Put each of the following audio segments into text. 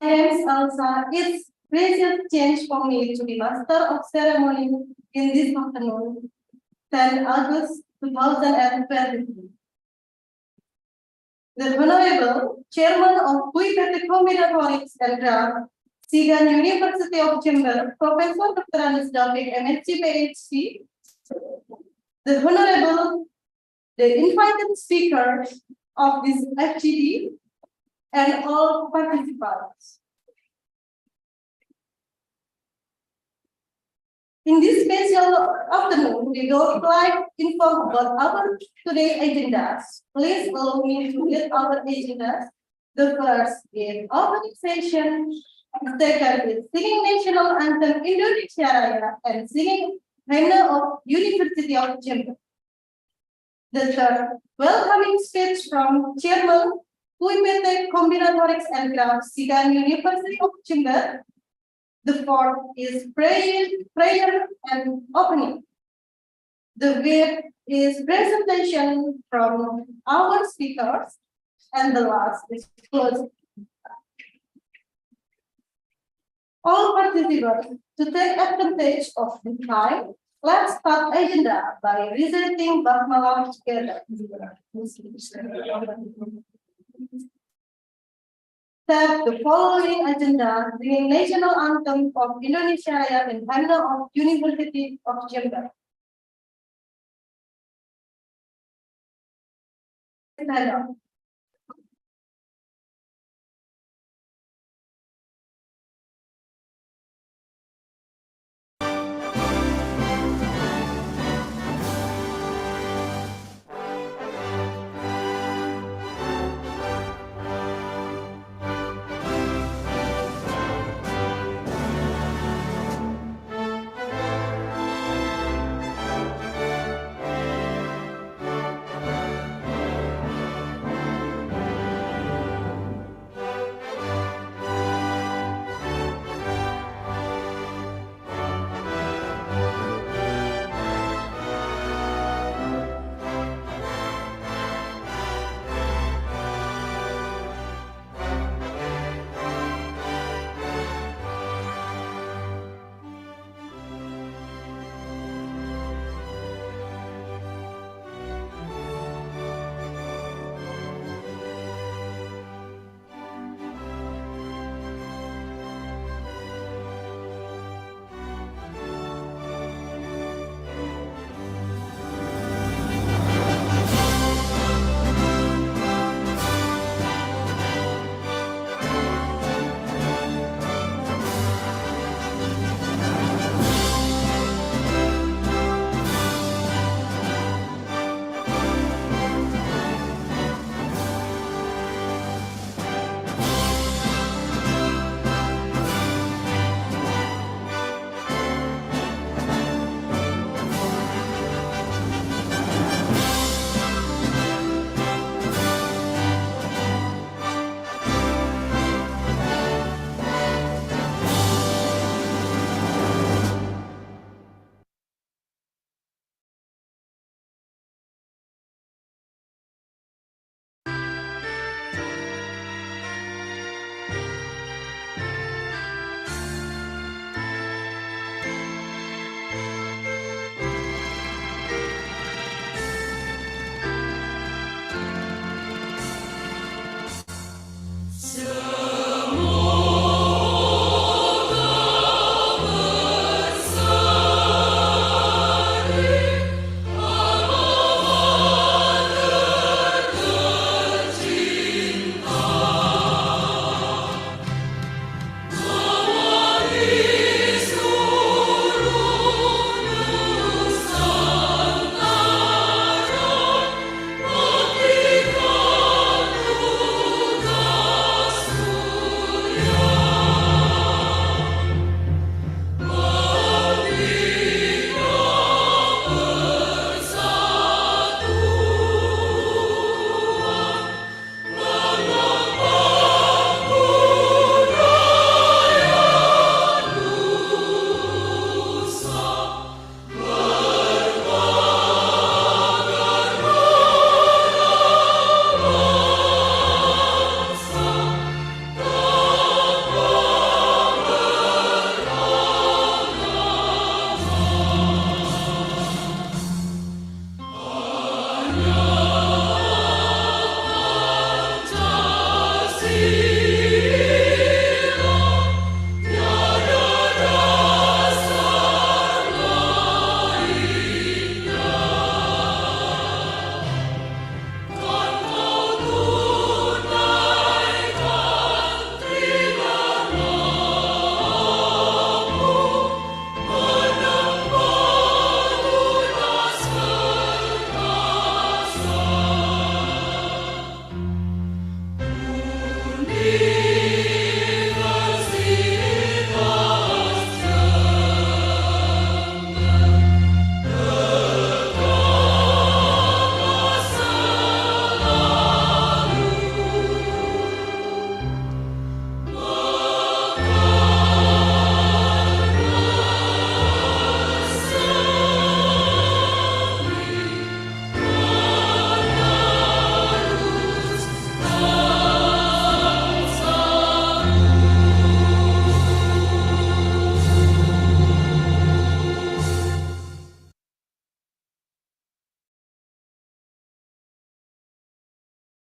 name is Elsa. It's precious change for me to be master of ceremony in this afternoon, 10 August 2023. The Honorable Chairman of PUI-PT Combinatorics and Craft, Sigan University of Jember, Professor Dr. Anis David, MSc PhD, the Honorable, the invited speakers of this FGD, and all participants. In this special afternoon, we would like to inform about our today's agendas. Please allow me to read our agendas. The first is opening session. Second is singing national anthem Indonesia Raya and singing hymn of University of Jember. The third, welcoming speech from Chairman PUI-PT Combinatorics and Craft, Sigan University of Jember. The fourth is prayer and opening. The fifth is presentation from our speakers, and the last is closing. All participants to take advantage of the time. Let's start agenda by reciting Basmalah together. Step the following agenda, singing national anthem of Indonesia Raya and hymn of University of Jember. Stand up.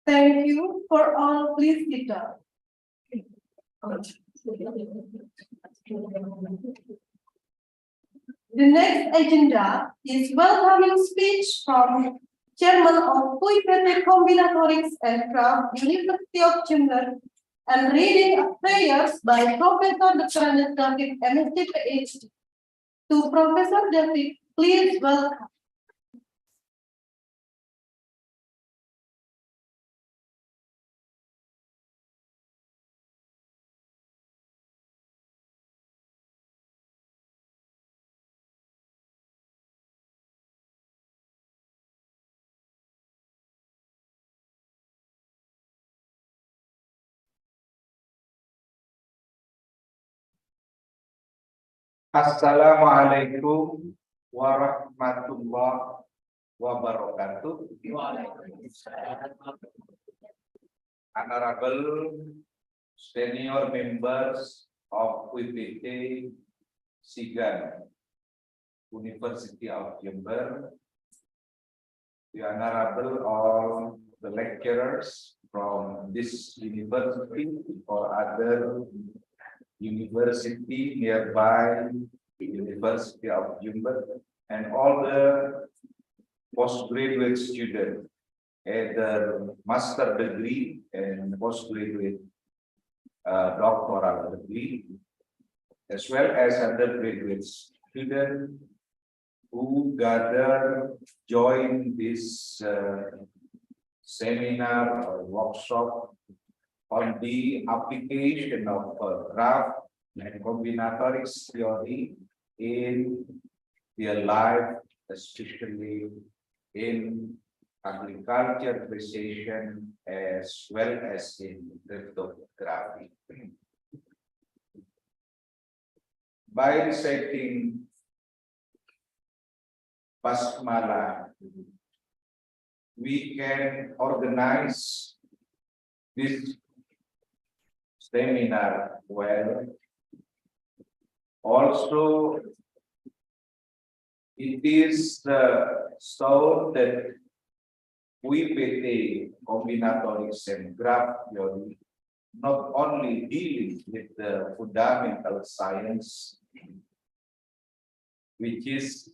Thank you for all. Please sit down. The next agenda is welcoming speech from Chairman of PUI-PT Combinatorics and Craft, University of Jember, and reading of prayers by Professor Dr. David, MSc PhD. To Professor David, please welcome. Assalamualaikum warahmatullahi wabarakatuh. Honorable senior members of PUI-PT Sigan, University of Jember, the honorable all the lecturers from this university or other university nearby University of Jember, and all the postgraduate students, either master degree and postgraduate doctoral degree, as well as undergraduate students who join this seminar or workshop on the application of graph and combinatorics theory in real life, especially in agriculture precision as well as in cryptography. By reciting Basmala, we can organize this seminar well. Also, it is so that PUI-PT combinatorics and graph theory not only dealing with the fundamental science, which is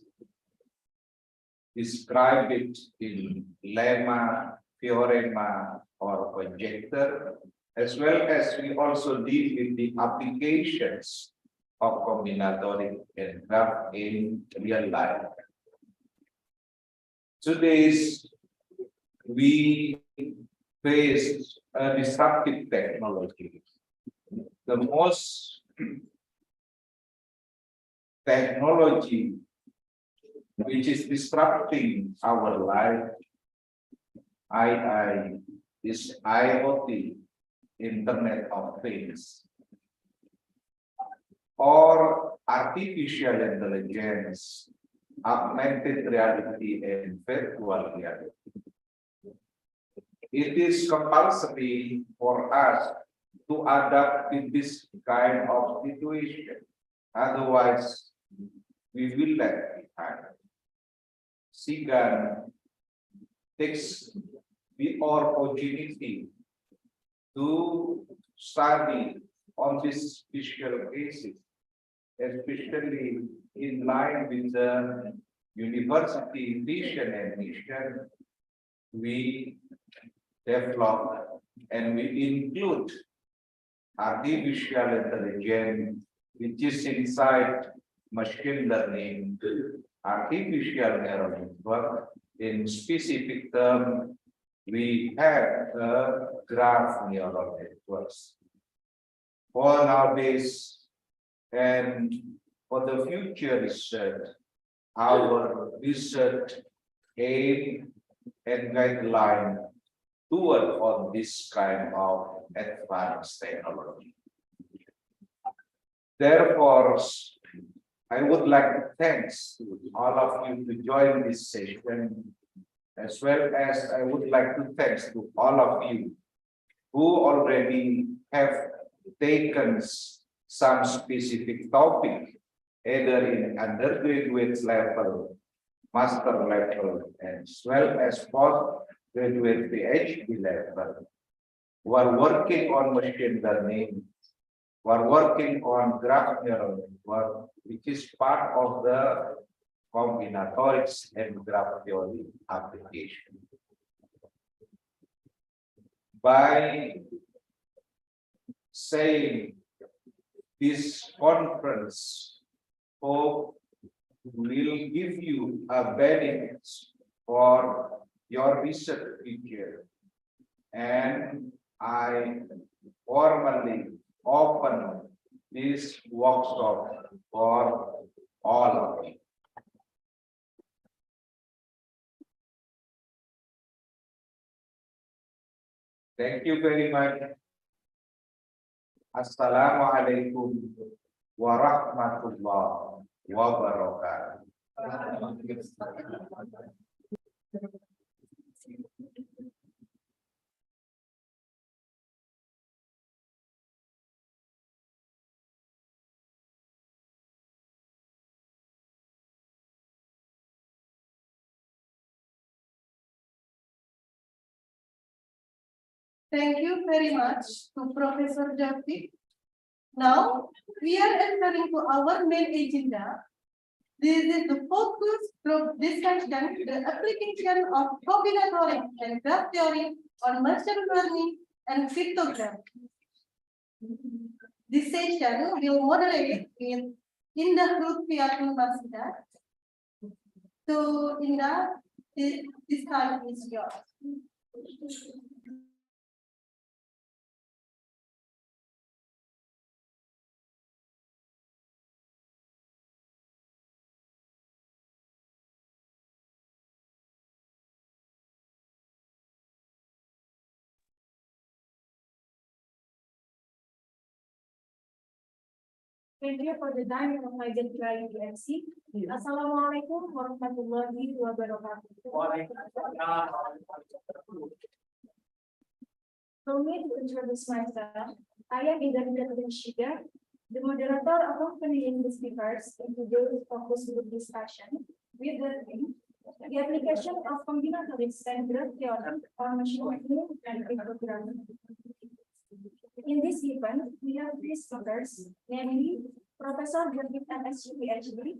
described in lemma, theorema, or conjecture, as well as we also deal with the applications of combinatoric and graph in real life. Today, we face a disruptive technology. The most technology which is disrupting our life, is IoT, Internet of Things, or artificial intelligence, augmented reality, and virtual reality. It is compulsory for us to adapt in this kind of situation. Otherwise, we will lag behind. Sigan takes the opportunity to study on this special cases, especially in line with the university vision and mission. We develop and we include artificial intelligence, which is inside machine learning, artificial neural network. In specific term, we have a graph neural networks. For nowadays and for the future research, our research aim and guideline toward on this kind of advanced technology. Therefore, I would like to thank all of you to join this session, as well as I would like to thank to all of you who already have taken some specific topic, either in undergraduate level, master level, as well as graduate PhD level, who are working on machine learning, who are working on graph neural network, which is part of the combinatorics and graph theory application. By saying this conference hope will give you a benefit for your research future, and I formally open this workshop for all of you. Thank you very much. Assalamualaikum warahmatullahi wabarakatuh. Thank you very much to Professor Jaffi. Now, we are entering to our main agenda. This is the focus group discussion, the application of combinatoric and graph theory on machine learning and cryptography. This session will moderate with Indah Lutfiatul Masida. So, Indah, this time is yours. Thank you for the time of my MC. Assalamualaikum warahmatullahi wabarakatuh. For me to introduce myself, I am Ida Shida, the moderator accompanying the speakers in today's focus group discussion with the theme, the application of combinatoric and graph theory on machine learning and cryptography. In this event, we have three speakers, namely Professor David MSc PhD.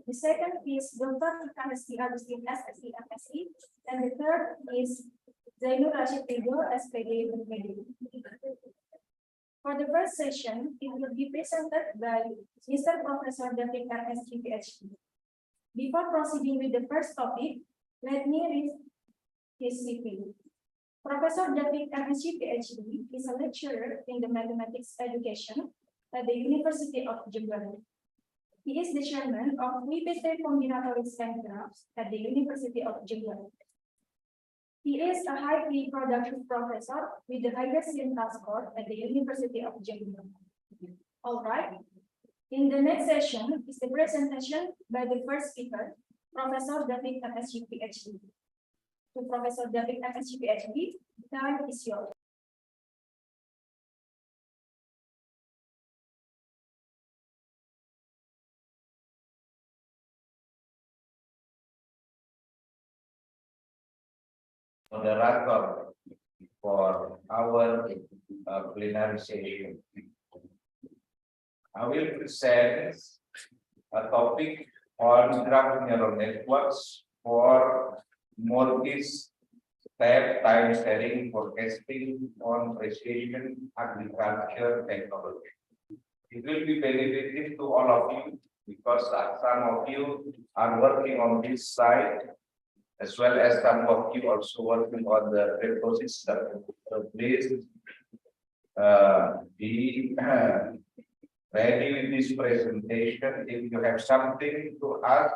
The second is Dr. MSc Agustin SSc MSc, and the third is Zainur Rashid Rido SPD MD. For the first session, it will be presented by Mr. Professor David MSc PhD. Before proceeding with the first topic, let me read his CV. Professor David MSc PhD is a lecturer in the mathematics education at the University of Jember. He is the chairman of PUI-PT Combinatoric and Graphs at the University of Jember. He is a highly productive professor with the highest task score at the University of Jember. All right. In the next session is the presentation by the first speaker, Professor David MSc PhD. To Professor David MSc PhD, the time is yours. Moderator for our plenary session. I will present a topic on graph neural networks for multi-step time sharing forecasting on precision agriculture technology. It will be beneficial to all of you because some of you are working on this side, as well as some of you also working on the crypto system. So please be ready with this presentation. If you have something to ask,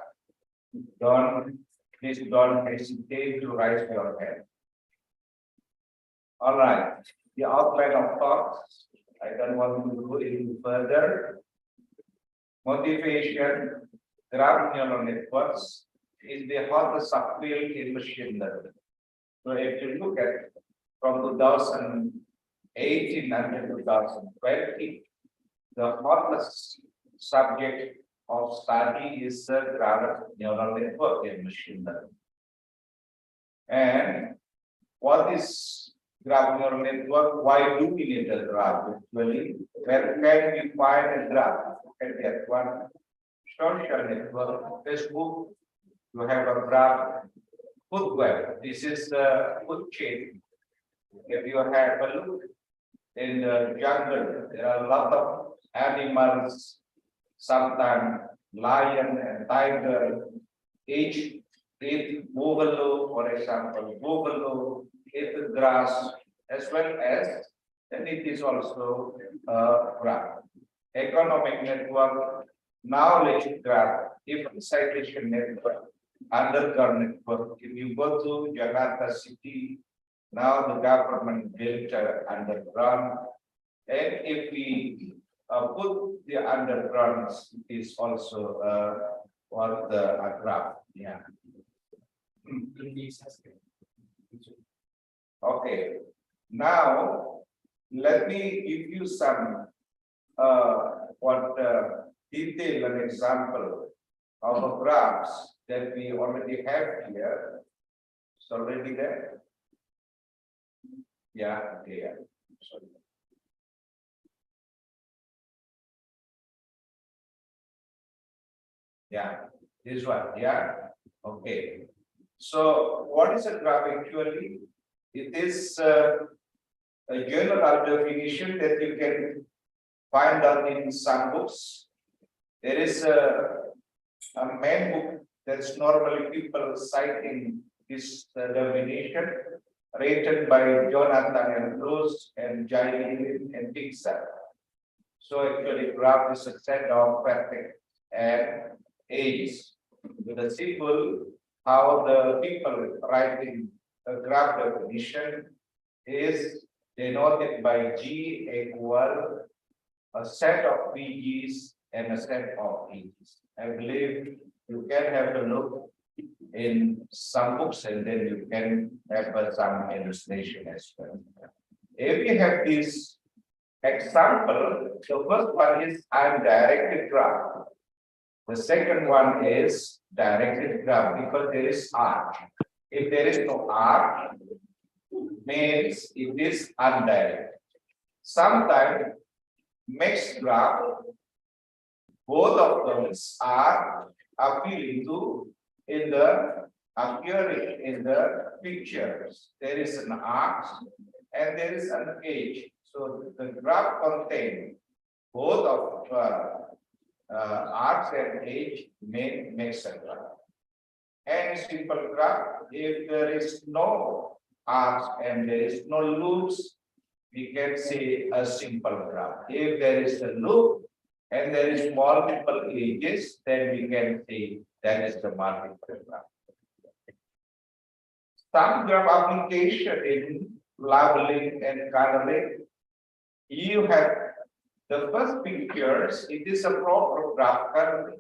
please don't hesitate to raise your hand. All right, the outline of talks, I don't want to go any further. Motivation, graph neural networks is the hottest subfield in machine learning. So if you look at from 2018 until 2020, the hottest subject of study is the graph neural network in machine learning. And what is graph neural network? Why do we need a graph? Actually, where can we find a graph? At that one, social network, Facebook, you have a graph. Food web, this is the food chain. If you have a look in the jungle, there are a lot of animals, sometimes lion and tiger, each eat buffalo, for example, buffalo eat the grass, as well as, then it is also a graph. Economic network, knowledge graph, even citation network, underground network. If you go to Jakarta city, now the government built underground, and if we put the underground, it is also what the graph. Yeah. Okay. Now let me give you some detail and example of a graphs that we already have here. It's already there. Yeah, okay, yeah. Sorry. Yeah, this one, yeah. Okay. So what is a graph actually? It is a general definition that you can find out in some books. There is a main book that's normally people citing this definition, written by Jonathan and Bruce and Jailin and Dixon. So actually graph is a set of vertex and edges. With a simple how the people writing a graph definition is denoted by G equal a set of PGs and a set of EGs. I believe you can have a look in some books and then you can have some illustration as well. If we have this example, the first one is undirected graph. The second one is directed graph because there is arc. If there is no arc, means it is undirected. Sometimes mixed graph, both of those are appealing to appearing in the pictures. There is an arc and there is an edge. So the graph contains both of arcs and edge makes a graph. And simple graph, if there is no arcs and there is no loops, we can say a simple graph. If there is a loop and there is multiple edges, then we can say that is the multiple graph. Some graph application in labeling and coloring, you have the first pictures, it is a proper graph coloring.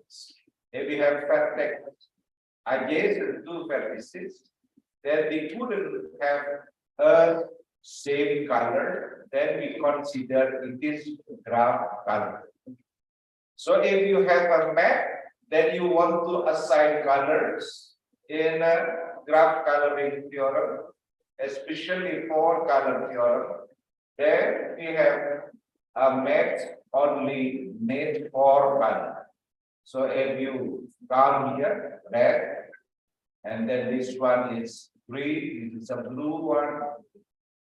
If we have vertex adjacent to vertices, then we couldn't have a same color, then we consider it is graph color. So if you have a map, then you want to assign colors in a graph coloring theorem, especially for color theorem, then we have a map only made for color. So if you come here, red, and then this one is green, this is a blue one.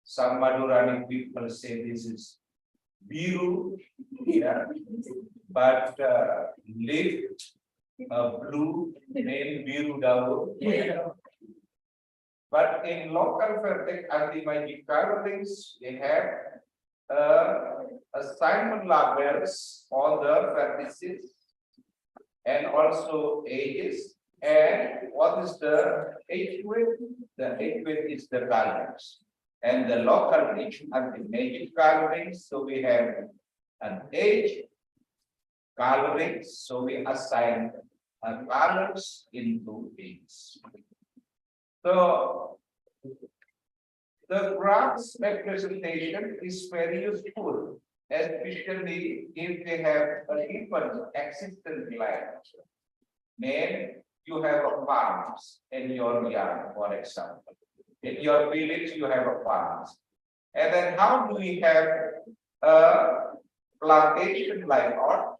Some Madurani people say this is biru, yeah, but leaf blue named biru daun. But in local vertex anti-magic colorings, they have assignment labels on the vertices and also edges. And what is the edge width? The edge width is the colors. And the local edge anti-magic colorings. So we have an edge coloring. So we assign colors into edges. So the graphs representation is very useful, especially if they have a given existent land. Then you have a farms in your yard, for example. In your village, you have a farm. And then how do we have a plantation like art?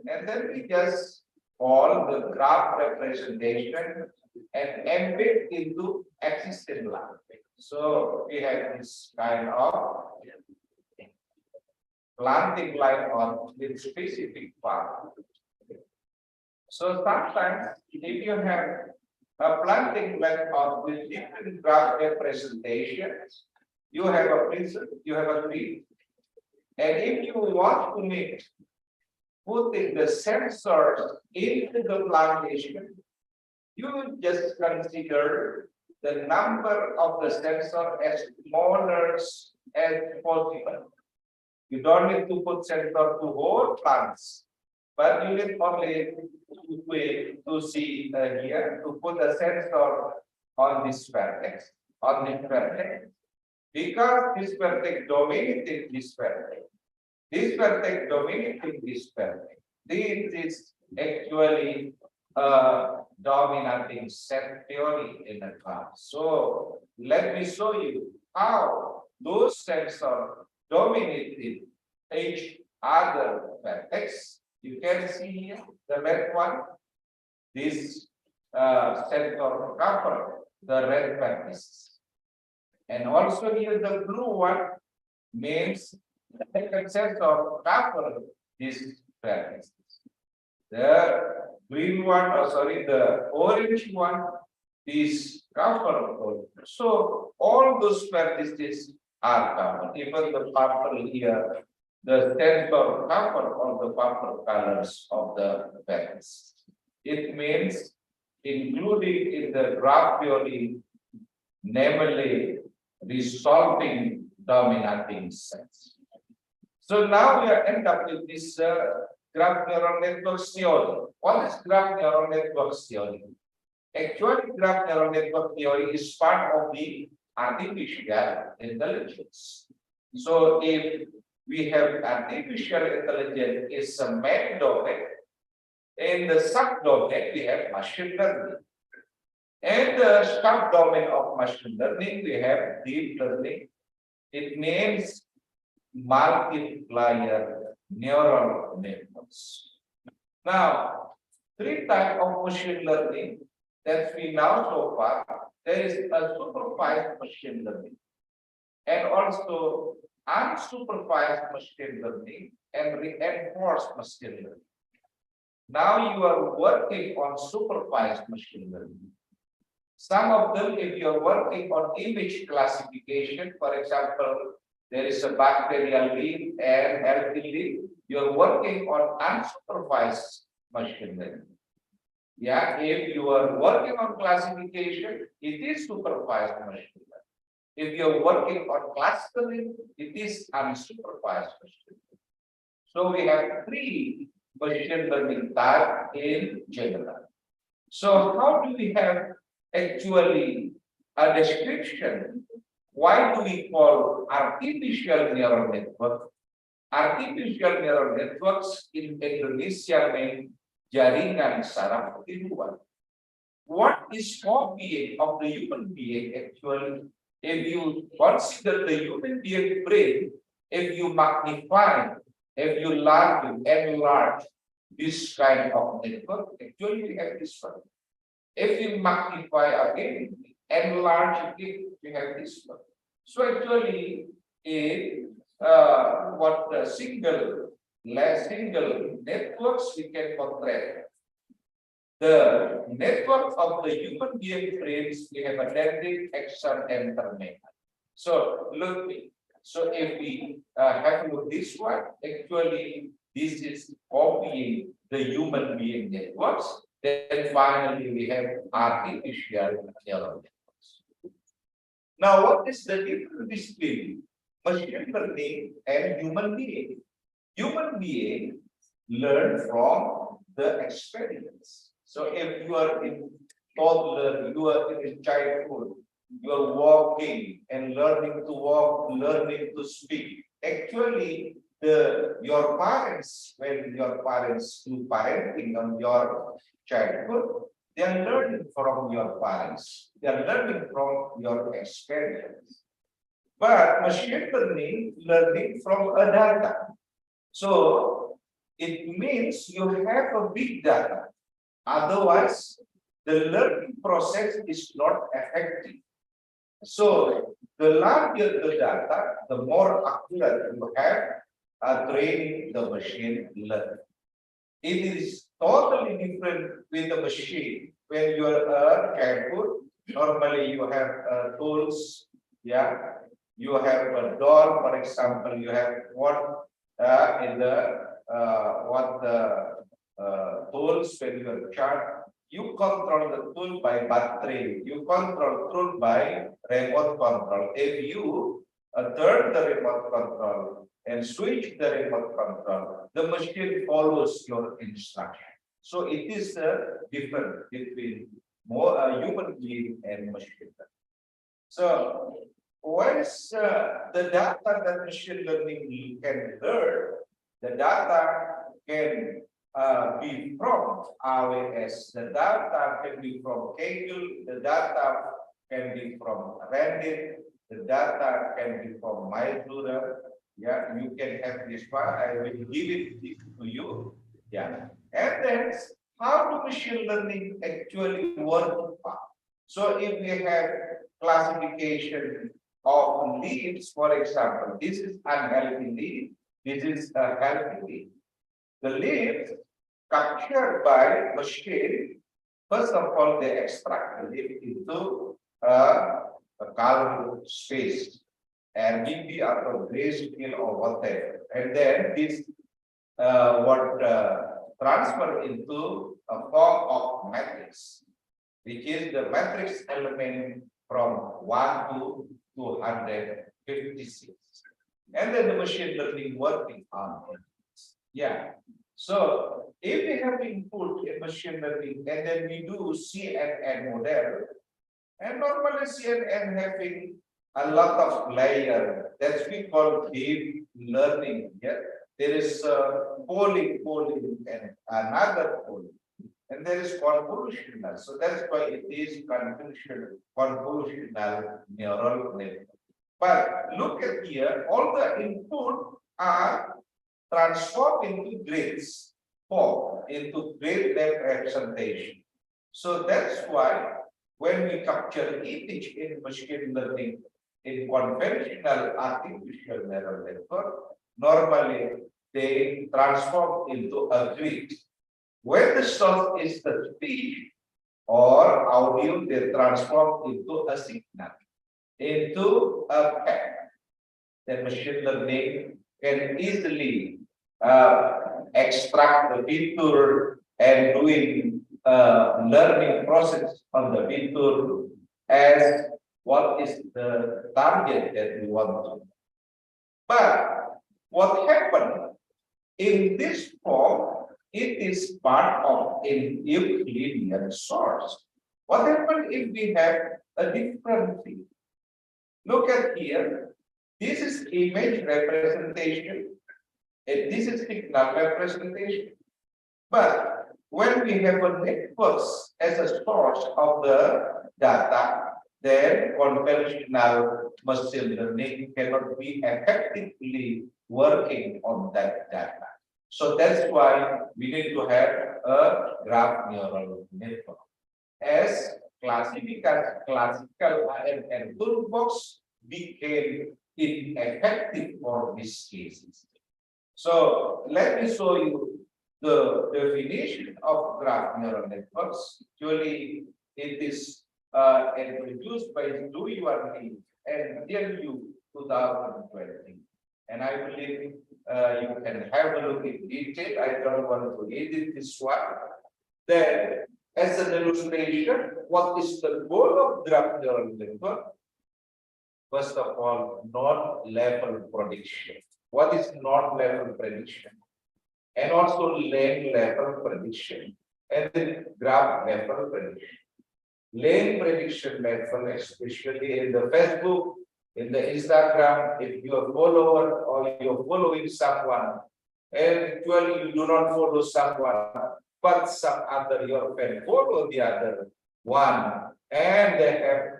And then we just all the graph representation and embed into existing land. So we have this kind of planting line on with specific farm. So sometimes if you have a planting line on with different graph representations, you have a prison, you have a tree. And if you want to make putting the sensors into the plantation, you will just consider the number of the sensor as smaller as possible. You don't need to put sensor to whole plants, but you need only to see here to put a sensor on this vertex, because this vertex dominating this vertex. This vertex dominating this vertex. This is actually dominating set theory in the class. So let me show you how those sensors dominated each other vertex. You can see here the red one. This sensor cover the red vertex. And also here the blue one means the second sensor cover this vertex. The green one, or sorry, the orange one is covered. So all those vertices are covered. Even the purple here, the sensor cover all the purple colors of the vertices. It means including in the graph theory, namely resolving dominating sets. So now we are end up with this graph neural network theory. What is graph neural network theory? Actually, graph neural network theory is part of the artificial intelligence. So if we have artificial intelligence is a main domain, in the subdomain we have machine learning. And the subdomain of machine learning we have deep learning. It means multiplier neural networks. Now, three types of machine learning that we know so far. There is a supervised machine learning and also unsupervised machine learning and reinforced machine learning. Now you are working on supervised machine learning. Some of them, if you are working on image classification, for example, there is a bacterial leaf and healthy leaf, you are working on unsupervised machine learning. Yeah, if you are working on classification, it is supervised machine learning. If you are working on clustering, it is unsupervised machine learning. So we have three machine learning types in general. So how do we have actually a description? Why do we call artificial neural network? Artificial neural networks in Indonesia mean jaringan saraf kehidupan. What is copying of the human being actually? If you consider the human being brain, if you magnify, if you enlarge this kind of network, actually we have this one. If you magnify again, enlarge it, we have this one. So actually, what the single networks we can contract. The network of the human being brains, we have a dendritic, axon, and terminal. So look, so if we have look this one, actually this is copying the human being networks. Then finally we have artificial neural networks. Now, what is the difference between machine learning and human being? Human being learn from the experience. So if you are in toddler, you are in childhood, you are walking and learning to walk, learning to speak. Actually, your parents, when your parents do parenting on your childhood, They are learning from your parents. They are learning from your experience. But machine learning from a data. So it means you have a big data. Otherwise, the learning process is not effective. So the larger the data, the more accurate you have training the machine learning. It is totally different with the machine. When you are careful, normally you have tools, yeah. You have a door, for example, you have what in the what the tools when you are charged. You control the tool by battery. You control tool by remote control. If you turn the remote control and switch the remote control, the machine follows your instruction. So it is the difference between more human being and machine. So once the data that machine learning can learn, the data can be from RAS, the data can be from Kaggle, the data can be from Reddit, the data can be from MyPlura. Yeah, you can have this one. I will give it to you. Yeah, and then how do machine learning actually work? So if we have classification of leaves, for example, this is unhealthy leaf, this is a healthy leaf. The leaves captured by machine, first of all, they extract the leaf into a colored space, and maybe atau grayscale or whatever, and then this transfer into a form of matrix, which is the matrix element from 1 to 256. And then the machine learning working on it. Yeah. So if we have input in machine learning and then we do CNN model, and normally CNN having a lot of layer, that's we call deep learning. Yeah. There is polling, and another polling. And there is convolutional. So that's why it is convolutional neural network. But look at here, all the input are transformed into grids, form into grid representation. So that's why when we capture image in machine learning in conventional artificial neural network, normally they transform into a grid. When the source is the speech or audio, they transform into a signal, into a path. Then machine learning can easily extract the feature and doing learning process on the feature as what is the target that we want to. But what happened in this form, it is part of an Euclidean source. What happens if we have a different thing? Look at here. This is image representation, and this is signal representation. But when we have a network as a source of the data, then conventional machine learning cannot be effectively working on that data. So that's why we need to have a graph neural network. As classical RNN toolbox became ineffective for these cases. So let me show you the definition of graph neural networks. Actually, it is introduced by Louis Warney and DLU 2020. And I believe you can have a look in detail. I don't want to edit this one. Then, as an illustration, what is the goal of graph neural network? First of all, node-level prediction. What is node-level prediction? And also lane-level prediction. And then graph-level prediction. Lane prediction level, especially in the Facebook, in the Instagram, if you are follower or you're following someone, and actually you do not follow someone, but some other your friend follow the other one, and they have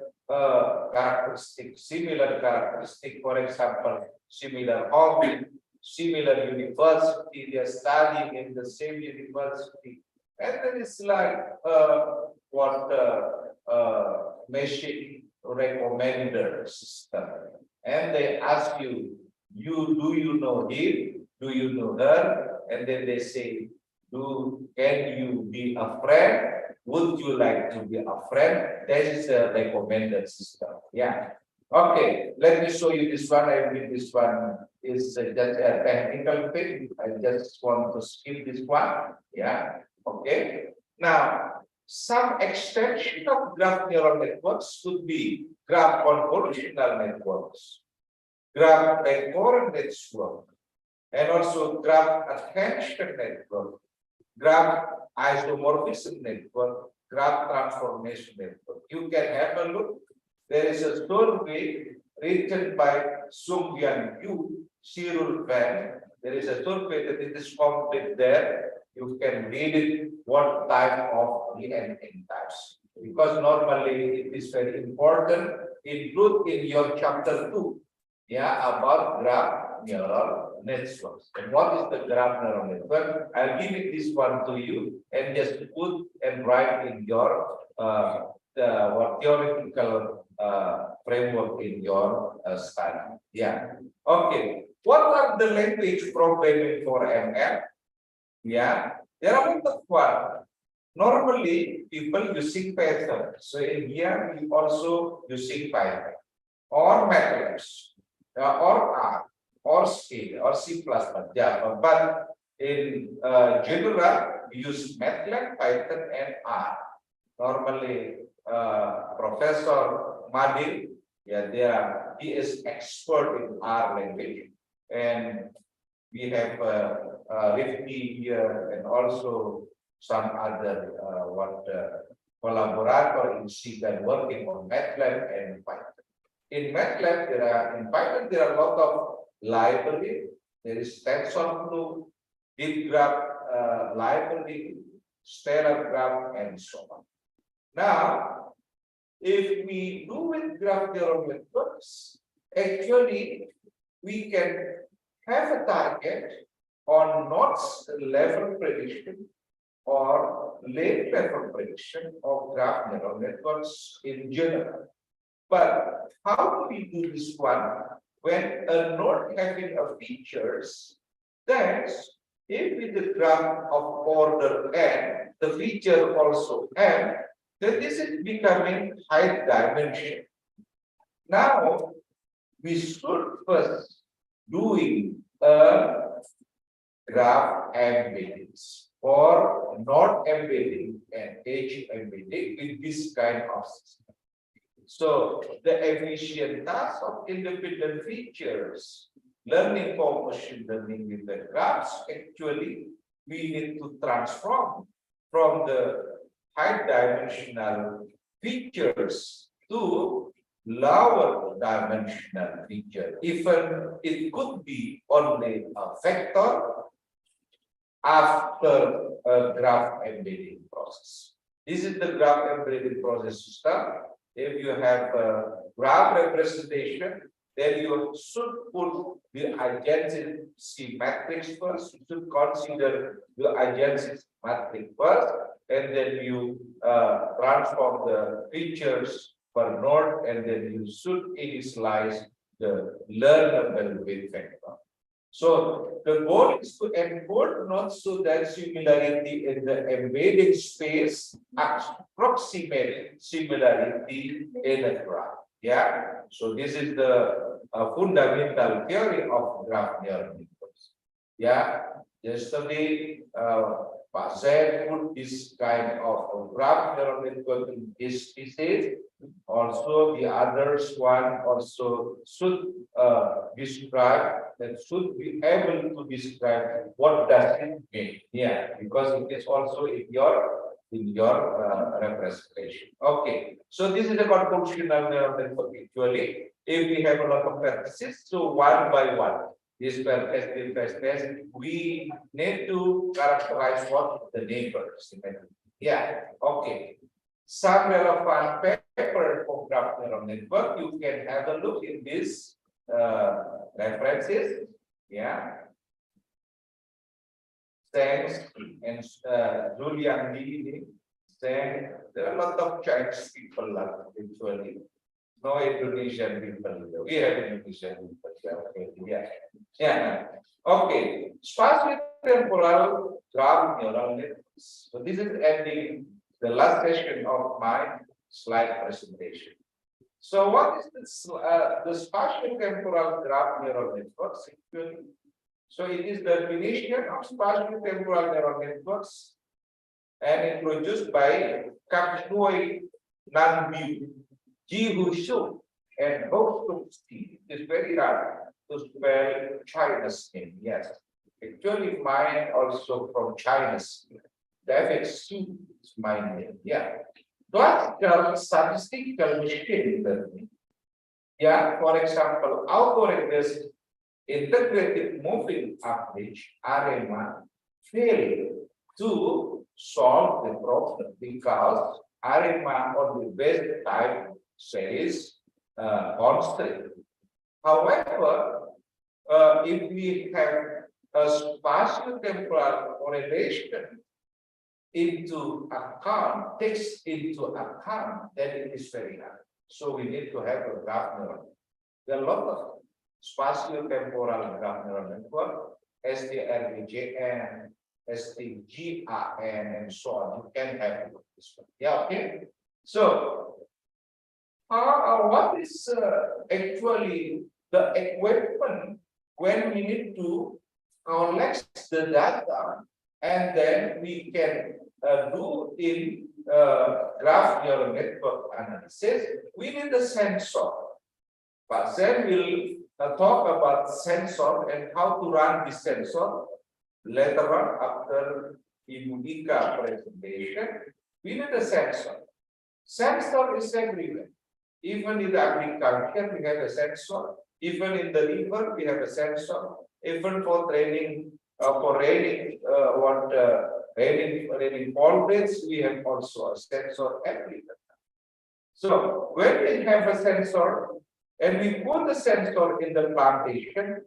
similar characteristic, for example, similar hobby, similar university, they are studying in the same university, and then it's like what machine recommender system, and they ask you, do you know him? Do you know her? And then they say, can you be a friend? Would you like to be a friend? That is a recommended system. Yeah. Okay, let me show you this one. I mean, this one is just a technical thing. I just want to skip this one. Yeah. Okay. Now, some extension of graph neural networks could be graph convolutional networks, graph recurrent network, and also graph attention network, graph isomorphism network, graph transformation network. You can have a look. There is a survey written by Sung Yan Yu, Cyril Van. There is a survey that it is complete there. You can read it what type of DNA types. Because normally it is very important, include in your chapter 2, yeah, about graph neural networks. And what is the graph neural network? I'll give it this one to you and just put and write in your theoretical framework in your study. Yeah. Okay. What are the language programming for ML? Yeah, there are a lot of one. Normally, people using Python. So in here, we also using Python or MATLAB, or R, or C, or C++, Java. But in general, we use MATLAB, Python, and R. Normally, Professor Madil, yeah, he is expert in R language, and we have Rifki here, and also some other collaborator in Sigan working on MATLAB and Python. In MATLAB, in Python, there are a lot of library. There is TensorFlow, deep graph library, stellar graph, and so on. Now, if we do with graph neural networks, actually, we can have a target on nodes level prediction or late level prediction of graph neural networks in general. But how do we do this one when a node having a features, then if with the graph of order n, the feature also n, then this is becoming high dimension. Now, we should first doing a graph embeddings or not embedding and edge embedding in this kind of system. So the efficient task of independent features, learning for machine learning with the graphs, actually we need to transform from the high dimensional features to lower dimensional feature. Even it could be only a vector after a graph embedding process. This is the graph embedding process system. If you have a graph representation, then you should put the adjacency matrix first. You should consider the adjacency matrix first, and then you transform the features per node, and then you should initialize the learnable with vector. So the goal is to encode not so that similarity in the embedding space approximate similarity in a graph. Yeah. So this is the fundamental theory of graph neural networks. Yeah. Yesterday, Pak Zaid put this kind of graph neural network in his thesis. Also, the others one also should describe, that should be able to describe what does it mean. Yeah, because it is also in your representation. Okay, so this is a convolutional neural network. Actually, if we have a lot of practices, so one by one, this test, we need to characterize what the neighbors. Yeah, okay. Some relevant paper for graph neural network, you can have a look in this references. Yeah. Thanks, and Julian Lee, saying there are a lot of Chinese people actually. No Indonesian people. We have Indonesian people. Okay. Yeah. Yeah. Okay. Spatio-temporal graph neural networks. So this is ending the last session of my slide presentation. So what is this, the spatio-temporal graph neural networks actually? So it is the definition of spatio-temporal neural networks and introduced by Kapsnoy Nanbu, Ji Hu Shu, and Ho Suk Sti. It is very rare to spell China's name. Yes, actually mine also from China's name. David Su is my name. Yeah. Classical statistical machine learning. Yeah, for example, algorithms integrated moving average RMA failed to solve the problem because RMA on the best type says constraint. However, if we have a spatio-temporal correlation into account, takes into account, then it is very hard. So we need to have a graph neural. There are a lot of spatio-temporal graph neural network, STRBGN, STGRN, and so on. You can have this one. Yeah, okay. So, what is actually the equipment when we need to collect the data and then we can do in graph neural network analysis? We need a sensor. But then we'll talk about sensor and how to run the sensor later on after Ibu Ika presentation. We need a sensor. Sensor is everywhere. Even in the agriculture, we have a sensor. Even in the river, we have a sensor. Even for training, for raining, raining poultries, we have also a sensor everywhere. So when we have a sensor and we put the sensor in the plantation,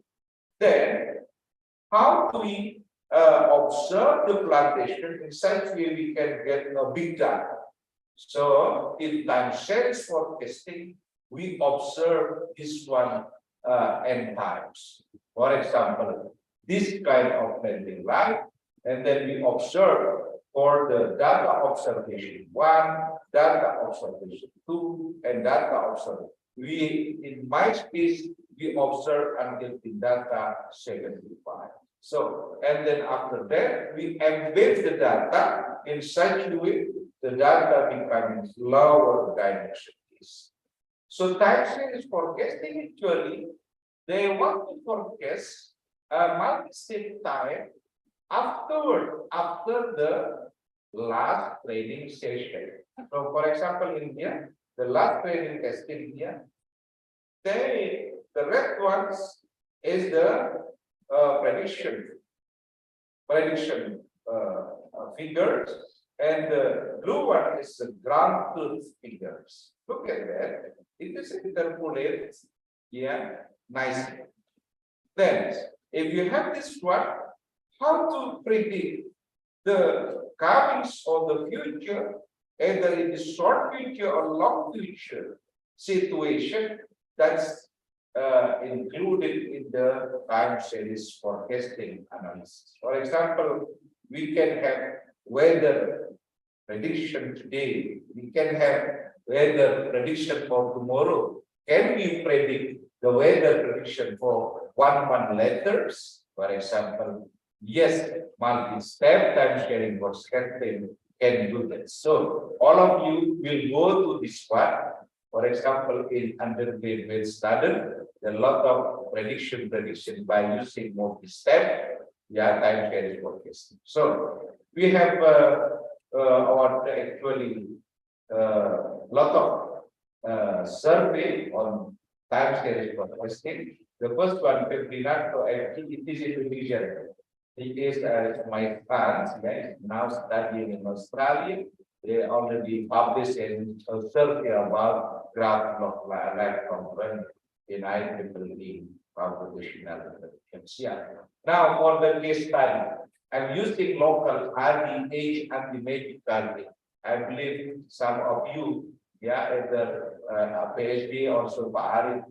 then how do we observe the plantation in such way we can get a big data? So in time series forecasting, we observe this one n times. For example, this kind of landing light, and then we observe for the data observation 1, data observation 2, and data observation. We, in my case, we observe until in data 75. So, and then after that, we embed the data in such a way the data becomes lower dimensions. So time series forecasting actually, they want to forecast a multi-step time after the last training session. So for example, in here, the last training testing here, the red ones is the prediction figures, and the blue one is the ground truth figures. Look at that. It is interpolated here nicely. Then, if you have this one, how to predict the comings of the future, either in the short future or long future situation, that's included in the time series forecasting analysis. For example, we can have weather prediction today. We can have weather prediction for tomorrow. Can we predict the weather prediction for 1 month later? For example, yes, multi-step time sharing forecasting can do that. So all of you will go to this one. For example, in undergraduate study, there are a lot of prediction by using multi-step, time sharing forecasting. So we have our actually lot of survey on time series forecasting. The first one, 59, so actually it is Indonesian. It is my son, yes, now studying in Australia. They already published in a survey about graph of life component in IEEE computational intelligence. Now for the case study, I'm using local RDH anti-magic target. I believe some of you, yeah, either PhD or so Arif,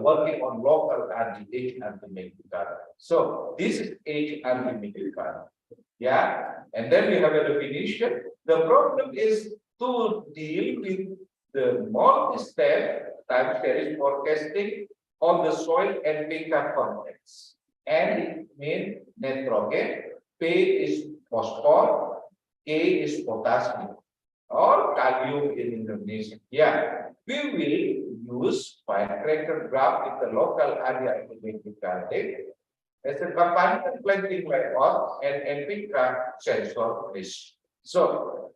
working on local RDH anti-magic target. So this is H anti-magic target. Yeah, and then we have a definition. The problem is to deal with the multi-step time series forecasting on the soil and pH context. And it means nitrogen, P is phosphor, K is potassium, or kalium in Indonesia. Yeah, we will use firecracker graph with the local area estimated target as a companion planting method and NPK sensor risk. So,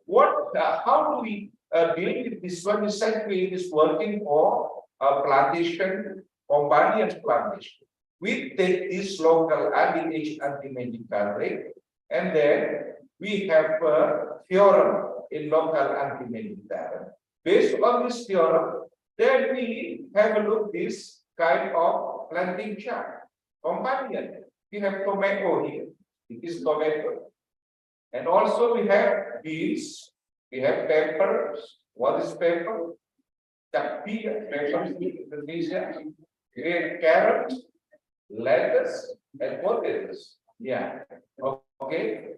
how do we deal with this one? Essentially, it is working for a plantation, companion plantation. We take this local RDH anti-magical rate, and then we have a theorem in local anti-magical. Based on this theorem, then we have a look this kind of planting chart. Companion, we have tomato here. It is tomato. And also we have beans, we have peppers. What is pepper? Tapia, pepper in Indonesia. We have carrot, lettuce, and potatoes. Yeah. Okay.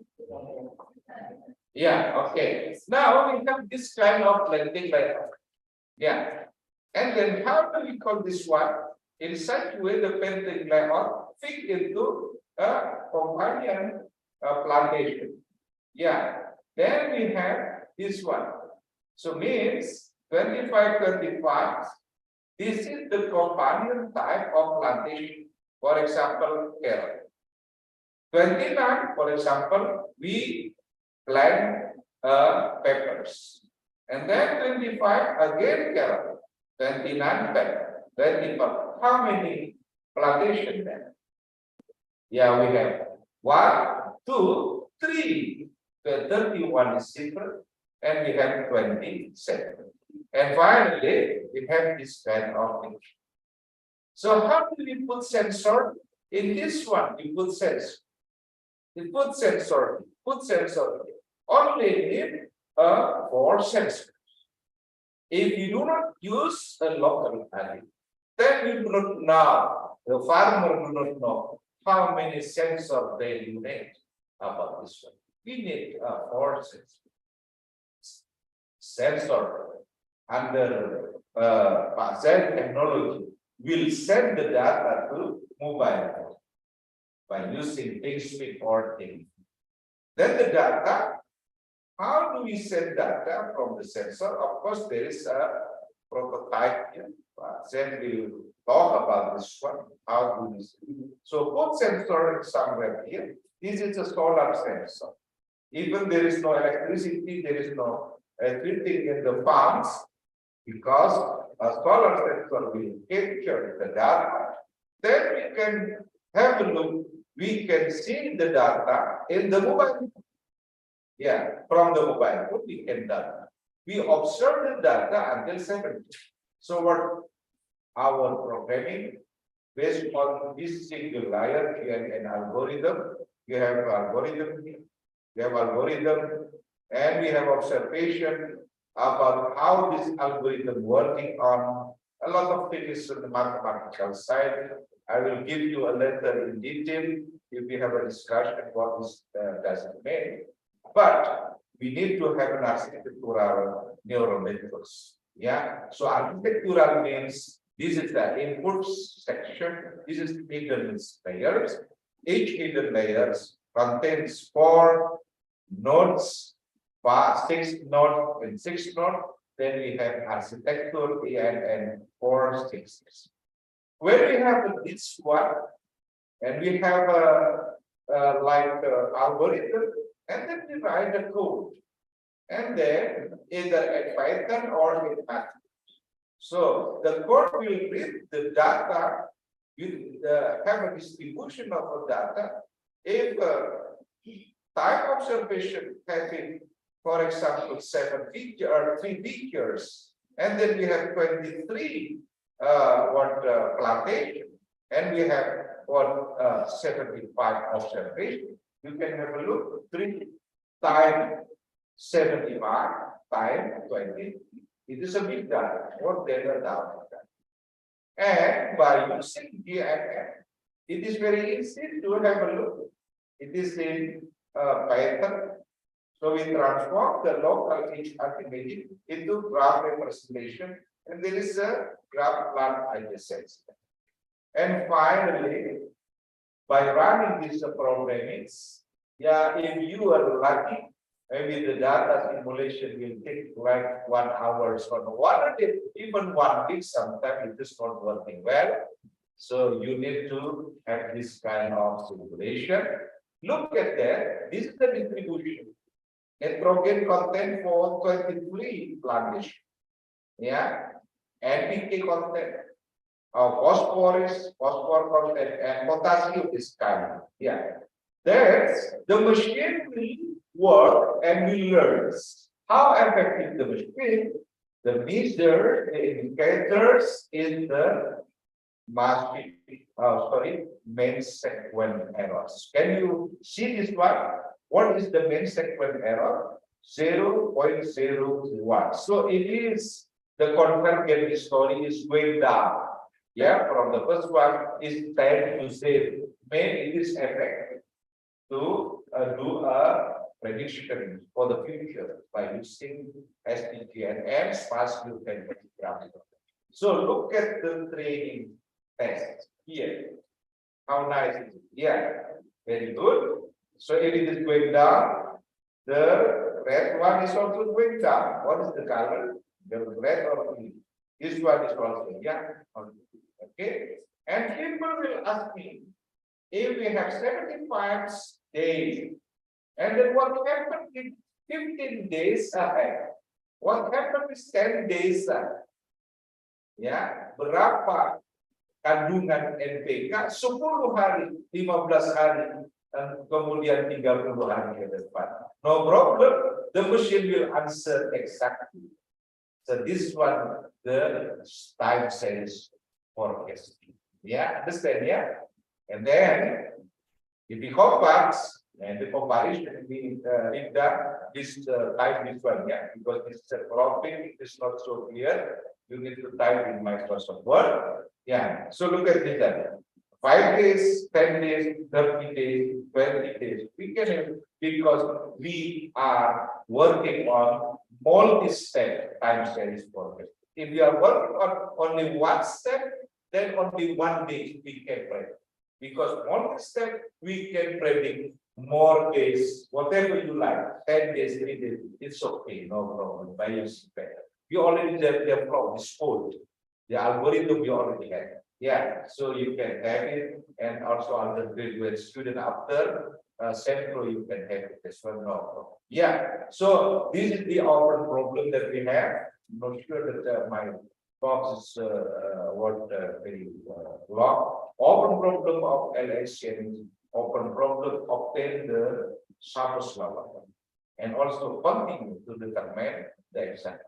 Yeah, okay. Now we have this kind of planting like that. Yeah. And then how do we call this one? In such a way, the planting layout fit into a companion plantation. Yeah. Then we have this one. So means 25, 25. This is the companion type of plantation. For example, carrot. 29, for example, we plant peppers. And then 25 again carrot. 29 pepper. 25. How many plantation then? Yeah, we have 1, 2, 3. The 31 is simple, and we have 27. And finally, we have this kind of thing. So how do we put sensor? In this one, we put sensor. We put sensor. Put sensor. Only need 4 sensors. If you do not use a local value, then you do not know, the farmer do not know how many sensors they need about this one. We need 4 sensors. Sensor under cell technology will send the data to mobile phone by using things or things. Then the data, how do we send data from the sensor? Of course, there is a prototype here. Then we will talk about this one. How do we send? So put sensor somewhere here. This is a solar sensor. Even there is no electricity, there is no electricity in the farms because a solar sensor will capture the data. Then we can have a look. We can see the data in the mobile phone. Yeah, from the mobile phone we can data. We observe the data until 70. So what our programming based on this single layer and an algorithm. We have algorithm here. We have algorithm and we have observation about how this algorithm working on a lot of things on the mathematical side. I will give you a letter in detail if we have a discussion what this does it mean. But we need to have an architectural neural networks. Yeah. So architectural means this is the input section. This is the hidden layers. Each hidden layers contains 4 nodes, 6 nodes and 6 nodes. Then we have architecture and 4 stages. When we have this one, and we have algorithm, and then we write the code, and then either at Python or in Math. So the court will read the data with have a distribution of the data. If time observation having, for example, 7 week or 3 week years, and then we have 23 plantation, and we have 75 observation. You can have a look 3 times 75 times 20. It is a big data, more than a data. And by using GIF, it is very easy to have a look. It is in Python. So we transform the local HRT image into graph representation, and there is a graph plot adjacent. And finally, by running this programming, if you are lucky, maybe the data simulation will take like 1 hour or 1 day, even 1 week. Sometimes it is not working well. So you need to have this kind of simulation. Look at that. This is the distribution. Nitrogen content for 23 plantation. Yeah. NPK content. Phosphor content and potassium is kind. Yeah. That's the machine will work and will learn how effective the machine, the measure, the indicators in the main sequence errors. Can you see this one? What is the main sequence error? 0.01. So it is the convergent story is going down. Yeah, from the first one is 10 to 0. Main it is effective to do a prediction for the future by using SDGNM, spatial graphic. So look at the training test here. How nice is it? Yeah, very good. So if it is going down, the red one is also going down. What is the color? The red or green? This one is also, yeah. Okay. And people will ask me, if we have 75 days, and then what happened in 15 days ahead? What happened is 10 days ahead? Ya, berapa kandungan NPK 10 hari, 15 hari, dan kemudian 30 hari ke depan. No problem, the machine will answer exactly. So this one, the time series forecasting. Yeah, understand, yeah? And then, if we compare, and the comparison we done this type this one, yeah, because this is a problem, it is not so clear. You need to type in Microsoft Word. Yeah. So look at this. 5 days, 10 days, 30 days, 20 days. We can have, because we are working on multi-step time series forecast. If we are working on only one step, then only 1 day we can predict. Because multi-step we can predict more days, whatever you like, 10 days, 3 days, it's okay, no problem. By using better. You already have the flow, this code, the algorithm you already have. Yeah, so you can have it, and also undergraduate student after Centro, you can have it as well. No problem. Yeah, so this is the open problem that we have. I'm not sure that my talk is very long. Open problem of LHCN, open problem obtain the surface level, and also continue to determine the exact.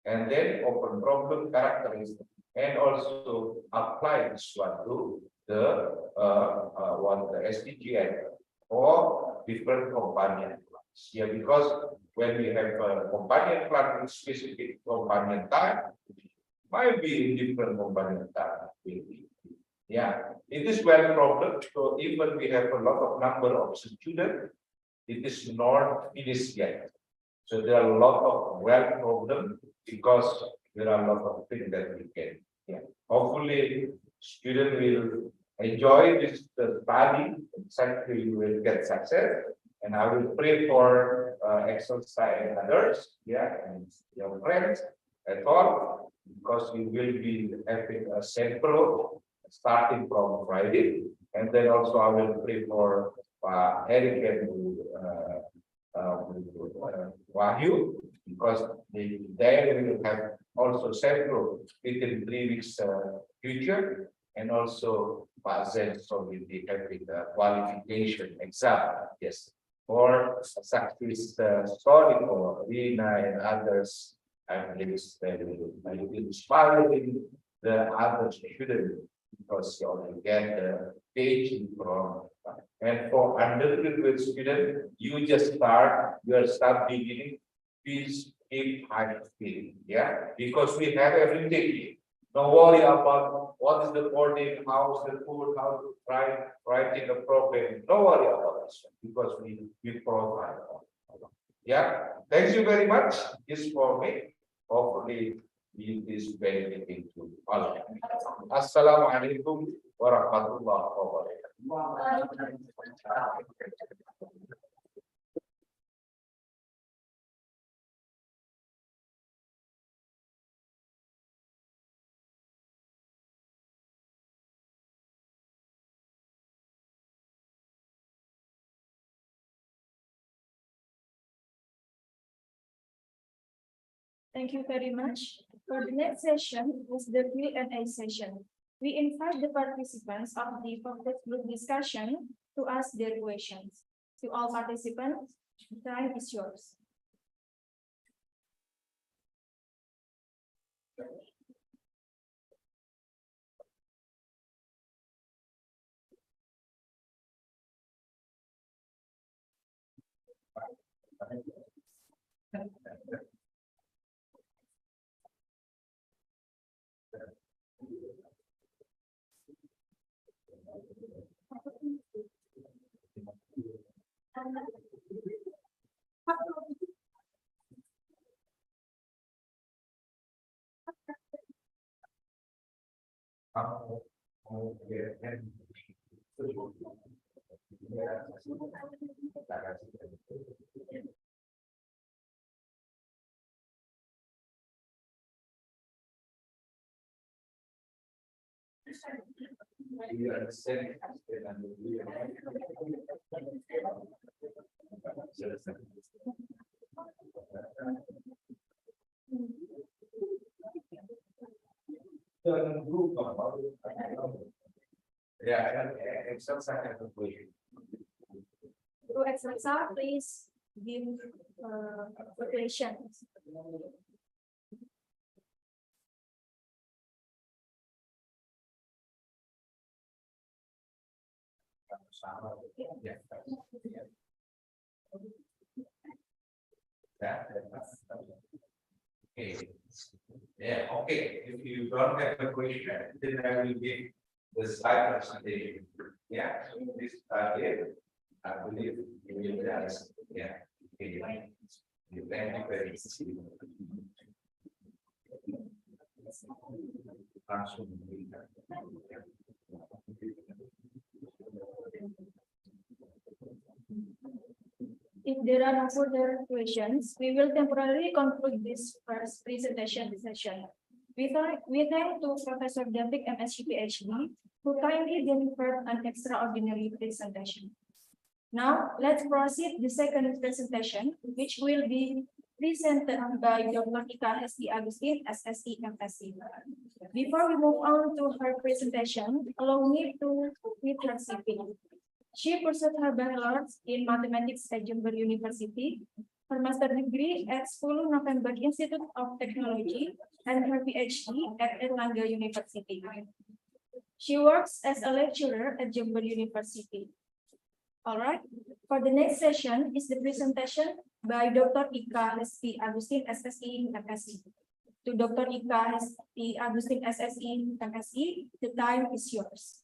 And then open problem characteristic, and also apply this one to the the SDGI or different companion plants. Yeah, because when we have a companion plant with specific companion type, might be in different companion type. Yeah, it is well problem. So even we have a lot of number of students, it is not finished yet. So there are a lot of well problem because there are a lot of things that we can. Yeah. Hopefully, student will enjoy this study. Exactly, you will get success. And I will pray for exercise and others, yeah, and your friends at all, because we will be having a central starting from Friday, and then also I will pray for Eric and Wahyu, because there we will have also self-growth within 3 weeks future, and also Bazen, so we'll be having the qualification exam, yes, for success story for Rina and others. I believe they will be inspiring the other students because you get the teaching from. And for undergraduate student, you just start beginning, please keep high feeling, yeah, because we have everything here. Don't worry about what is the boarding, how is the food, how to writing a program. Don't worry about this because we provide. Yeah, thank you very much. This for me. Hopefully, this benefiting to all of you. Assalamualaikum warahmatullahi wabarakatuh. Thank you very much. For the next session is the Q&A session. We invite the participants of the focus group discussion to ask their questions. To all participants, the time is yours. You understand? Yeah, and some second conclusion. To Excelsa, please give quotations. Yeah. Okay. Yeah, okay. If you don't have a question, then I will give the slide presentation. Yeah, so this here, I believe you will just, yeah. Okay. Thank you very much. Langsung. If there are no further questions, we will temporarily conclude this first presentation session. We thank to Professor David MSc PhD, who kindly delivered an extraordinary presentation. Now, let's proceed the second presentation, which will be presented by Dr. Ika Hesti Agustin, SSC MSc. Before we move on to her presentation, allow me to read her CV. She pursued her bachelor's in mathematics at Jember University, her master's degree at 10 November Institute of Technology, and her PhD at Erlangga University. She works as a lecturer at Jember University. All right. For the next session is the presentation by Dr. Ika Hesti Agustin, SSC MSc. To Dr. Ika Hesti Agustin, SSC MSc, the time is yours.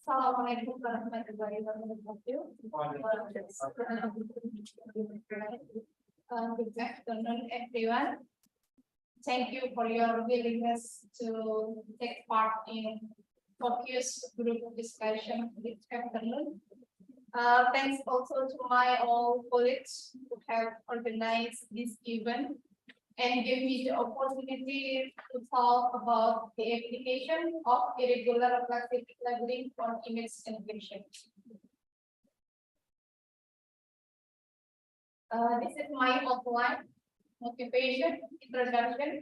Assalamualaikum warahmatullahi wabarakatuh. Good afternoon, everyone. Thank you for your willingness to take part in focus group discussion this afternoon. Thanks also to my all colleagues who have organized this event and give me the opportunity to talk about the application of irregular plastic labeling on image encryption. This is my outline, motivation, introduction,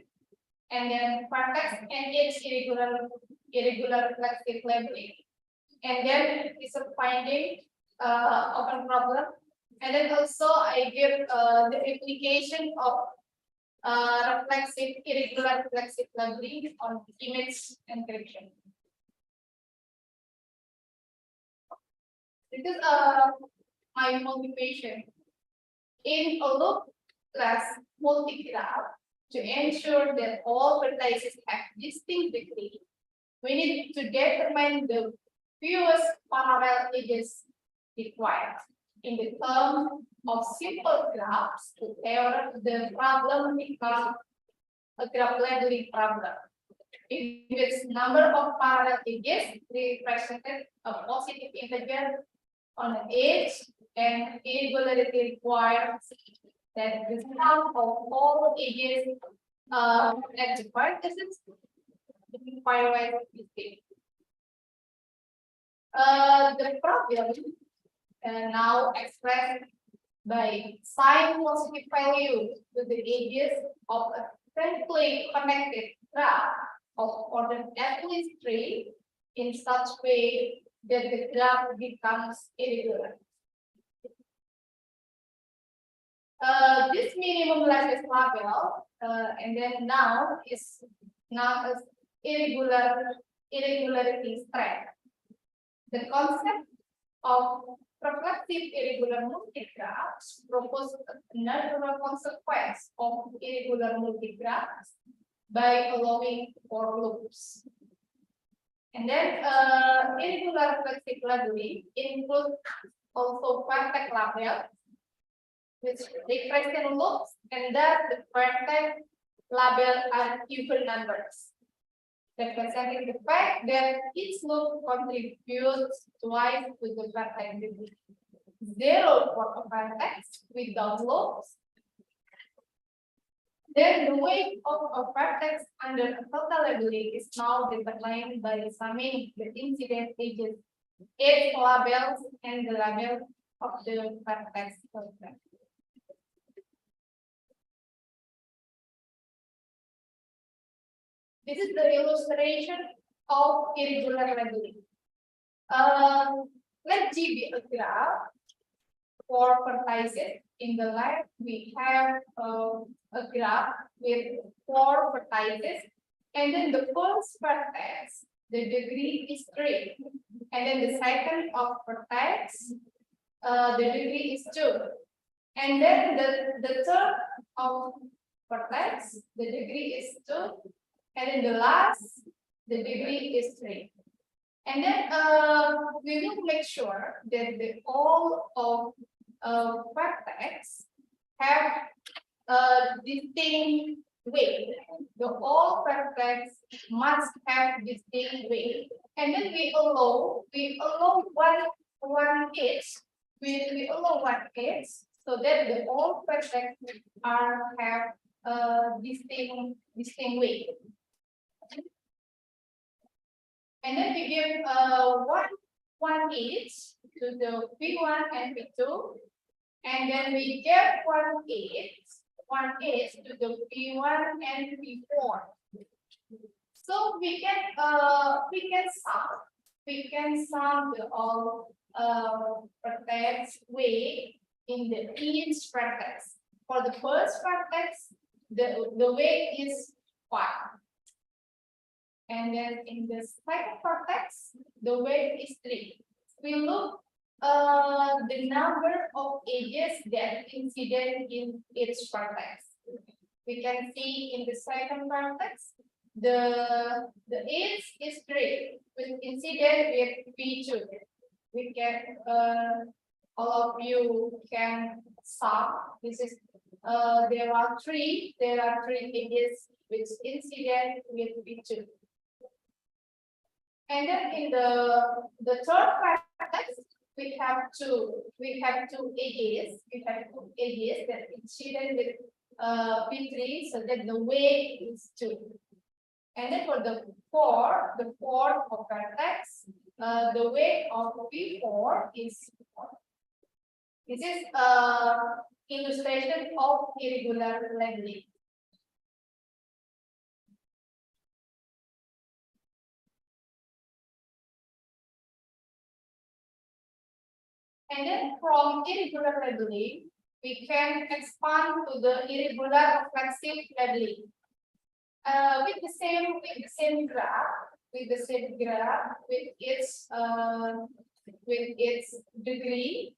and then context and its irregular plastic labeling. And then it's a finding, open problem. And then also I give the application of irregular reflexive labeling on image encryption. This is my motivation. In a loop-class multi-graph, to ensure that all vertices have distinct degree, we need to determine the fewest parallel edges required. In the term of simple graphs, to error the problem becomes a graph labeling problem. In which number of parallel edges represented a positive integer on an edge, and irregularity requires that the sum of all edges at the vertices pairwise is big. The problem now expressed by sign positive value to the edges of a simply connected graph of order at least 3 in such way that the graph becomes irregular. This minimum lattice label and then now is now as irregularity strength. The concept of reflexive irregular multigraphs propose a natural consequence of irregular multigraphs by allowing for loops. And then irregular reflexive labeling includes also vertex label, which represent loops, and that the vertex label are even numbers, representing the fact that each loop contributes twice to the vertex degree. 0 for a vertex without loops. Then the weight of a vertex under a total labeling is now determined by summing the incident edges, its labels, and the label of the vertex. This is the illustration of irregular labeling. Let G be a graph for vertices. In the left, we have a graph with 4 vertices, and then the first vertex, the degree is 3, and then the second of vertex, the degree is 2, and then the third of vertex, the degree is 2, and then the last, the degree is 3. And then we will make sure that all of vertex have distinct weight. The all vertex must have distinct weight, and then we allow one edge. We allow one edge so that the all vertex have distinct weight. And then we give one edge to the P1 and P2, and then we give one edge to the P1 and P4. So we can sum the all vertex weight in the each vertex. For the first vertex, the weight is 1. And then in the second vertex, the weight is 3. We look the number of edges that incident in each vertex. We can see in the second vertex, the edge is 3 with incident with P2. We can all of you can sum. This is there are three edges with incident with P2. And then in the third vertex, we have two edges. We have 2 edges that incident with P3, so that the weight is 2. And then for the fourth of vertex, the weight of P4 is 4. This is illustration of irregular labeling. And then from irregular labeling, we can expand to the irregular reflexive labeling. With the same graph, with its degree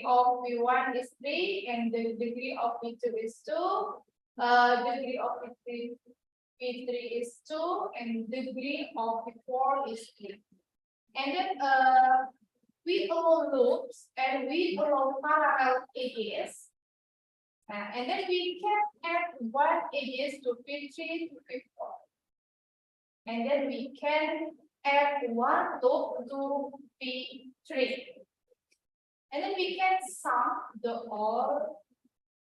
of P1 is 3 and the degree of P2 is 2, degree of P3 is 2 and degree of P4 is 3. And then we allow loops and we allow parallel edges. And then we can add 1 edges to P3 to P4. And then we can add 1 loop to P3. And then we can sum the all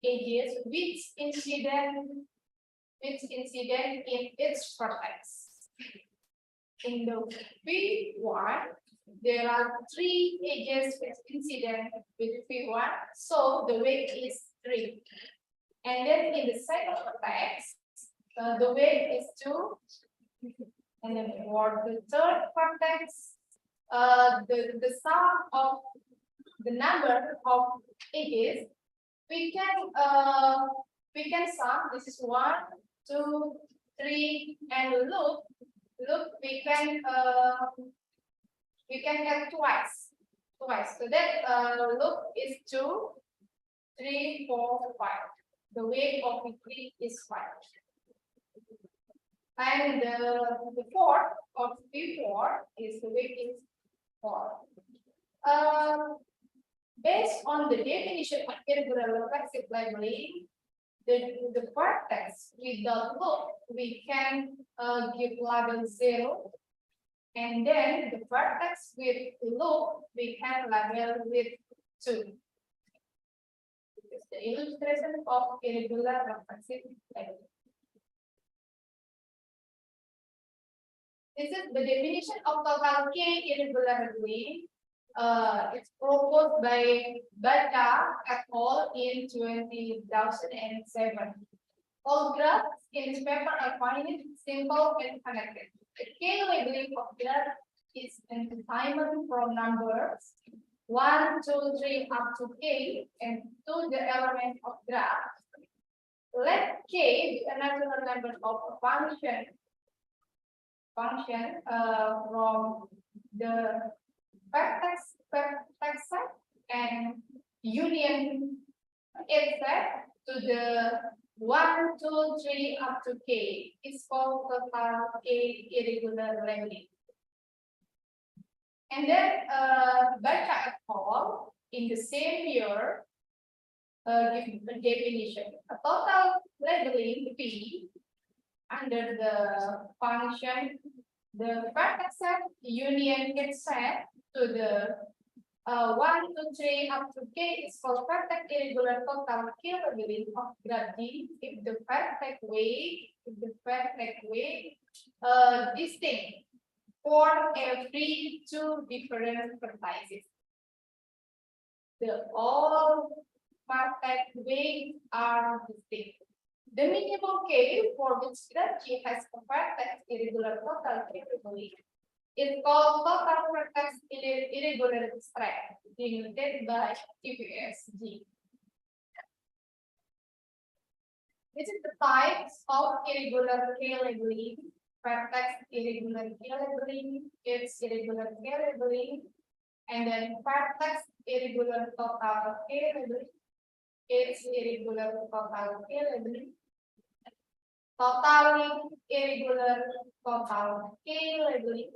edges which incident in its vertex. In the P1, there are 3 edges with incident with P1, so the weight is 3. And then in the second vertex, the weight is 2. And then for the third vertex, the sum of the number of edges, we can sum. This is 1, 2, 3, and loop we can add twice. So that loop is 2, 3, 4, 5. The weight of P3 is 5. And the fourth of P4 is the weight is 4. Based on the definition of irregular reflexive labeling, the vertex with the loop we can give label 0, and then the vertex with loop we can label with 2. This is the illustration of irregular reflexive labeling. This is the definition of total K irregular labeling. It's proposed by Bata et al. In 2007. All graphs in this paper are finite, simple, and connected. The K labeling of graph is an assignment from numbers 1, 2, 3 up to K and to the element of graph. Let K be a natural number of a function from the vertex set and union its set to the 1, 2, 3 up to K is called total K irregular labeling. And then Bata et al. In the same year give a definition. A total labeling P under the function the vertex set union its set to the 1, 2, 3 up to K is called vertex irregular total K labeling of graph G if the vertex weight distinct for every 2 different vertices. The all vertex weights are distinct. The minimum K for which graph G has a vertex irregular total variably is called total vertex irregularity strength, denoted by TVSG. This is the types of irregular K labeling: vertex irregular K labeling, its irregular K labeling, and then vertex irregular total K labeling, its irregular total K labeling, total irregular total K labeling,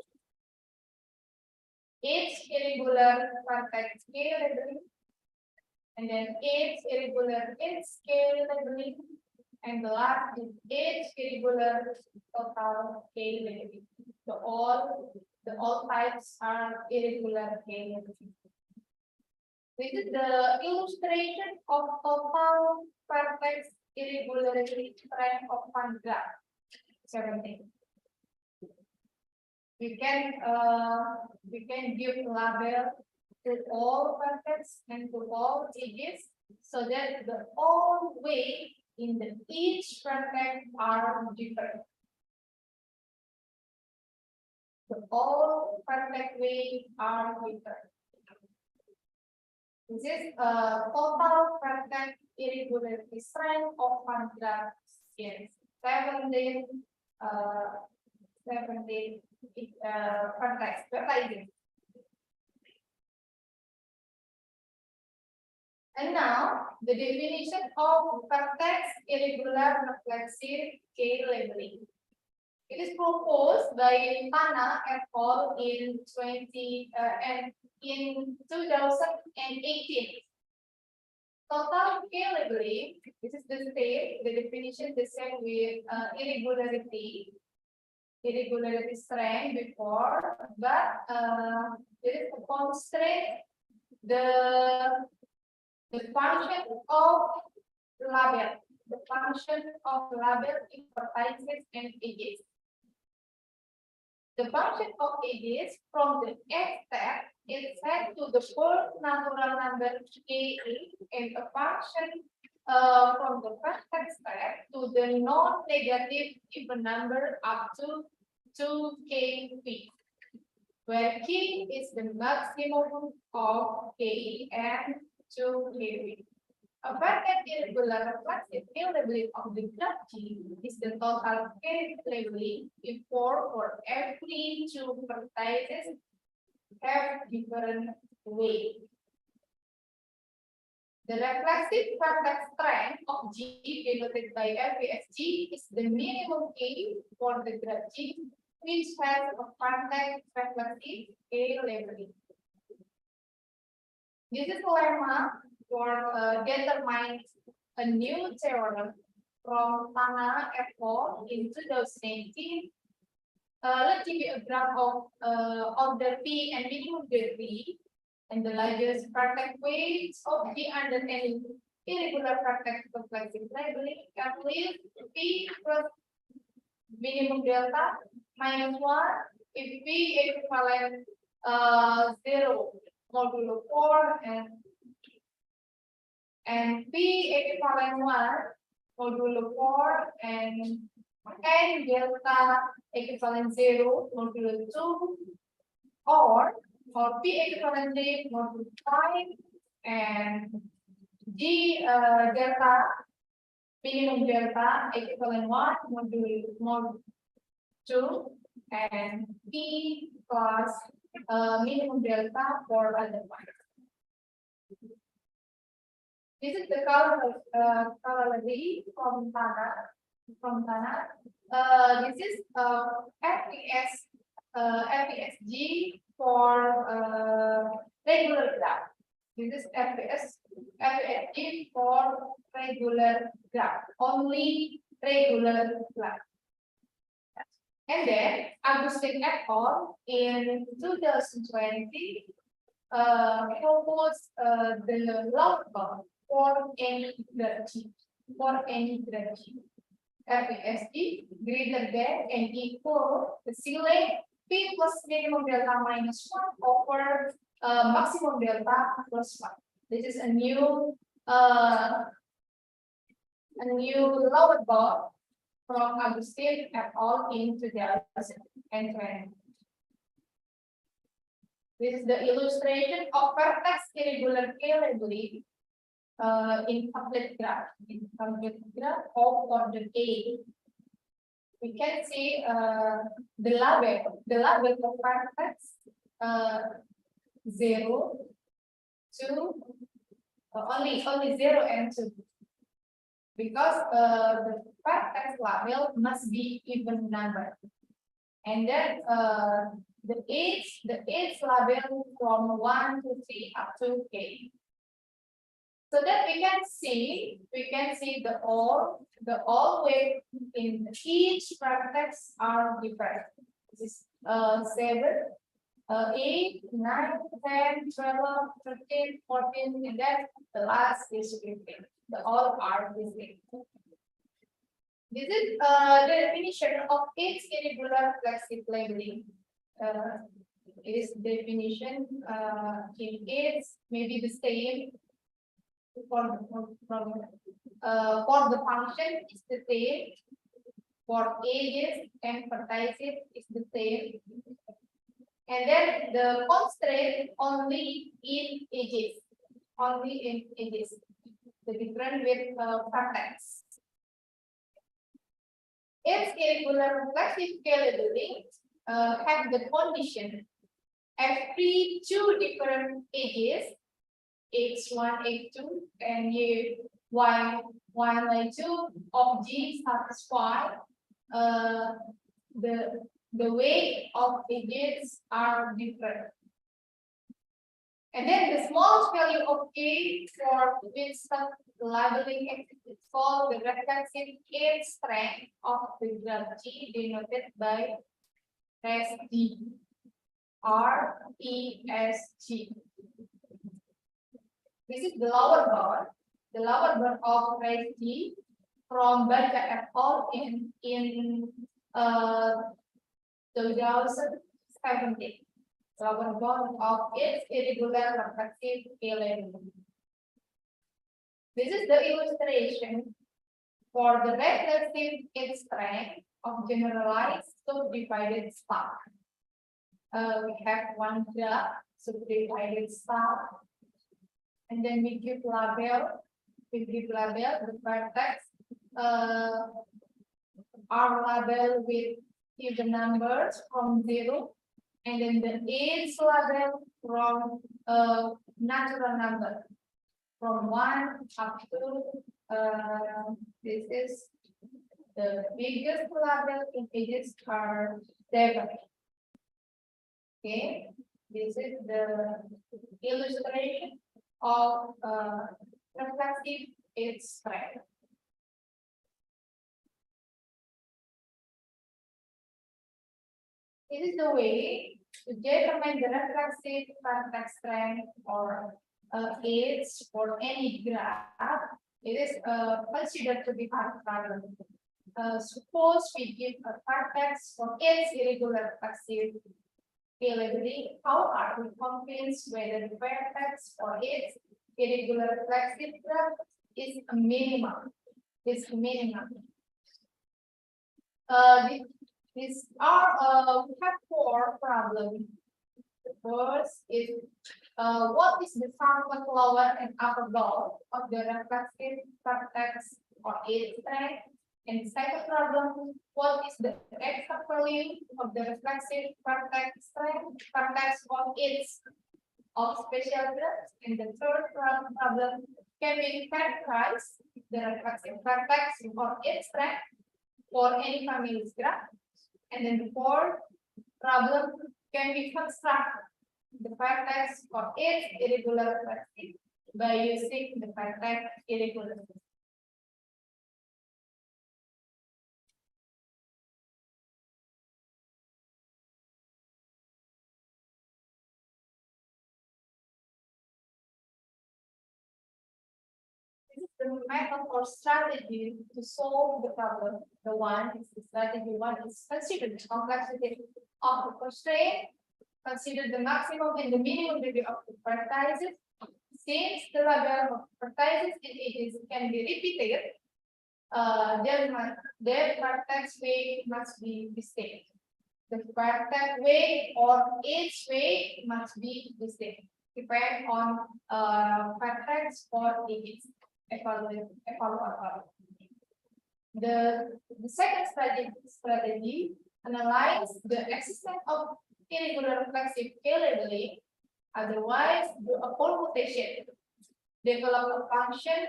its irregular vertex K labeling, and then its irregular its K labeling, and the last is its irregular total K labeling. So all types are irregular K labeling. This is the illustration of total vertex irregularity strength of one graph. 17. We can give label to all vertex and to all edges, so that the all weight in the each vertex are different. The all vertex weight are different. This is total vertex irregularity strength of one graph is 17 vertex. And now the definition of vertex irregular reflexive K labeling. It is proposed by Tana et al. In 2018. Total K labeling. This is the same. The definition the same with irregularity strength before, but there is a constraint. The function of label. The function of label in vertices and edges. The function of edges from the X step is set to the first natural number K, and a function from the vertex step to the non-negative even number up to 2kp, where K is the maximum of K and 2kp. A vertex irregular reflexive K labeling of the graph G is the total K labeling if for every two vertices have different weight. The reflexive vertex strength of G denoted by FVSG is the minimum K for the graph G, which has a vertex reflexive K labeling. This is a lemma for determine a new theorem from Tana et al. In 2018. Let's give you a graph of the P and minimum P, and the largest vertex weights of P under any irregular vertex reflexive labeling. Calculate P plus minimum delta minus 1 if P equivalent 0 modulo 4 and P equivalent 1 modulo 4 and delta equivalent 0 modulo 2 or P equivalent 3 modulo 5 and G delta minimum delta equivalent 1 modulo 2 and P plus minimum delta for other ones. This is the corollary from Tana. This is FVSG for regular graph. This is FVSG for regular graph, only regular graph. And then Agustin et al. In 2020 proposed the log curve for any graph G. FVSG greater than and equal to select P plus minimum delta minus 1 over maximum delta plus 1. This is a new a new lower bound from Agustin et al. In 2020. This is the illustration of vertex irregular K-labeling in complete graph. In complete graph of order A, we can see the label of vertex 0, 2, only 0 and 2, because the vertex label must be even number, and then the age label from 1 to 3 up to K, so that we can see the all weight in each vertex are different. This is 7, 8, 9, 10, 12, 13, 14, and then the last is 15. The all are the same. This is the definition of its irregular flexible labeling. It is definition in its maybe the same for the function is the same, for ages and vertices is the same, and then the constraint only in ages, the different with vertex. Its irregular reflexive labeling have the condition every 2 different ages, H1, H2, and Y1, Y2 of G satisfy the weight of ages are different. And then the small value of K for Winston labeling is called the reflexive K strength of the graph G, denoted by RESG, RESG. This is the lower bound of RESG from Berger et al. In 2017. Lower bound of its irregular reflexive K-labeling. This is the illustration for the reflexive K strength of generalized subdivided star. We have one graph subdivided star, and then we give label the vertex are labeled with even numbers from 0, and then the age label from natural number from 1 up to this is the biggest label in ages are 7. Okay, this is the illustration of reflexive age strength. This is the way to determine the reflexive vertex strength or age for any graph. It is considered to be hard problem. Suppose we give a vertex for its irregular reflexive K-labeling. How are we convinced whether the vertex for its irregular reflexive graph is a minimum? We have 4 problems. The first is what is the sample lower and upper bound of the reflexive vertex or its strength? And the second problem, what is the exact value of the reflexive vertex strength of its special graphs? And the third problem, can we characterize the reflexive vertex or its strength for any family's graph? And then the fourth problem, can we construct the vertex for its irregular reflexive by using the vertex irregular? The method or strategy to solve the problem. The strategy one is consider the complexity of the constraint, consider the maximum and the minimum degree of the vertices. Since the level of vertices in ages can be repeated, their vertex weight must be distinct. The vertex weight or its weight must be distinct. Depend on vertex or its evaluator. The second strategy analyze the existence of irregular reflexive K-labeling, otherwise do a permutation, develop a function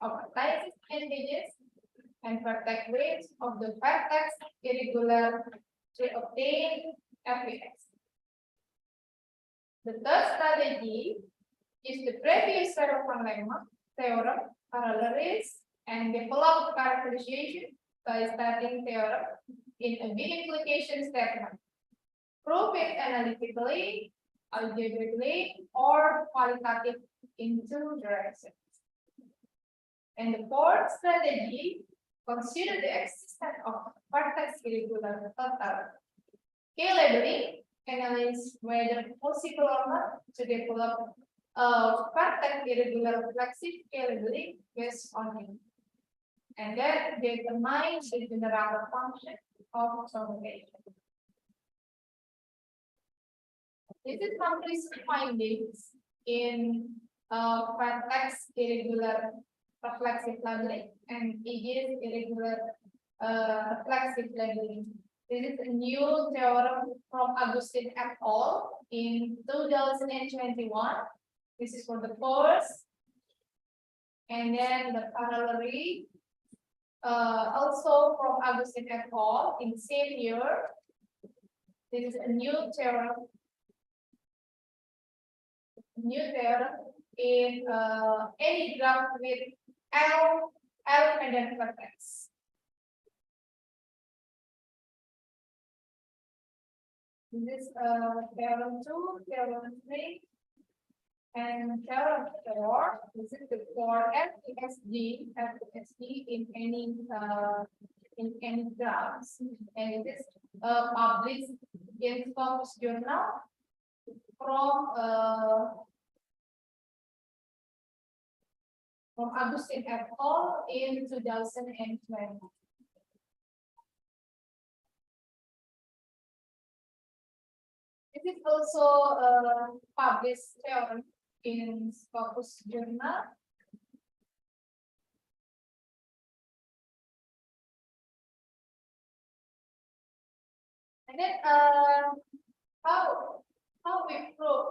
of lattice advantages and vertex weights of the vertex irregular to obtain FPX. The third strategy is the previous Van lemma theorem parallelize and develop characterization by starting theorem in a big implication statement. Prove it analytically, algebraically, or qualitative in two directions. And the fourth strategy, consider the existence of vertex irregular total K-labeling, analyze whether possible or not to develop a vertex irregular reflexive K-labeling based on it. And then determine the general function of summation. This is some recent findings in vertex irregular reflexive labeling and edges irregular reflexive labeling. This is a new theorem from Agustin et al. In 2021. This is for the first, and then the parallel also from Agustin et al. In the same year. This is a new theorem. In any graph with L pendant vertex. This is theorem 2, theorem 3, and theorem 4. This is the for FPSD in any graphs, and it is published in Scopus Journal from Agustin et al. In 2020. This is also published theorem in Scopus Journal. And then how we prove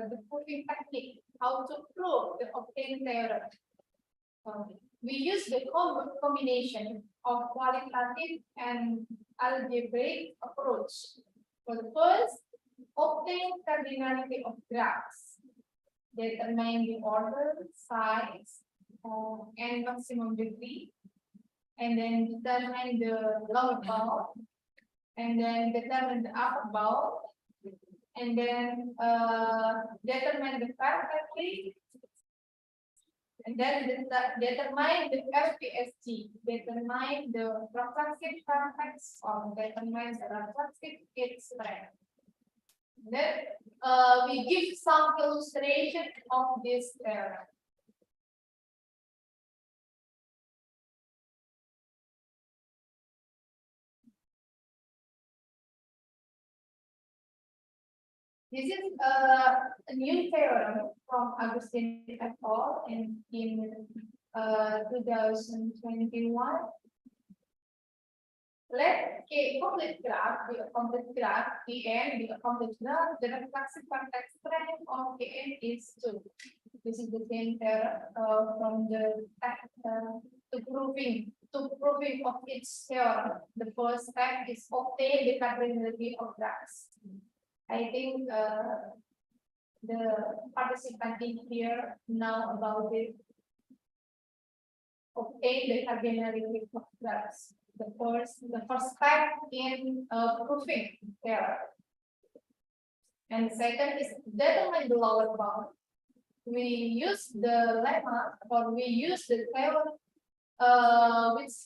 the proving technique, how to prove the obtained theorem. We use the combination of qualitative and algebraic approach. For the first, obtain cardinality of graphs, determine the order, size, and maximum degree, and then determine the lower bound, and then determine the upper bound, and then determine the vertex, and then determine the FPST, determine the reflexive vertex, or determine the reflexive its strength. Then we give some illustration of this theorem. This is a new theorem from Agustin et al. In 2021. Let K complete graph be a complete graph, Kn be a complete graph, the reflexive vertex strength of Kn is 2. This is the same theorem from the to proving of its theorem. The first step is obtain the cardinality of graphs. I think the participant in here know about it. Obtain the cardinality of graphs. The first step in proving theorem. And second is determine the lower bound. We use the lemma, or we use the theorem which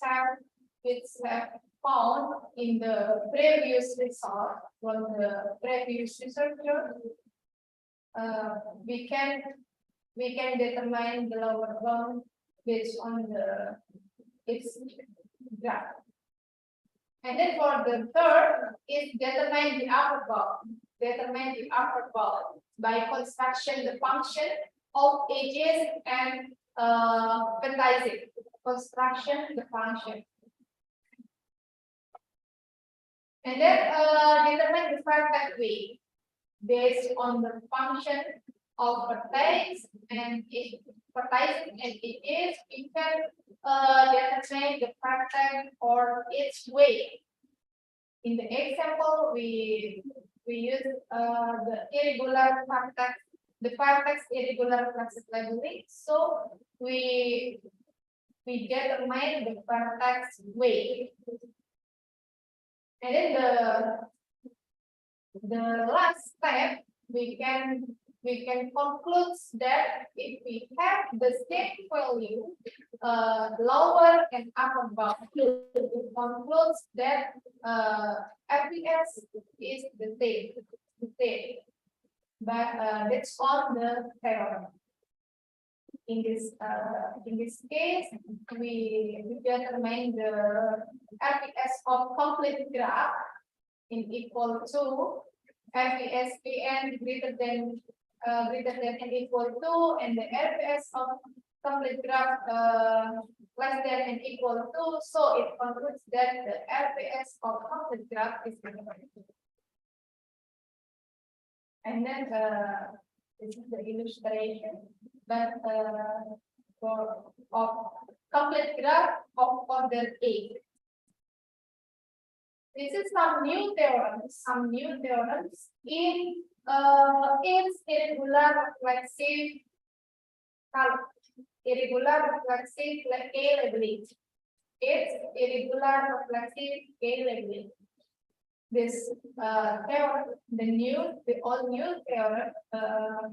have found in the previous result from the previous researcher. We can determine the lower bound based on the its graph. And then for the third is determine the upper bound. Determine the upper bound by construction the function of edges and vertices. Construction the function. And then determine the vertex weight based on the function of vertex and vertices and edges. You can determine the vertex or its weight. In the example, we use the irregular vertex, the vertex irregular vertex labeling. So we determine the vertex weight. And then the last step, we can conclude that if we have the same value, lower and upper bound, it concludes that FPS is the same. But that's on the theorem. In this case, we determine the FPS of complete graph in equal to FPS PN greater than and equal to, and the FPS of complete graph less than and equal to. So it concludes that the FPS of complete graph is different. And then this is the illustration, but of complete graph of order A. This is some new theorems in its irregular reflexive A labeling. It's irregular reflexive A labeling. This theorem, the all new theorem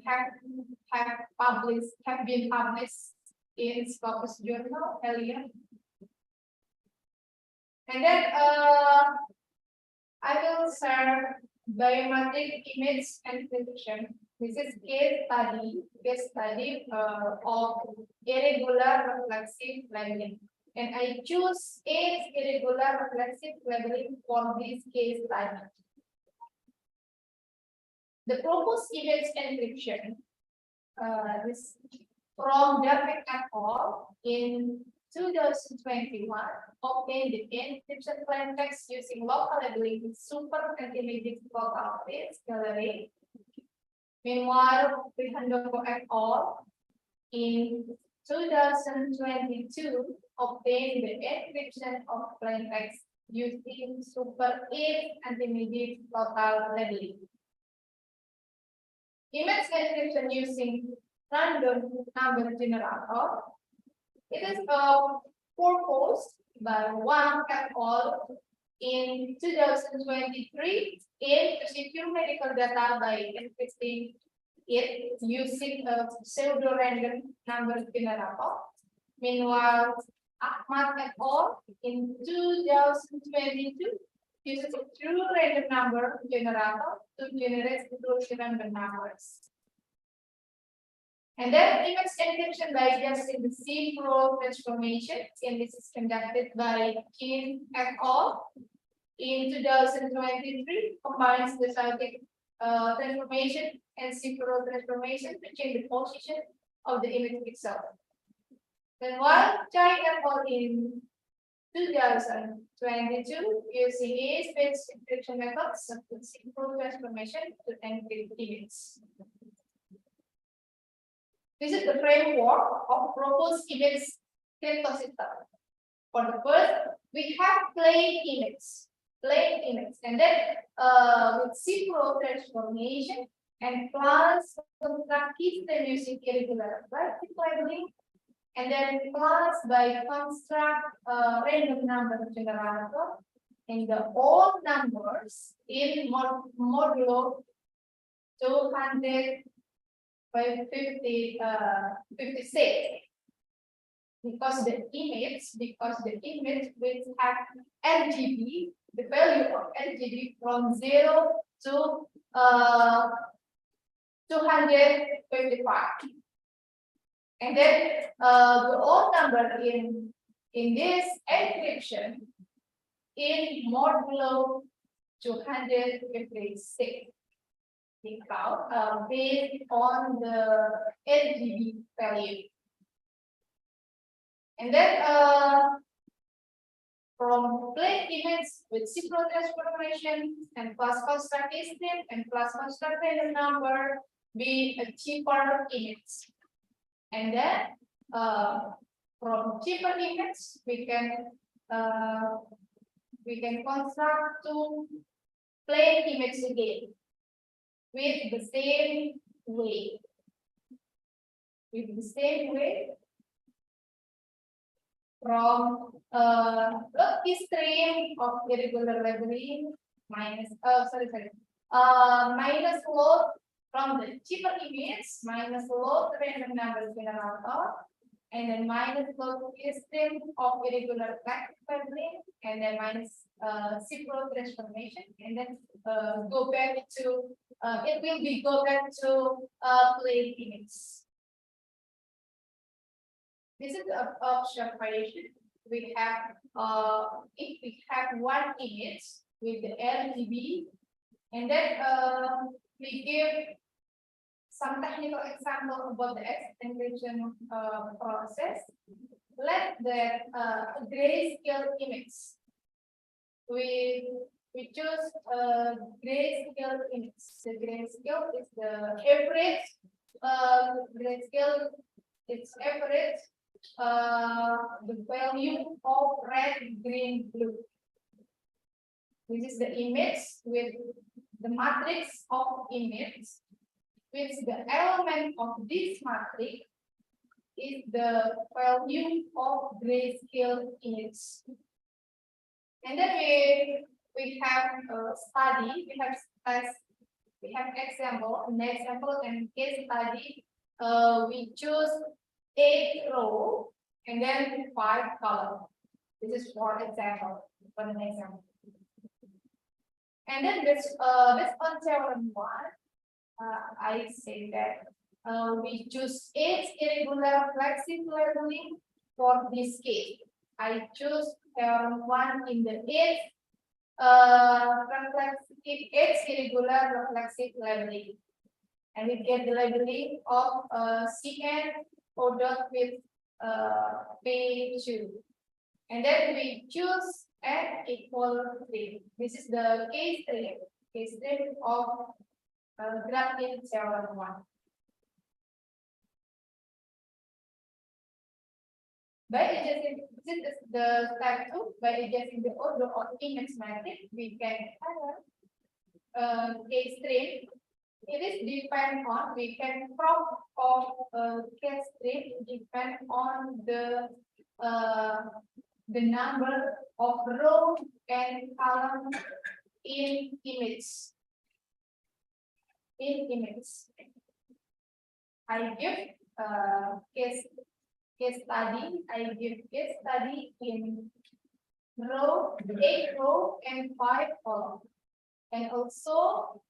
have been published in Scopus Journal earlier. And then I will share biometric image encryption. This is case study of irregular reflexive labeling. And I choose irregular reflexive labeling for this case study. The proposed image encryption is from Derbeck et al. In 2021 obtained the encryption plain text using local labeling with super intermediate local bits gallery. Meanwhile, Handoko et al. In 2022 obtained the encryption of plain text using super intermediate local labeling. Image encryption using random number generator. It is proposed by Wang et al. In 2023 in to secure medical data by encrypting it using a pseudo-random number generator. Meanwhile, Ahmad et al. In 2022 uses a true random number generator to generate those random numbers. And then image encryption by using the C-pro transformation, and this is conducted by Kim et al. In 2023 combines the static transformation and C-pro transformation to change the position of the image itself. Then while Chai et al. In 2022 using A-space encryption methods of the C-pro transformation to encrypt images. This is the framework of proposed image crypto system. For the first, we have plain image, and then with C-pro transformation and plus construct keystem using irregular labeling, and then plus by construct random number generator and the all numbers in modulo 200 by 56, because the image which have RGB, the value of RGB from 0 to 255, and then the odd number in In this encryption, in modulo 256, we count based on the LGB value. And then from plain image with simple transformation and plus constructed string and plus constructed number be a cheaper image. And then from cheaper image we can construct two plain image again with the same way. From string of irregular labeling minus minus load from the cheaper image minus load random number generator and then minus load string of irregular labeling and then minus simple transformation and then go back to it will be go back to plain image. This is the option variation. We have if we have one image with the RGB, and then we give some technical example about the encryption process. Let the grayscale image. We choose grayscale image. The grayscale is the average grayscale. It's average the value of red, green, blue. This is the image with the matrix of image, which the element of this matrix is the value of grayscale image. And then we have study, we have example, an example and case study. We choose 8 row and then 5 column. This is for example, for an example. And then this on theorem 1, I say that we choose 8 irregular flexible labeling for this case. I choose theorem 1 in the 8 irregular reflexive labeling. And we get the labeling of CN O dot with P2. And then we choose N equal 3. This is the case 3 of graphing theorem 1. By adjusting, this is the step 2. By adjusting the order of image matrix, we can have case 3. It is depend on, we can crop of case 3 depend on the number of row and column in image. I give case study. I give case study in row 8 row and 5 column. And also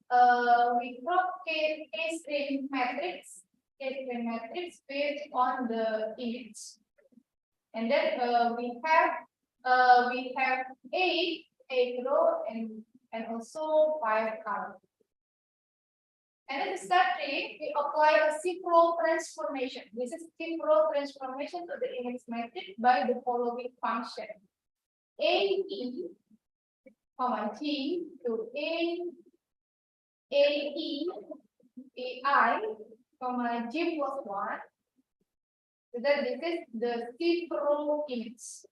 we crop case 3 matrix based on the image. And then we have 8 row and also 5 column. And then step 3, we apply a simple transformation. This is simple transformation to the image matrix by the following function: AE, T to AE, AI, G plus 1. So that this is the simple image.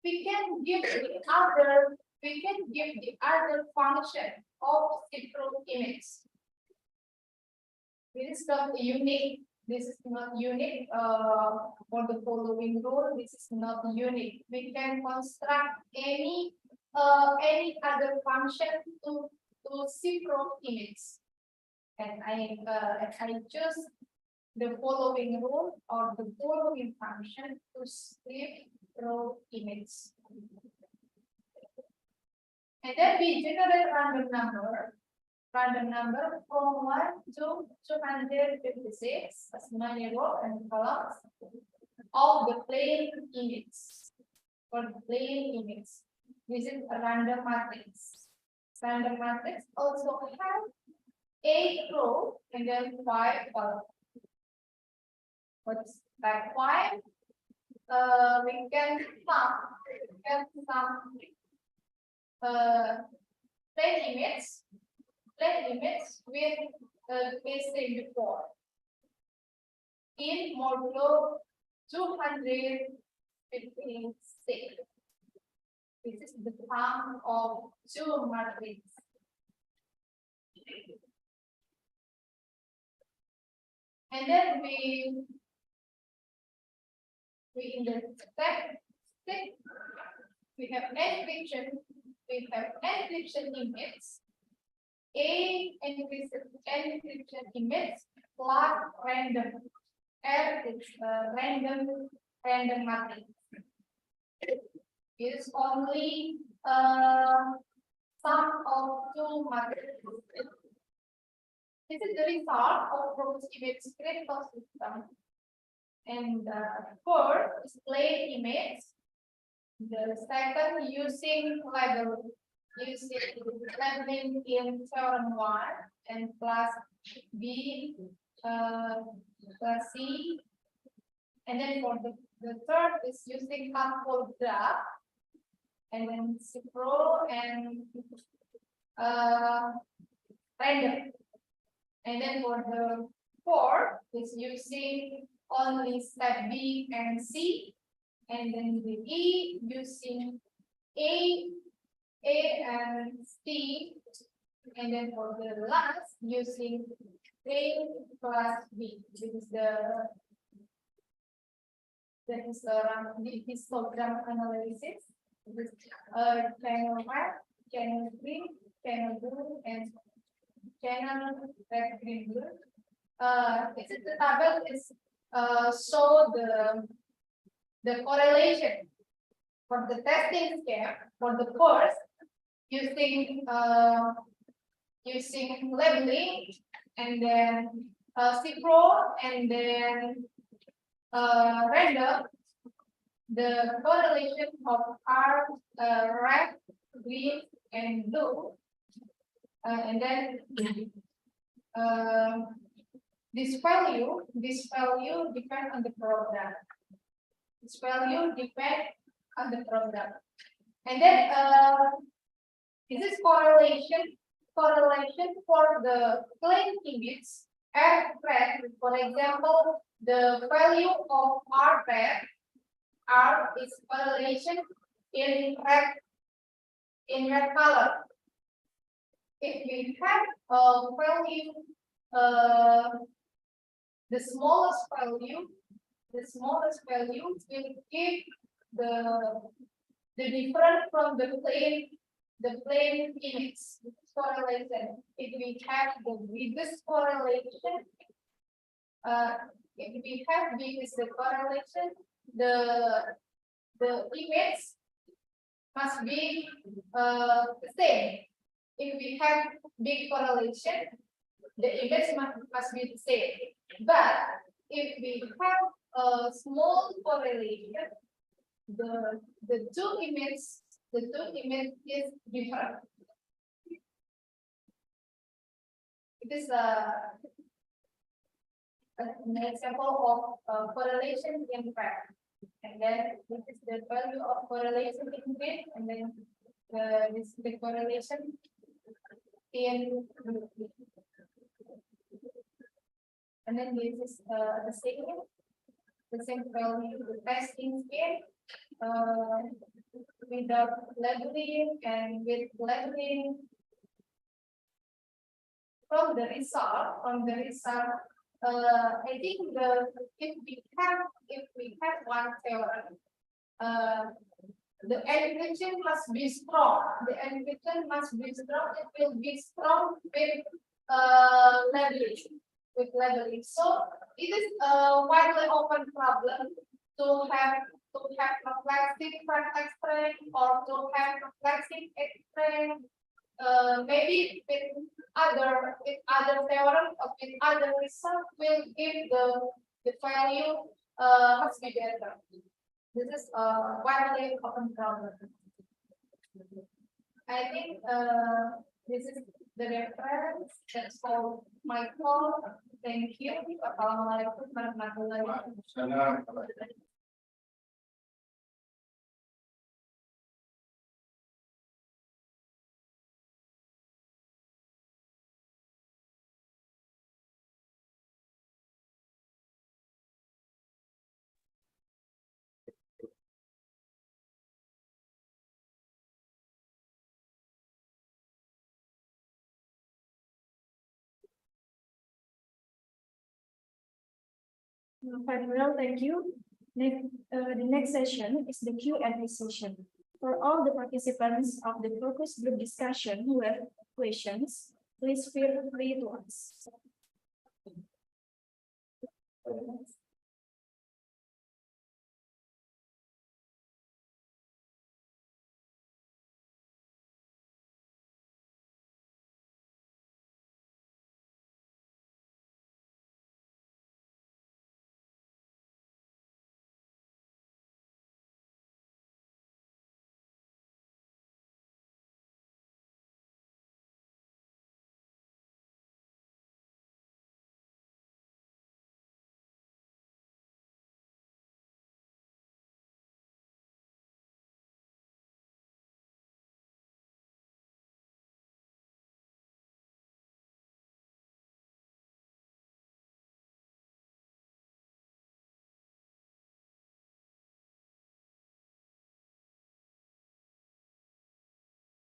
We can give the other function of simple image. This is not unique. This is not unique for the following rule. This is not unique. We can construct any other function to simple image. And I choose the following rule or the following function to simple image. And then we generate random number from 1 to 256 as many rows and columns. of the plane image. For the plane image, this is a random matrix. Random matrix also have 8 row and then 5 column. What's that 5? We can sum plane image with case before in modulo 256. This is the sum of 2 matrices. And then we in the step 6, we have encryption image, a encryption image plus random, R is random matrix. It is only sum of 2 matrices. This is the result of Proposed image critical system. And fourth is plane image. The second using label, labeling in theorem 1 and plus B plus C. And then for the third is using control graph. And then Cipro and random. And then for the fourth is using only step B and C, and then the E using A and C, and then for the last using A plus B. This is the histogram analysis. This is channel 1, channel 3, channel 2, and channel red, green, blue. This is the table is show the correlation for the testing scale for the course using labeling and then Cipro and then random. The correlation of R, red, green, and blue, and then this value depend on the program. This value depend on the program, and then this is correlation for the plane image R red. For example, the value of R red. R is correlation in red color. If we have a value, the smallest value will give the difference from the plane image correlation. If we have the biggest correlation, if we have biggest correlation, the image must be the same. If we have big correlation, the image must be the same. But if we have a small correlation, the two images is different. It is an example of correlation in fact. And then this is the value of correlation in green, and then this is the correlation in blue. And then this is the same value, the testing scale without labeling and with labeling. From the result, I think if we have one theorem, the encryption must be strong. The encryption must be strong. It will be strong with labeling. So it is a widely open problem to have complexity prefix string or to have complexity string. Maybe with other theorem or with other result will give the value must be better. This is widely open problem. I think this is the reference. That's all my call. Thank you. Assalamualaikum warahmatullahi wabarakatuh. Farewell, thank you. The next session is the Q&A session. For all the participants of the focus group discussion who have questions, please feel free to ask.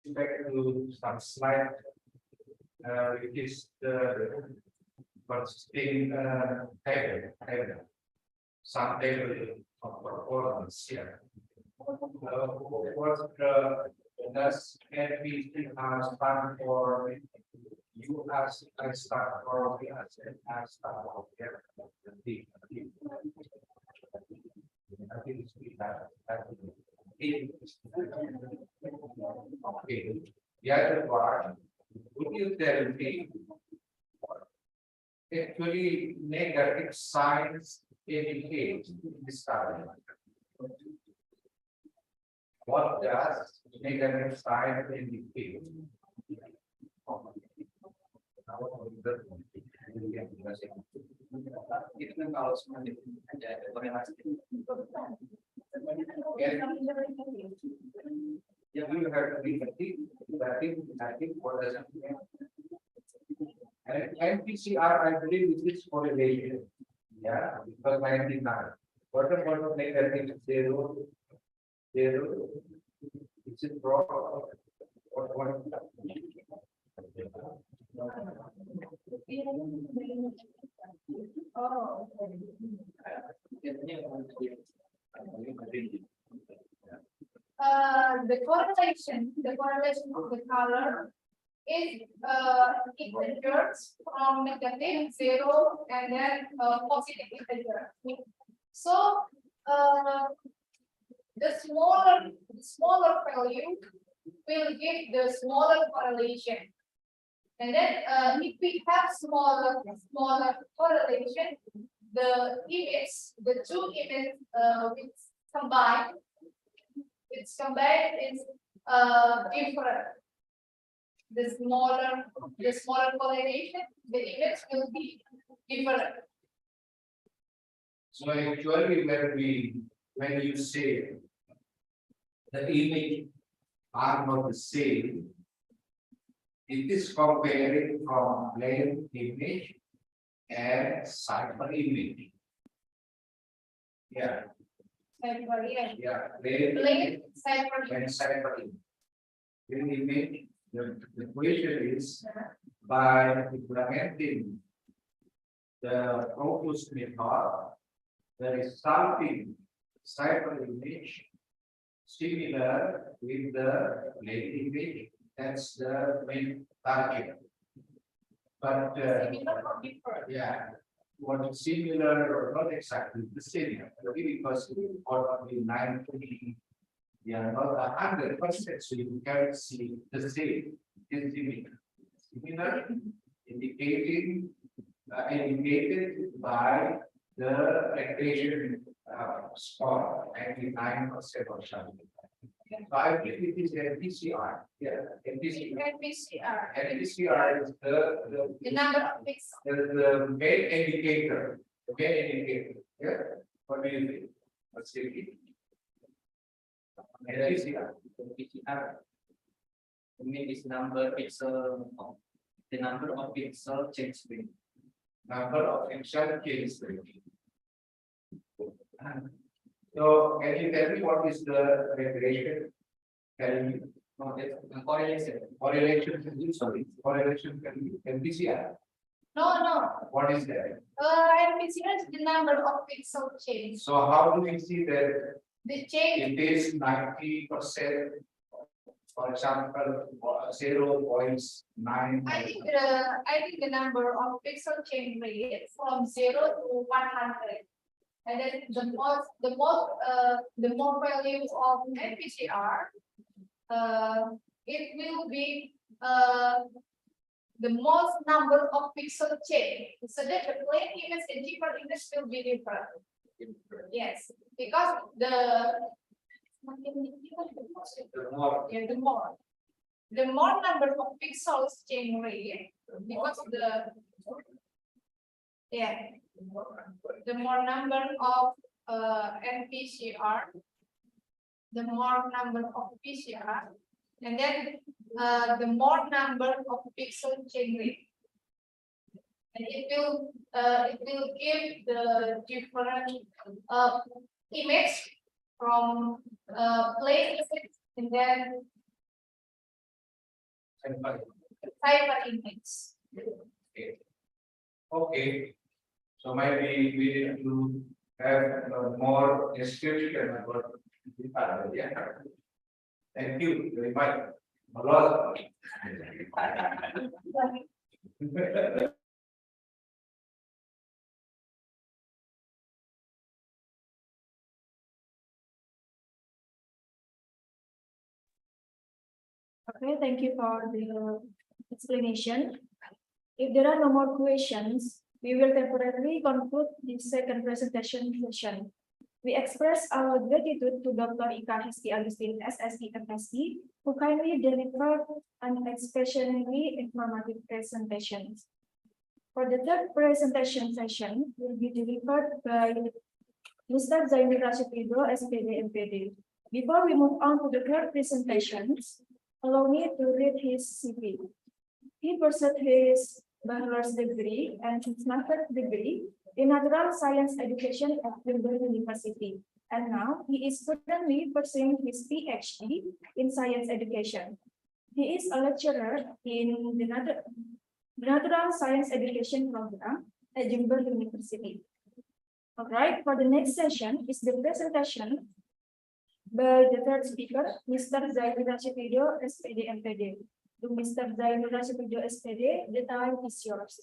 Back to some slide, which is the consisting table, some table of performance here. What does NPC stand for? You ask, I stand for, we ask, and I stand for. I think it's that. Okay, the other part, would you tell me actually negative signs indicate this time? What does negative sign indicate? Yeah, you have to be I think what does it mean? And NPCR, I believe, is this correlation. Yeah, because 99. What about negative 0? 0. Is it wrong? What? Oh, the correlation of the color is integers from negative 0 and then positive integer. So the smaller value will give the smaller correlation. And then if we have smaller correlation, the two images which combined, is different. The smaller correlation, the image will be different. So actually, when you say the image are not the same, it is comparing from plain image and cipher image. Yeah. Yeah, Plain cipher and cipher image. Plain image, the question is by implementing the focus method, the resulting cipher image similar with the plain image. That's the main target. But yeah, what is similar or not exactly the same, because only 90, they are not 100%, so you can see the same. It's similar, indicated by the accreditation score 99% or something. So I believe it is NPCR. Yeah, NPCR. NPCR. NPCR is The number of pixels. the main indicator. The main indicator. Yeah. What do you think? What's the key? NPCR. PCR. I mean, this number pixel, the number of pixel change with Number of pixel change rate. So can you tell me what is the regulation? Can you correlation. correlation? Sorry, correlation can be NPCR. No. What is that? NPCR is the number of pixel change. So how do we see that The change. it is 90%? For example, 0.9. I think the number of pixel change rate from 0 to 100. And then the more values of NPCR, it will be the most number of pixel change. So that the plain image and deeper image will be different. Yes, because The more yeah, the more number of pixels generate because of the the more number of NPCR, the more number of PCR, and then the more number of pixel generate, and it will give the different image from plain image and then cyber image. Okay. So maybe we need to have more description about the yeah. Thank you very much. A lot. Okay, thank you for the explanation. If there are no more questions, we will temporarily conclude the second presentation session. We express our gratitude to Dr. Ika Hesti Agustin, SSD FSD, who kindly delivered an exceptionally informative presentation. For the third presentation session, will be delivered by Mr. Zainul Rashid Ridho, SPD MPD. Before we move on to the third presentations, allow me to read his CV. He pursued his bachelor's degree and his master's degree in natural science education at Wilber University. And now he is currently pursuing his PhD in science education. He is a lecturer in the natural science education program at Wilber University. All right, for the next session is the presentation by the third speaker, Mr. Zainul Rashid Ridho, SPD MPD. To Mr. Zainul Rashid Ridho, SPD, the time is yours.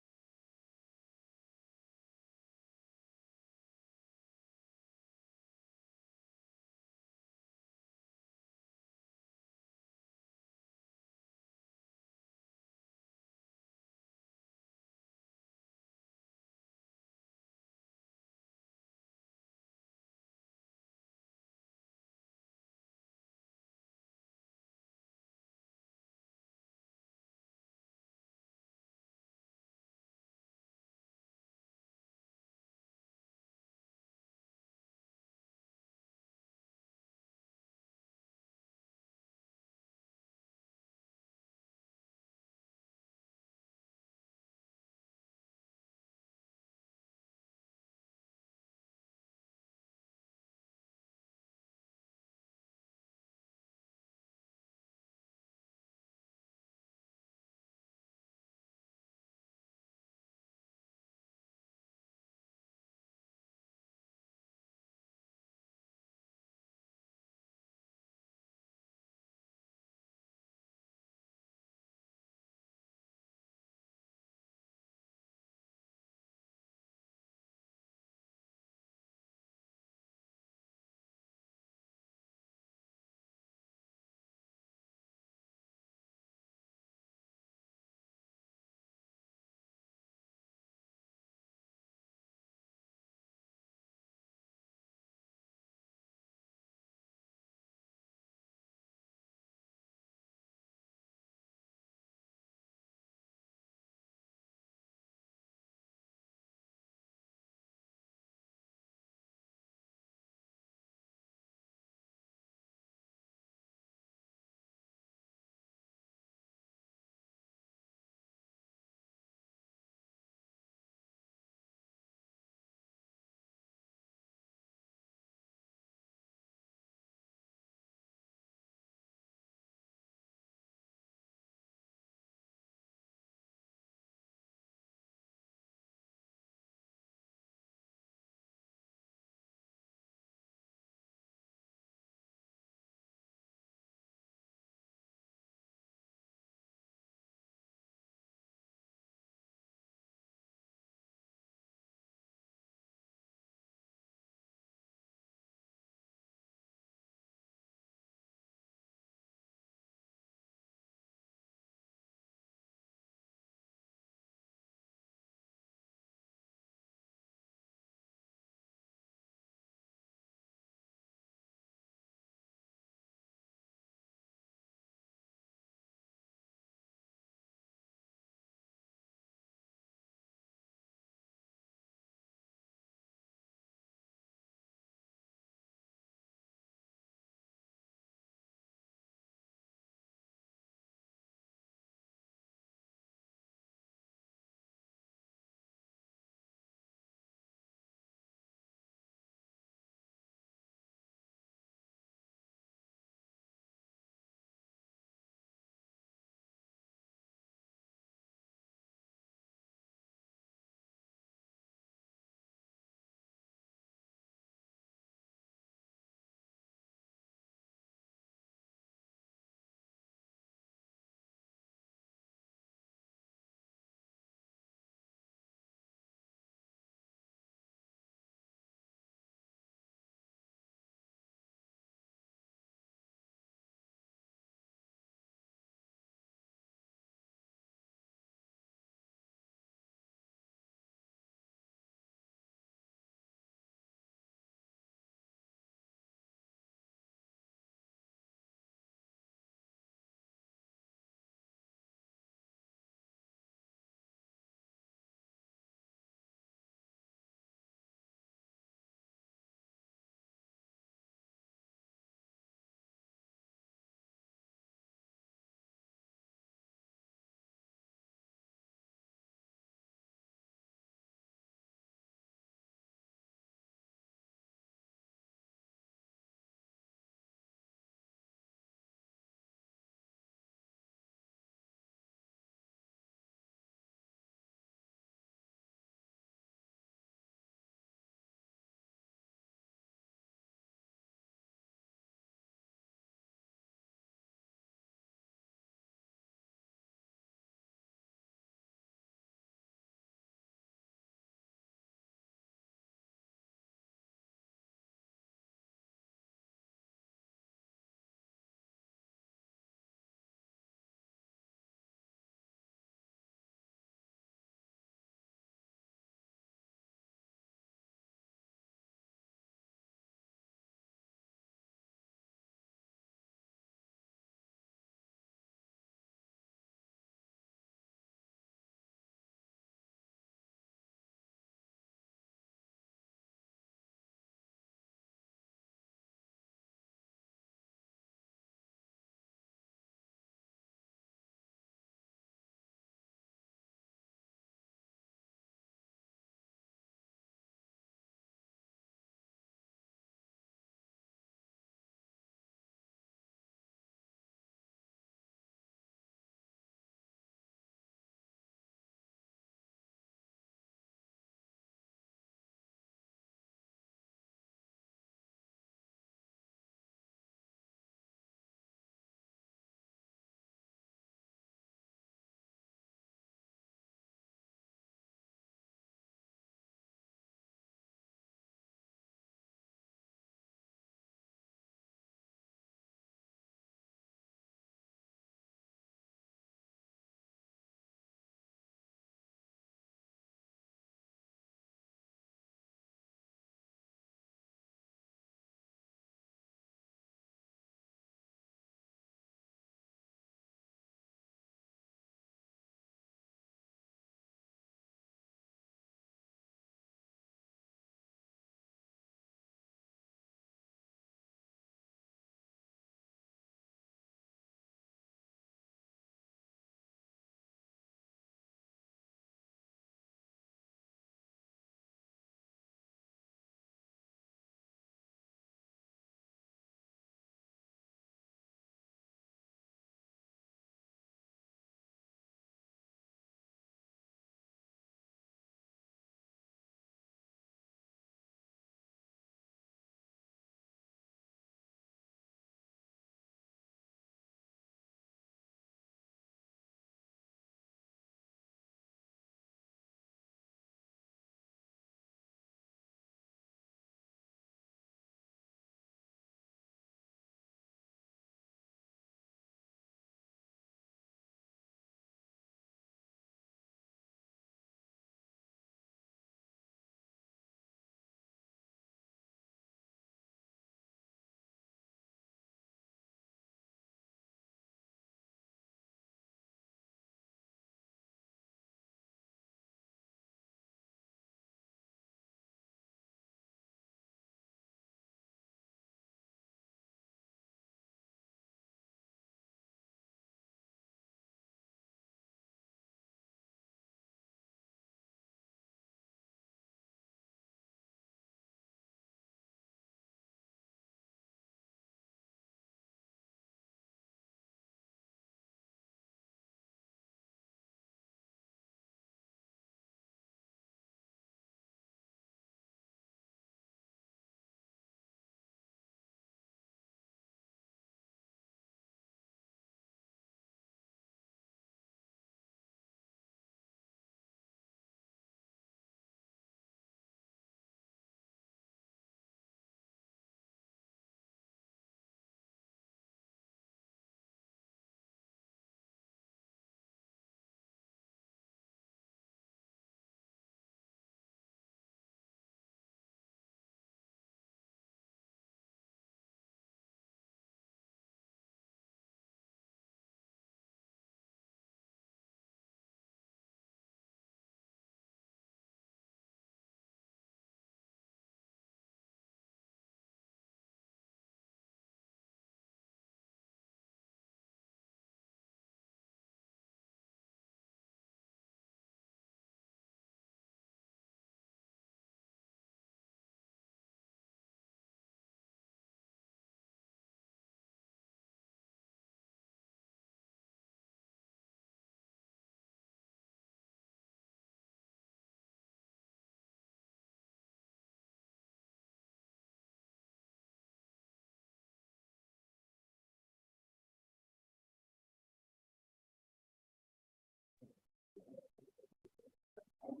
Assalamualaikum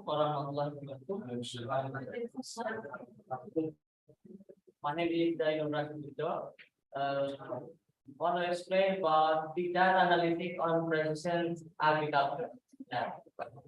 warahmatullahi wabarakatuh. My name is Dayo Rakuto. Want to explain about big data analytics on precision agriculture. Yeah.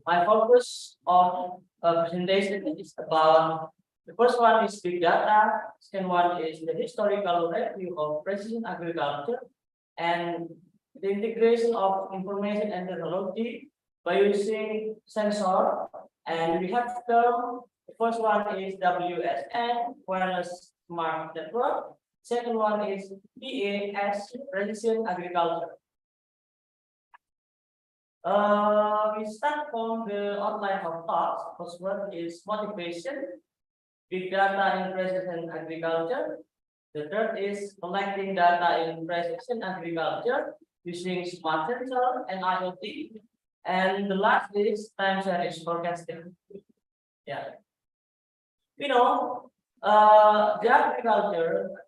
My focus of presentation is about the first one is big data, second one is the historical review of precision agriculture, and the integration of information and technology by using sensor, and we have term. The first one is WSN, wireless smart network. Second one is PAS, precision agriculture. We start from the outline of thoughts. First one is motivation, big data in precision agriculture. The third is collecting data in precision agriculture using smart sensor and IoT. And the last is time series forecasting. Yeah. You know, the agriculture.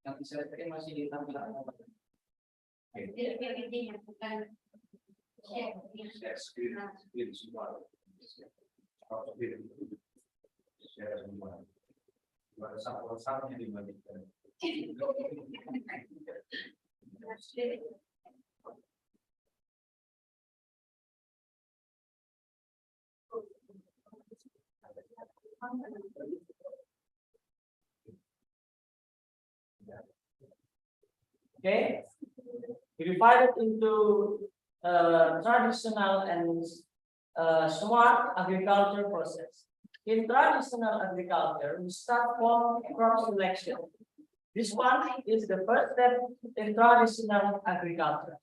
Yang bisa saya masih ditampilkan. Okay, we divide it into traditional and smart agriculture process. In traditional agriculture, we start from crop selection. This one is the first step in traditional agriculture.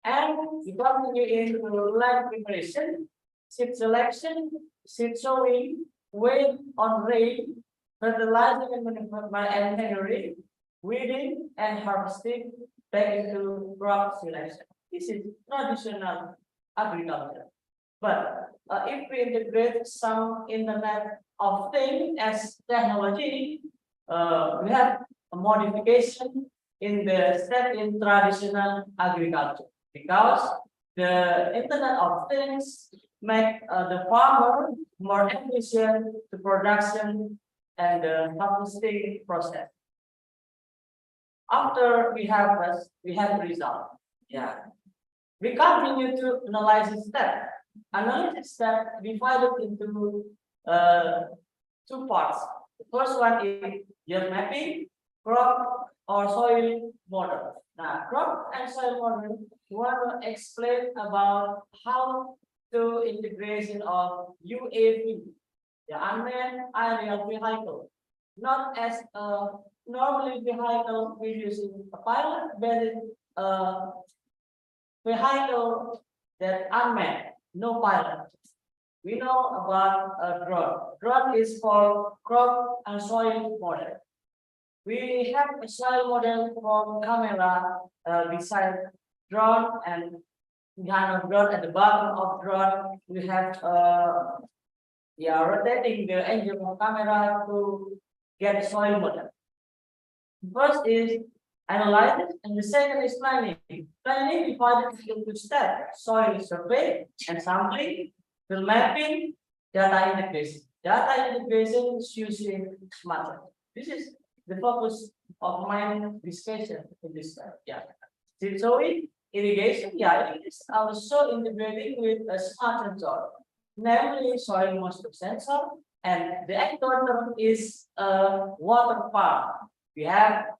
And we continue into land preparation, seed selection, seed sowing, weight on rain, fertilizing and manuring, weeding and harvesting back into crop selection. This is traditional agriculture. But if we integrate some Internet of Things as technology, we have a modification in the step in traditional agriculture, because the Internet of Things make the farmer more efficient to production and the harvesting process. After we have result, yeah, we continue to analyze the step. Analysis step divided into two parts. The first one is yield mapping, crop or soil model. Now, crop and soil model, we want to explain about how to integration of UAV, the unmanned aerial vehicle, not as a normally vehicle we using a pilot, but a vehicle that unmanned, no pilot. We know about a drone. Drone is for crop and soil model. We have a soil model from camera beside drone, and behind of drone at the bottom of drone we have rotating the engine of camera to get soil model. First is analysis, and the second is planning. Planning divided into two steps: soil survey and sampling, field mapping, data integration. Data integration is using smart. This is the focus of my discussion in this slide. Yeah. Seed sowing, irrigation, yeah, it is also integrating with a smart sensor, namely soil moisture sensor, and the actual term is water pump. We have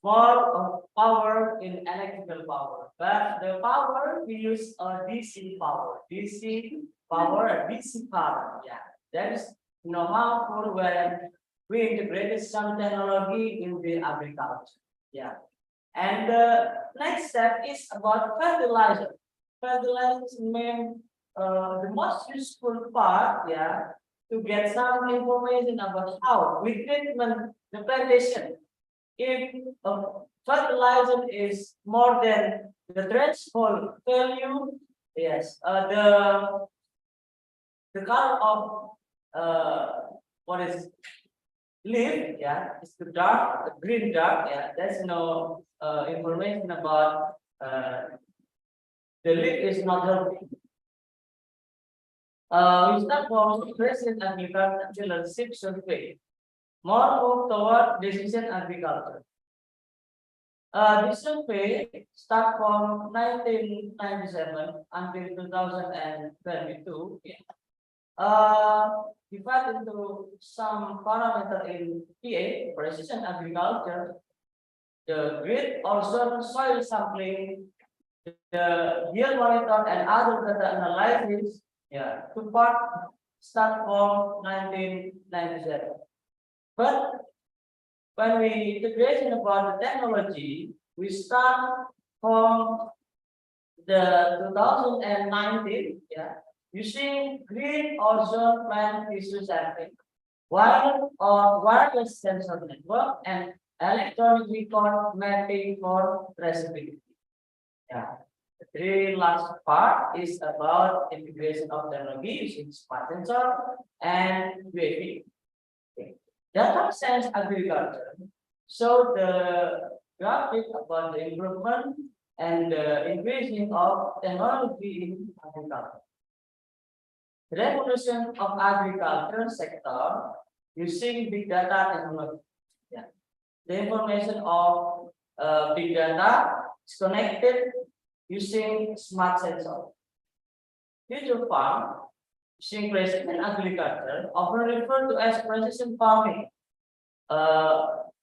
more of power in electrical power, but the power we use DC power, DC power, DC power. Yeah, that is harmful when we integrated some technology in the agriculture. Yeah, and the next step is about fertilizer. Fertilizers mean the most useful part. Yeah, to get some information about how we treatment the plantation. If fertilizer is more than the threshold value, yes, the color of what is leaf, yeah, is the dark, the green dark, yeah. There's no information about the leaf is not healthy. We start from present agricultural survey. More move toward decision agriculture. This survey start from 1997 until 2022. Divided into some parameter in PA, precision agriculture, the grid also soil sampling, the yield monitor and other data analysis. Yeah, two part start from 1997. But when we integration about the technology, we start from the 2019, yeah, using green ozone plant tissue sampling, wire or wireless sensor network, and electronic record mapping for traceability. Yeah. The three last part is about integration of technology using smart sensor and UAV. Data science agriculture. So the graphic about the improvement and the increasing of technology in agriculture. Revolution of agriculture sector using big data technology. Yeah. The information of big data is connected using smart sensor. Future farm using precision agriculture, often referred to as precision farming.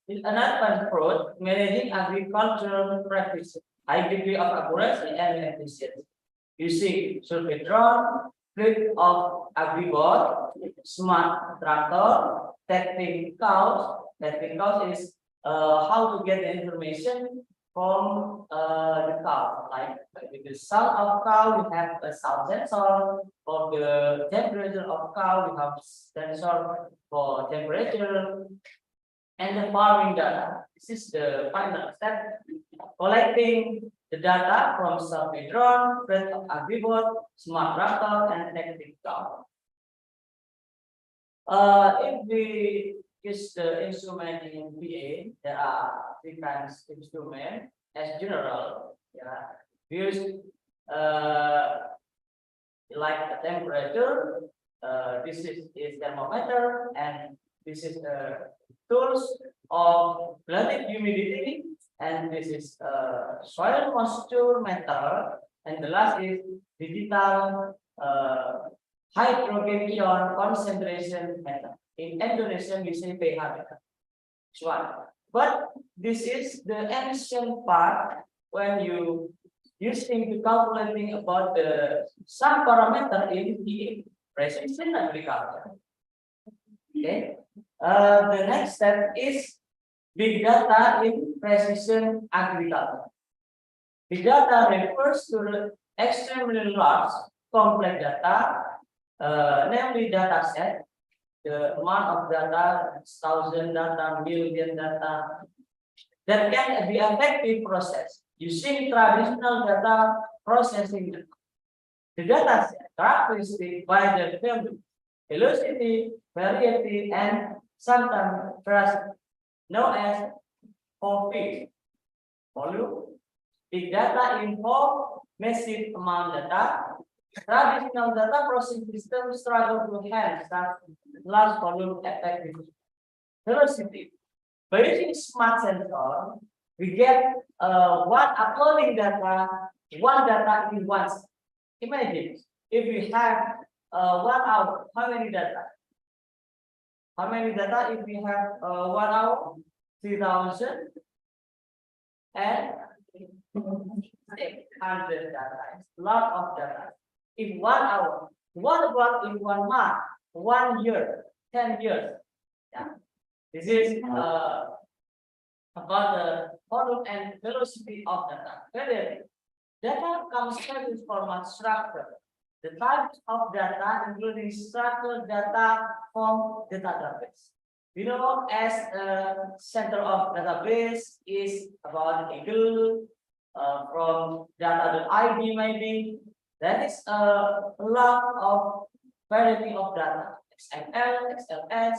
Is another approach managing agricultural practices, high degree of accuracy and efficiency, using survey drone, fleet of agribot, smart tractor, testing cows. Testing cows is how to get the information from the cow. Like with the sound of cow, we have a sound sensor. For the temperature of cow, we have sensor for temperature. And the farming data. This is the final step. Collecting the data from survey drone, fleet of agribot, smart tractor, and testing cow. If we use the instrument in PA, there are three kinds of instrument as general. Yeah, we use like a temperature. This is thermometer, and this is tools of relative humidity, and this is soil moisture meter, and the last is digital hydrogen ion concentration meter. In Indonesian, we say pH meter. This one. But this is the ancient part when you using to calculating about the some parameter in the precision agriculture. Okay. The next step is big data in precision agriculture. Big data refers to the extremely large complex data, namely data set, the amount of data, 1,000 data, million data, that can be effective processed using traditional data processing. The data set characteristic by the value, velocity, variety, and sometimes known as OP. Volume. Big data involve massive amount data. Traditional data processing systems struggle to handle such large volume effectively. Velocity. By using smart sensor, we get one uploading data, one data in once. Imagine if we have 1 hour, how many data? How many data if we have 1 hour? 3,000 and 800 data. It's a lot of data. In 1 hour, what about in 1 month, 1 year, 10 years? Yeah. This is about the volume and velocity of data. Very data comes from this format structure. The types of data including structured data from the database. You know, as a center of database is about Eagle, from data.id maybe, that is a lot of variety of data, XML, XLS,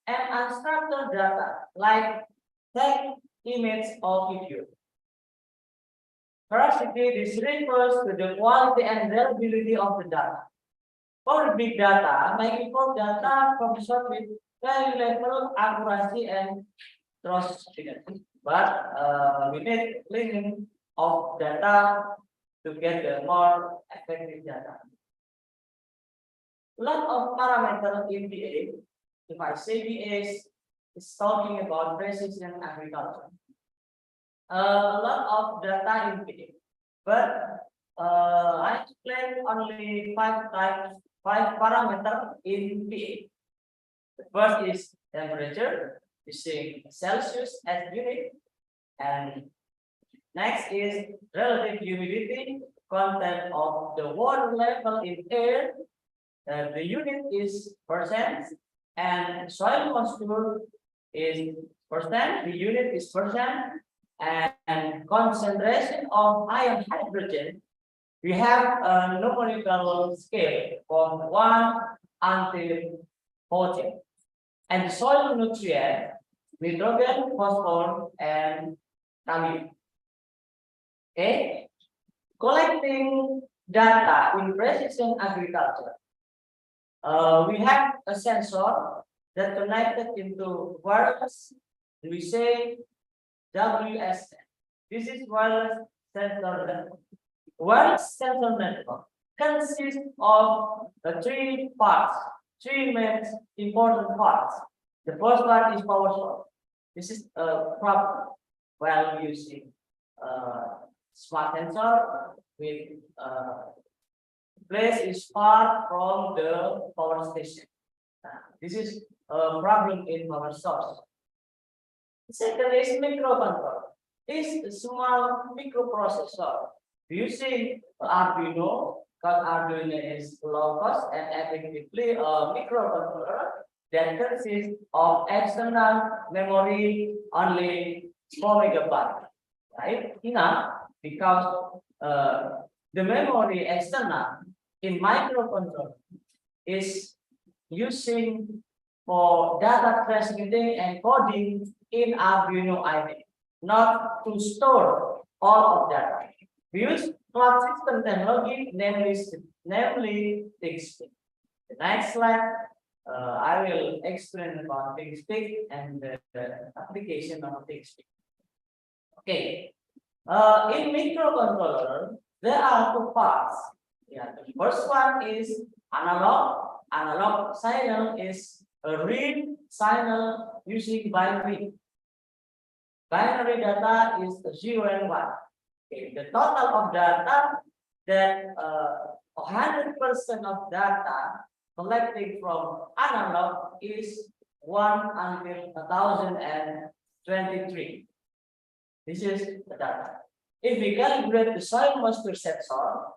and unstructured data like text, image, or video. Veracity, this refers to the quality and reliability of the data. For big data, may import data from source with value level, accuracy, and trustworthiness. But we need cleaning of data to get the more effective data. Lot of parameters in BA. If I say BA is talking about precision agriculture. A lot of data in BA, but I explained only 5 parameters in BA. The first is temperature, using Celsius as unit, and next is relative humidity, content of the water level in air. The unit is percent, and soil moisture is percent. The unit is percent, and concentration of ion hydrogen. We have a numerical scale from 1 until 14. And soil nutrient, nitrogen, phosphorus, and kalium. Okay, collecting data in precision agriculture. We have a sensor that connected into wireless. We say WSN. This is wireless sensor network. Wireless sensor network consists of the 3 parts. 3 main important parts. The first part is power source. This is a problem while using smart sensor with place is far from the power station. This is a problem in power source. The second is microcontroller. This is a small microprocessor using Arduino. Because Arduino is low cost and effectively a microcontroller that consists of external memory only 4 megabytes, right? Enough because the memory external in microcontroller is using for data transmitting and coding in Arduino IDE, not to store all of data. We use cloud system technology, namely ThinkSpeak. The next slide, I will explain about ThinkSpeak and the application of ThinkSpeak. Okay, in microcontroller, there are 2 parts. Yeah, the first one is analog. Analog signal is a read signal using binary. Binary data is 0 and 1. Okay, the total of data that 100% of data collected from analog is 1 until 1023. This is the data. If we calibrate the soil moisture sensor,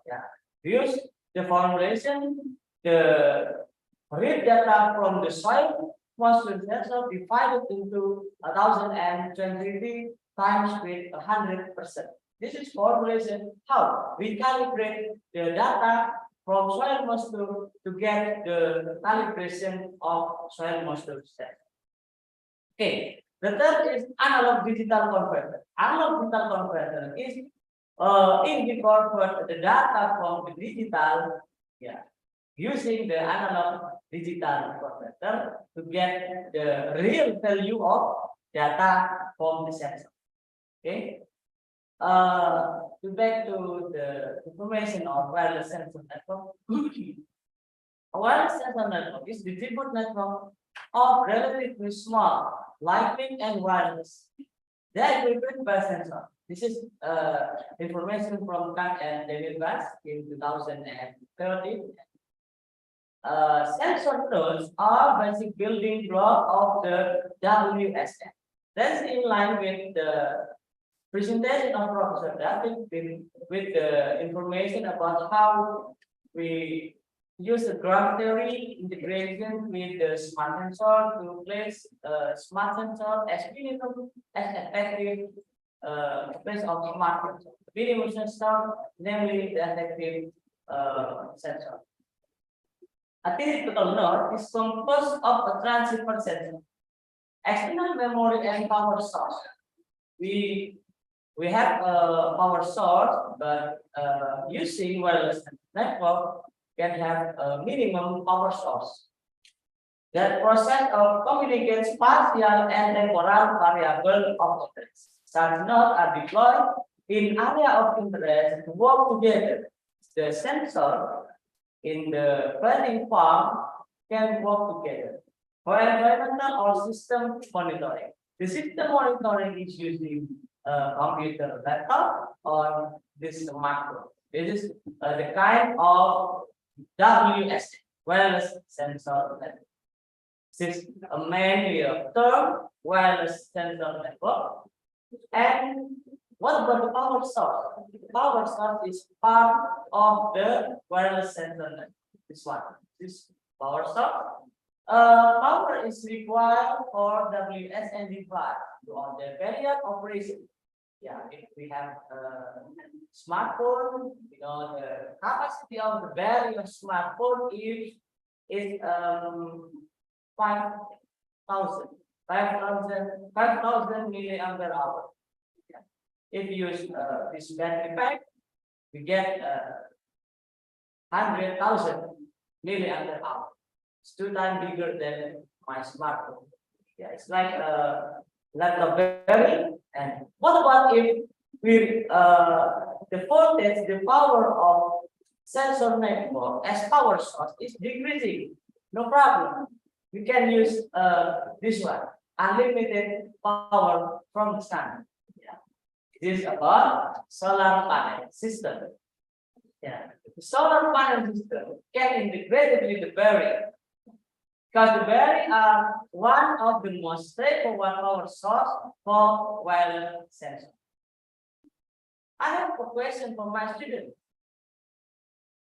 we use the formulation, the read data from the soil moisture sensor divided into 1023 times with 100%. This is formulation how we calibrate the data from soil moisture to get the calibration of soil moisture sensor. Okay, the third is analog digital converter. Analog digital converter is if we convert the data from the digital, using the analog digital converter to get the real value of data from the sensor. Okay. Back to the information of wireless sensor network. A wireless sensor network is the distributed network of relatively small, lightweight and wireless. They are equipped by sensor. This is information from Kang and David Bass in 2013. Sensor nodes are basic building block of the WSN. That's in line with the presentation of Professor David with the information about how we use the graph theory integration with the smart sensor to place smart sensor as minimum as effective place of smart sensor. Minimum sensor, namely the effective sensor. A typical node is composed of a transceiver sensor, external memory, and power source. We have a power source, but using wireless network can have a minimum power source. That process of communicates spatial and temporal variable of interest. Such nodes are deployed in area of interest to work together. The sensor in the planning farm can work together for environmental or system monitoring. The system monitoring is using a computer laptop or this smartphone. This is the kind of WS, wireless sensor network. This is a mainly a term wireless sensor network. And what about the power source? The power source is part of the wireless sensor network. This one, this power source. Power is required for WSN device on the various operation. Yeah, if we have a smartphone, you know, the capacity of the various smartphone is 5,000 milliampere hour. Yeah. If you use this battery pack, we get 100,000 milliampere hour. It's 2 times bigger than my smartphone. Yeah, it's like a laptop battery. And what about if we the voltage, the power of sensor network as power source is decreasing? No problem. We can use this one, unlimited power from the sun. Yeah. This is about solar panel system. Yeah. The solar panel system can integrate with the battery. Because the battery are one of the most straightforward power source for wireless sensor. I have a question for my student.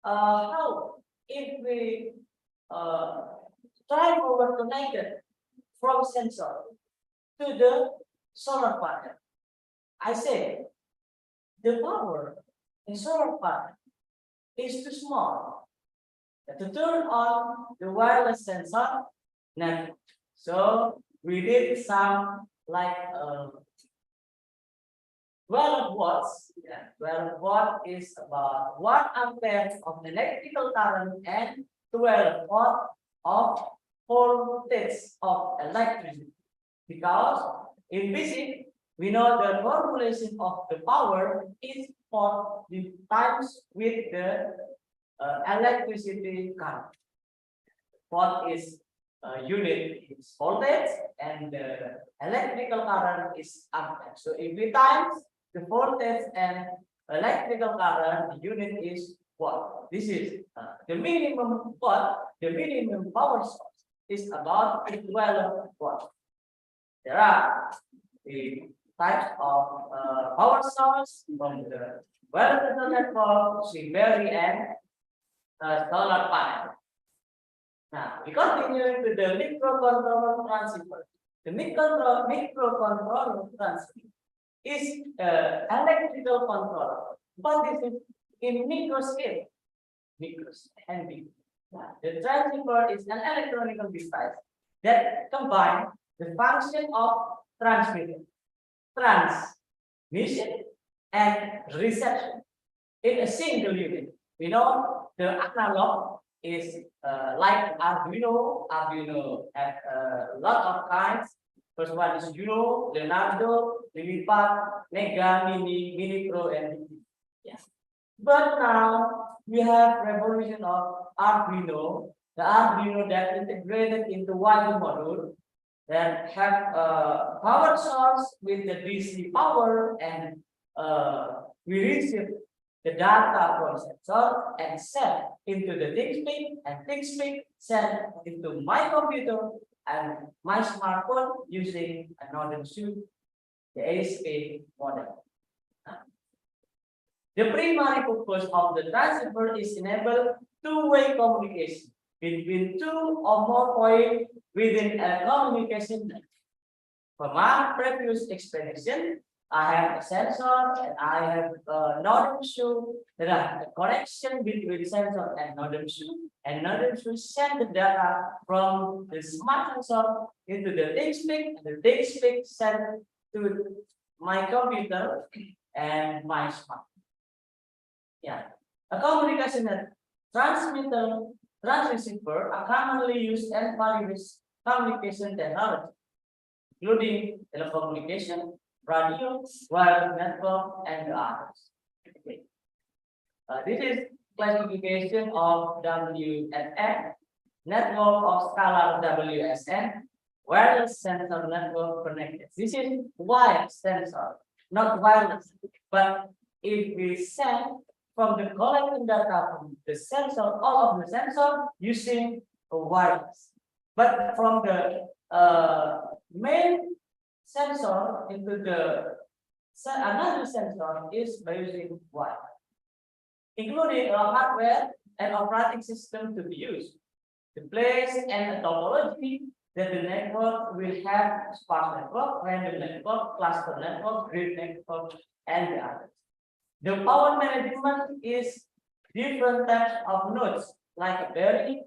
How if we try forward connected from sensor to the solar panel? I say the power in solar panel is too small to turn on the wireless sensor network. So we did some like 12 watts. Yeah, 12 watt is about 1 ampere of electrical current and 12 watt of voltage of electricity. Because in physics, we know the formulation of the power is for the times with the electricity current. What is unit is voltage and the electrical current is ampere. So if we times the voltage and electrical current, the unit is watt. This is the minimum watt. The minimum power source is about 12 watt. There are the types of power source from the wireless network, battery, and solar panel. Now, we continue to the microcontroller transceiver. The microcontroller transceiver is electrical controller, but this is in micro scale. The transceiver is an electronic device that combines the function of transmission, and reception in a single unit. We know the analog is like Arduino. Arduino have a lot of kinds. First one is Uno, Leonardo, Lilipat, Mega, Mini Pro, and yeah. But now we have revolution of Arduino. The Arduino that integrated into one module that have a power source with the DC power, and we receive the data from sensor and send into the ThinkSpeak, and ThinkSpeak send into my computer and my smartphone using another suite, the ASP model. The primary purpose of the transceiver is enable two-way communication between two or more points within a communication network. From my previous explanation, I have a sensor and I have a node issue. There are a connection between the sensor and node issue, and node issue send the data from the smart sensor into the DXPIC, and the DXPIC send to my computer and my smart. Yeah, a communication net transmitter, transceiver are commonly used in various communication technology, including telecommunication, radio, wireless network, and others. Okay. This is classification of WSN, network of scalar WSN, wireless sensor network connected. This is wired sensor, not wireless. But if we send from the collecting data from the sensor, all of the sensor using a wireless. But from the main sensor into the another sensor is by using wire, including a hardware and operating system to be used. The place and a topology that the network will have sparse network, random network, cluster network, grid network, and the others. The power management is different types of nodes like a battery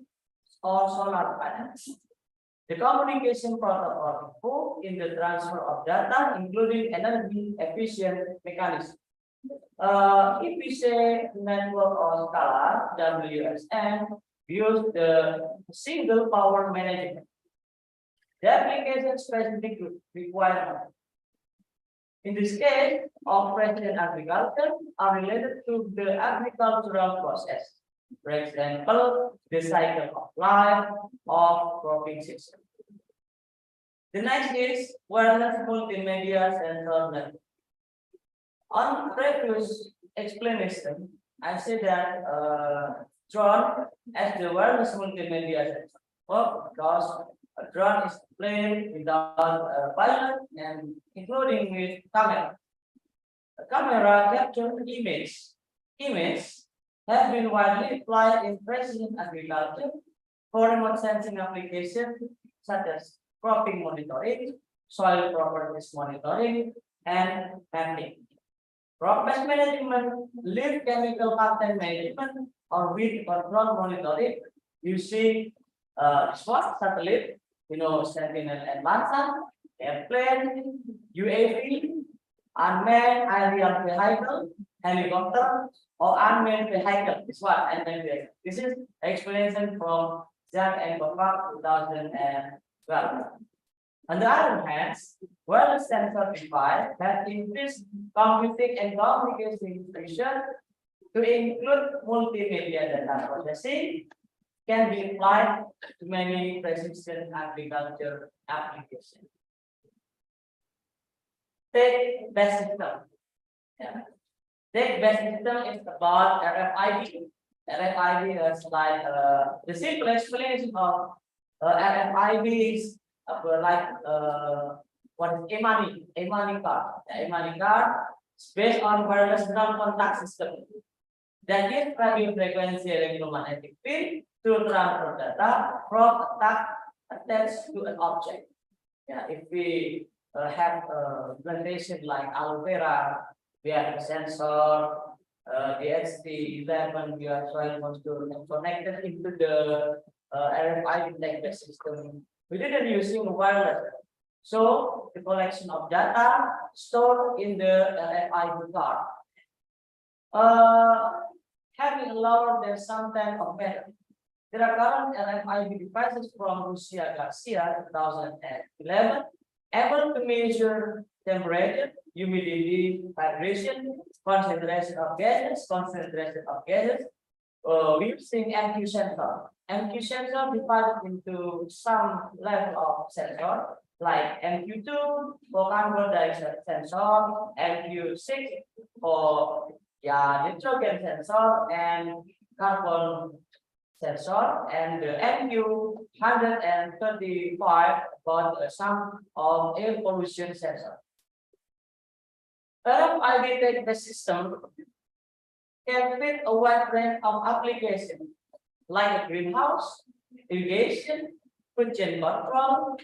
or solar panels. The communication protocol involved in the transfer of data, including energy efficient mechanism. If we say network or scalar WSN, we use the single power management. The application specific requirement. In this case, operation and agriculture are related to the agricultural process. For example, the cycle of life of cropping system. The next is wireless multimedia sensor network. On previous explanation, I said that drone as the wireless multimedia sensor because a drone is played without a pilot and including with camera. The camera captures Image have been widely applied in precision agriculture for remote sensing applications such as cropping monitoring, soil properties monitoring, and mapping. Crop pest management, leaf chemical content management, or weed control monitoring using SWOT satellite, Sentinel and Landsat, airplane, UAV, unmanned aerial vehicle, helicopter, or unmanned vehicle. This one, unmanned vehicle. This is explanation from Jack and Bobak 2012. On the other hand, wireless sensor device has increased computing and communication function to include multimedia data processing, can be applied to many precision agriculture applications. Take best system. Yeah. Take best system is about RFID. RFID is like the simple explanation of RFID is like what is e-money card. The e-money card is based on wireless ground contact system that gives radio frequency electromagnetic field to transfer data from a tag attached to an object. Yeah, if we have a plantation like aloe vera, we have a sensor, the HT11, we are soil moisture connected into the RFID detector system. We didn't using wireless. So the collection of data stored in the RFID card. Having lower than some time of battery. There are current RFID devices from Russia Garcia 2011 able to measure temperature, humidity, vibration, concentration of gases, using MQ sensor. MQ sensor divided into some level of sensor like MQ2 for carbon dioxide sensor, MQ6 for nitrogen sensor and carbon sensor, and the MQ135 for some of air pollution sensor. RFID detector system can fit a wide range of applications like a greenhouse, irrigation, food chain control,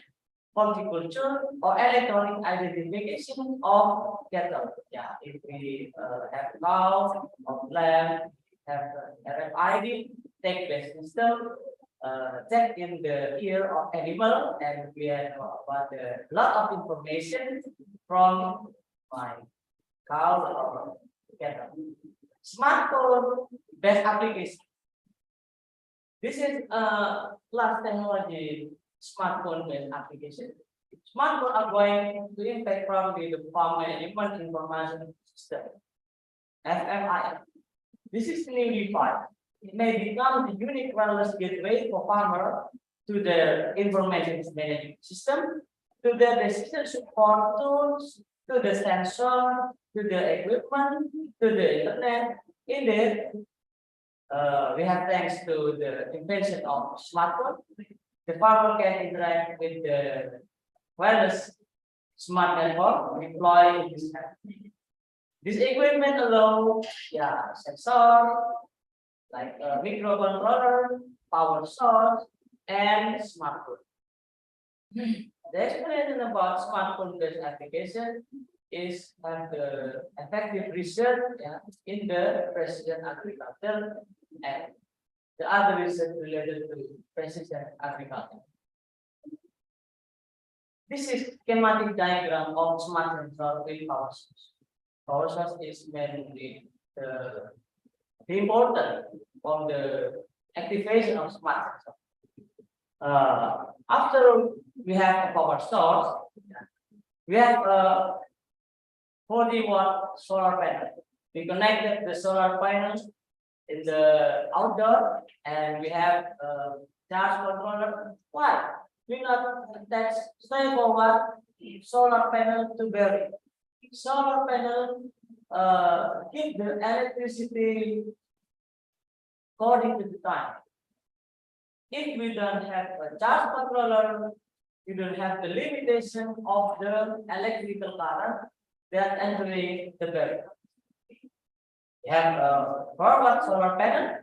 horticulture, or electronic identification of cattle. Yeah, if we have cow or lamb, have RFID, tag-based system, check in the ear of animal, and we have about a lot of information from my cow or cattle. Smartphone based application. This is last technology smartphone based application. Smartphone are going to impact probably the farm management information system. FMI. This is newly defined. It may become the unique wireless gateway for farmer to the information management system, to the decision support tools, to the sensor, to the equipment, to the internet. Indeed, we have thanks to the invention of smartphone, the farmer can interact with the wireless smart network deployed in this app. This equipment allow, yeah, sensor, like a microcontroller, power source, and smartphone. The explanation about smartphone-based application is the effective research, yeah, in the precision agriculture and the other research related to precision agriculture. This is schematic diagram of smart sensor with power source. Power source is mainly the important from the activation of smart sensor. After we have a power source, we have a 40-watt solar panel. We connected the solar panel in the outdoor, and we have a charge controller. Why? We not attach straightforward solar panel to battery. Solar panel keep the electricity according to the time. If we don't have a charge controller, we don't have the limitation of the electrical current that entering the battery. We have a 4-watt solar panel,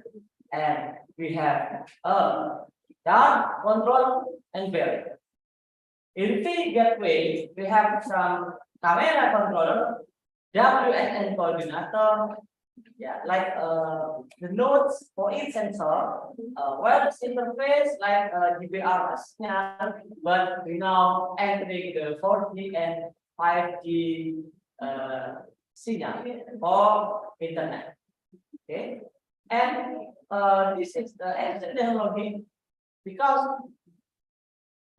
and we have a charge controller and battery. In the gateway, we have some camera controller, WSN coordinator, yeah, like the nodes for each sensor, wireless interface like GPRS signal, but we now entering the 4G and 5G signal for internet. Okay, and this is the ancient technology because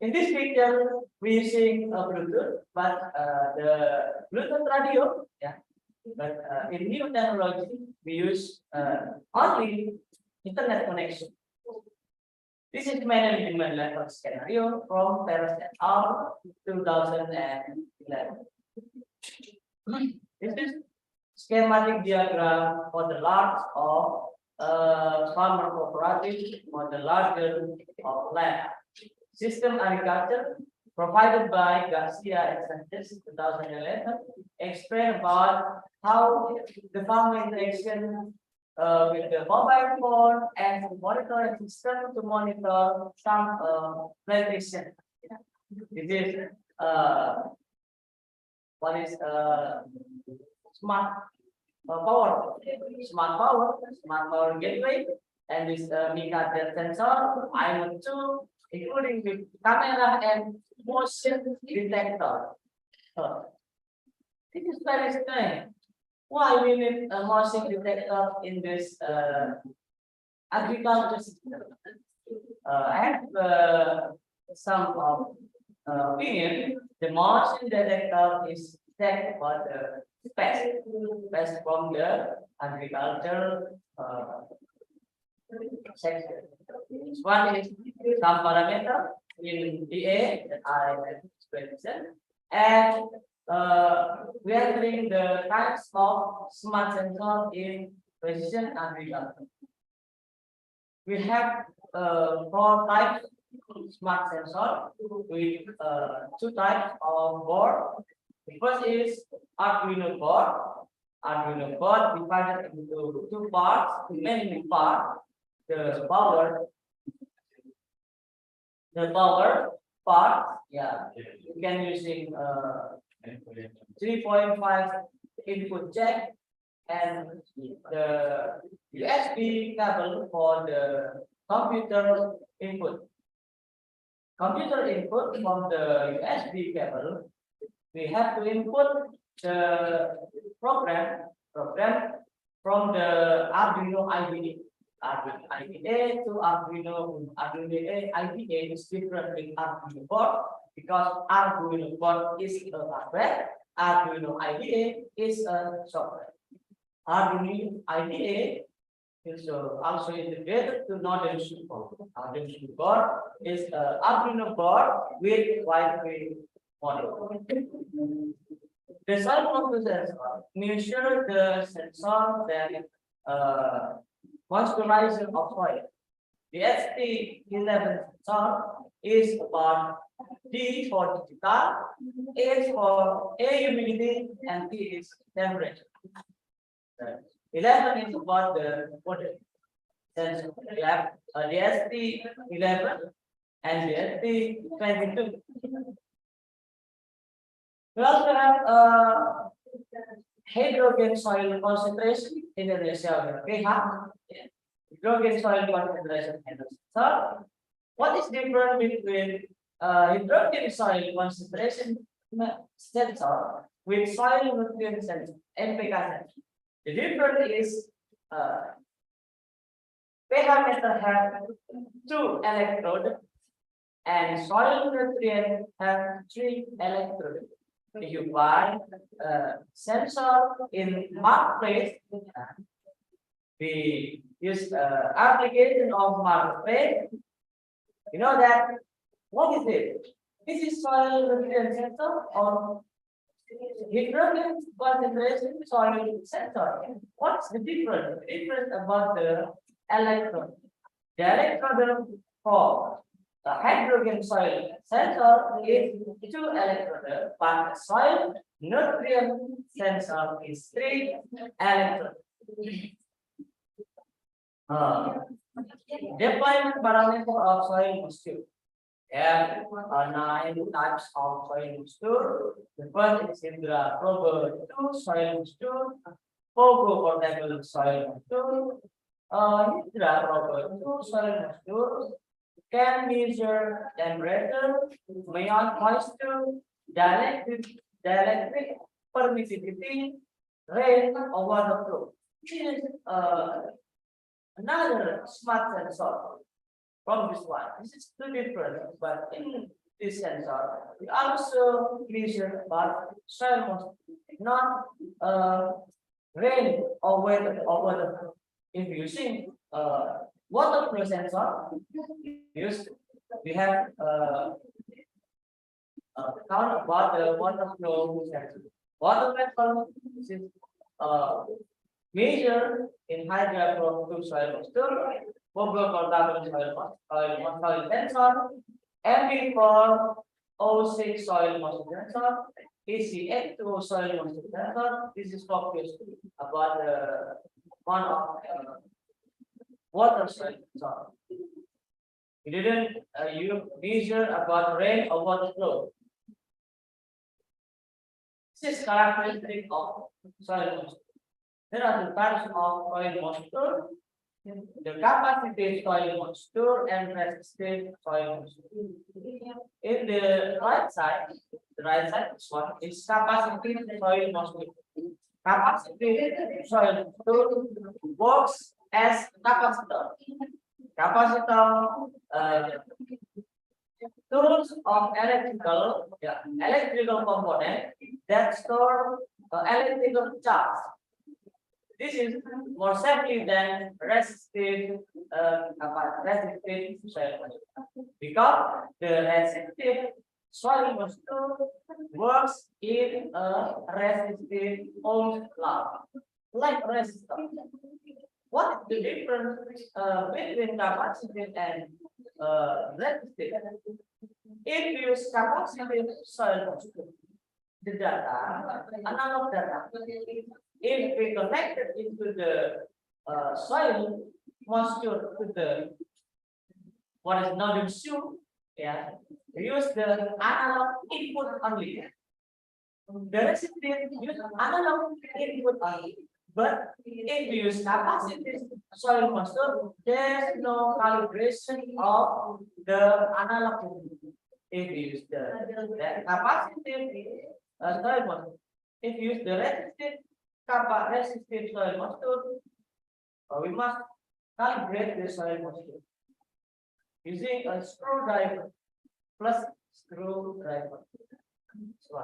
in this picture we using Bluetooth, but the Bluetooth radio, yeah. But in new technology, we use only internet connection. This is management level scenario from Paris et al. 2011. This is schematic diagram for the large of farmer cooperative or the larger of land. System agriculture provided by Garcia and Sanchez 2011 explain about how the farmer interaction with the mobile phone and monitoring system to monitor some plantation. This is what is smart power, smart power gateway, and this Mika sensor, IO2, including with camera and motion detector. This is very strange. Why we need a motion detector in this agriculture system? I have some opinion. The motion detector is checked for the pest from the agriculture section. One is some parameter in DA that I explained, and we are doing the types of smart sensor in precision agriculture. We have 4 types of smart sensor with 2 types of board. The first is Arduino board. Arduino board divided into 2 parts, mainly parts. the power, part, yeah, you can using 3.5 input jack and the USB cable for the computer input. Computer input from the USB cable, we have to input the program from the Arduino IDE. Arduino IDE to Arduino IDE is different with Arduino board because Arduino board is a hardware, Arduino IDE is a software. Arduino IDE is also integrated to Northern board. Arduino board is Arduino board with Wi-Fi model. The soil process measure the sensor that moisturizer of soil. The ST11 sensor is about D for digital, A is for air humidity, and T is temperature. 11 is about the water sensor. We have the ST11 and the ST22. We also have hydrogen soil concentration in the ratio pH. Hydrogen soil concentration sensor. What is different between hydrogen soil concentration sensor with soil nutrient sensor (NPK) sensor? The difference is pH meter have 2 electrodes and soil nutrient have 3 electrodes. If you buy sensor in marketplace, we use application of marketplace. You know that what is it? This is soil nutrient sensor or hydrogen concentration soil sensor. What's the difference? The difference about the electron. The electron for the hydrogen soil sensor is 2 electrodes, but the soil nutrient sensor is 3 electrodes. Deployment parameter of soil moisture. There are 9 types of soil moisture. The first is Indra prober 2 soil moisture, Pogo portable soil moisture, Indra prober 2 soil moisture. Can measure temperature, moisture, dielectric permittivity, rain or water flow. This is another smart sensor from this one. This is two different, but in this sensor, we also measure about soil moisture, not rain or water flow. If using water flow sensor, we have count about the water flow sensor. Water flow is measure in hydra from 2 soil moisture, Bobo for double soil sensor, MB for O6 soil moisture sensor, ECF2 soil moisture sensor. This is focused about the one of water soil sensor. We didn't you measure about rain or water flow. This is characteristic of soil moisture. There are the types of soil moisture, the capacity soil moisture and resistive soil moisture. In the right side is what is capacity soil moisture. Capacity soil moisture works as capacitor. Capacitor tools of electrical component that store electrical charge. This is more safely than resistive soil moisture because the resistive soil moisture works in a resistive Ohm's law, like resistor. What is the difference between capacitive and resistive? If you use capacitive soil moisture, the data, analog data, if we connect it into the soil, moisture to the what is not shoe, yeah, we use the analog input only. The recipient use analog input only. But if you use capacitive soil moisture, there's no calibration of the analog input. If you use the capacitive soil moisture, if you use the resistive soil moisture, we must calibrate the soil moisture using a screwdriver plus screwdriver. So,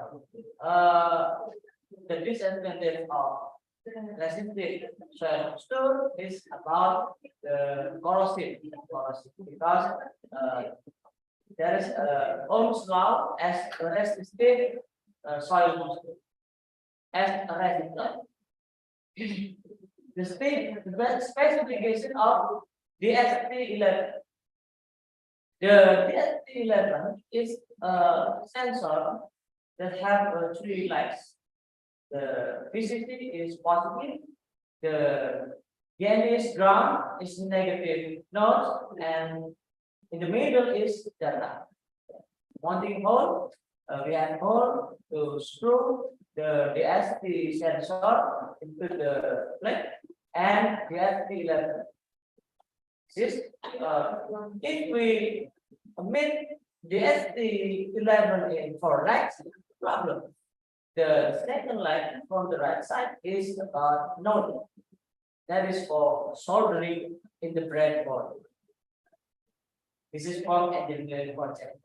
the disadvantage of resistive soil moisture is about the corrosive because there is Ohm's law as a resistive soil moisture as a resistor. The specification of DST11. The DST11 is a sensor that have three lights. The VCC is positive, the GND ground is negative node, and in the middle is data. Mounting hole, we have hole to screw the DST sensor into the plate and DST11. This, if we make DST11 in 4 lights, problem. The second light from the right side is node. That is for soldering in the breadboard. This is from engineering project.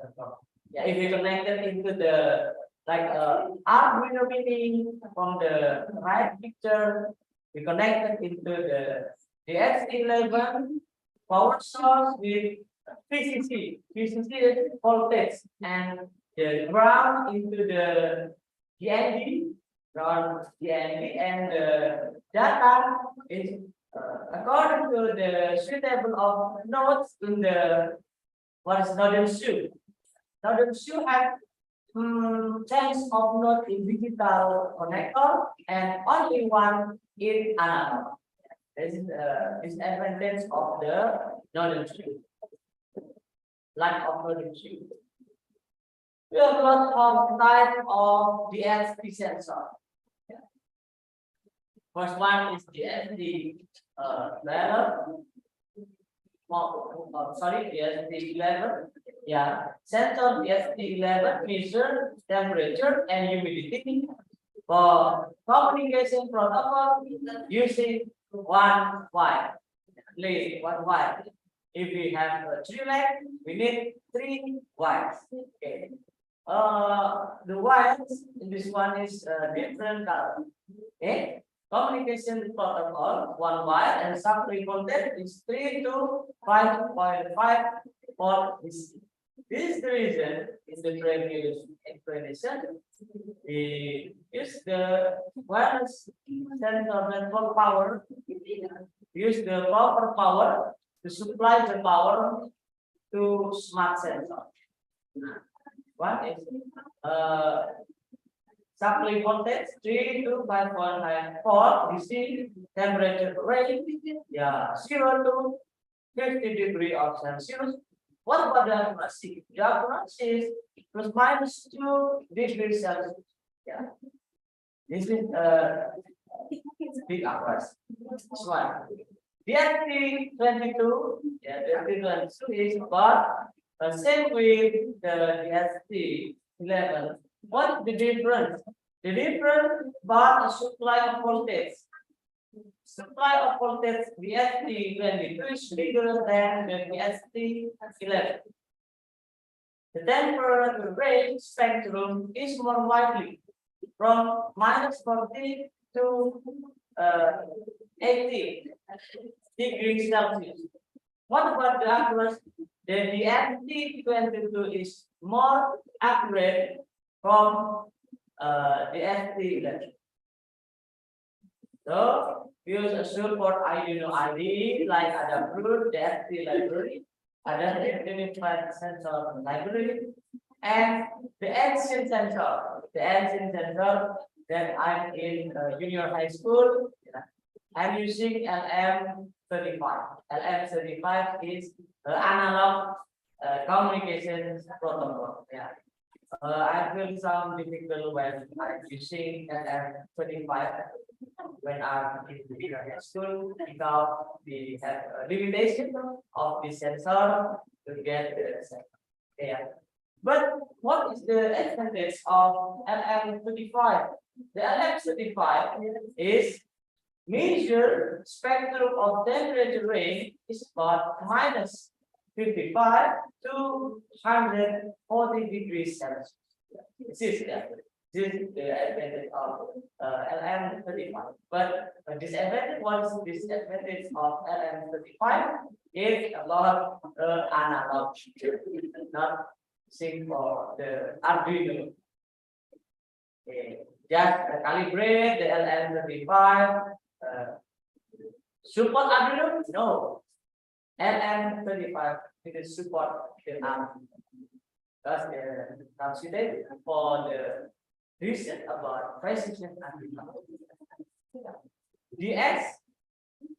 Yeah, if you connect it into the Arduino Mini from the right picture, we connect it into the DX11 power source with VCC voltage and the ground into the GND, and the data is according to the suitable of nodes in the what is nodal shoe. Nodal shoe have tens of nodes in digital connector and only one in analog. This is disadvantage of the nodal shoe. Lack of nodal shoe. We have lots of type of DSP sensor. First one is DSP level. Sorry, DSP11. Yeah, sensor DSP11 measure temperature and humidity for communication protocol using one wire. Only one wire. If we have 3 legs, we need 3 wires. Okay. The wires in this one is different color. Okay. Communication protocol, 1 wire, and supply voltage is 3 to 5.5 volt DC. This is the reason in the previous explanation we use the wireless sensor network power. Use the power to supply the power to smart sensor. One is supply voltage 3 to 5.9 volt DC, temperature range 0 to 50 degrees of Celsius. What about the accuracy? The accuracy is plus minus 2 degrees Celsius. Yeah, this is big accuracy. This one. DST22, DST22 is about same with the DST11. What is the difference? The difference about a supply of voltage. Supply of voltage DST22 is bigger than the DST11. The temperature range spectrum is more widely from minus 40 to 80 degrees Celsius. What about the accuracy? The DST22 is more accurate from the DST11. So use a support Arduino IDE like Adafruit, DST library, Adaptive Unified Sensor Library, and the ancient sensor. The ancient sensor that I'm in junior high school. I'm using LM35. LM35 is analog communication protocol. Yeah. I feel some difficult when I'm using LM35 when I'm in the school because we have a limitation of the sensor to get the sensor. Yeah. But what is the advantage of LM35? The LM35 is measure spectrum of temperature range is about minus 55 to 140 degrees Celsius. This is the advantage of LM35. But disadvantage, what is the disadvantage of LM35? Is a lot of analog, not same for the Arduino. Okay. Just calibrate the LM35. Support Arduino? No. LM35 it support the Arduino. That's the considered for the reason about precision Arduino. DS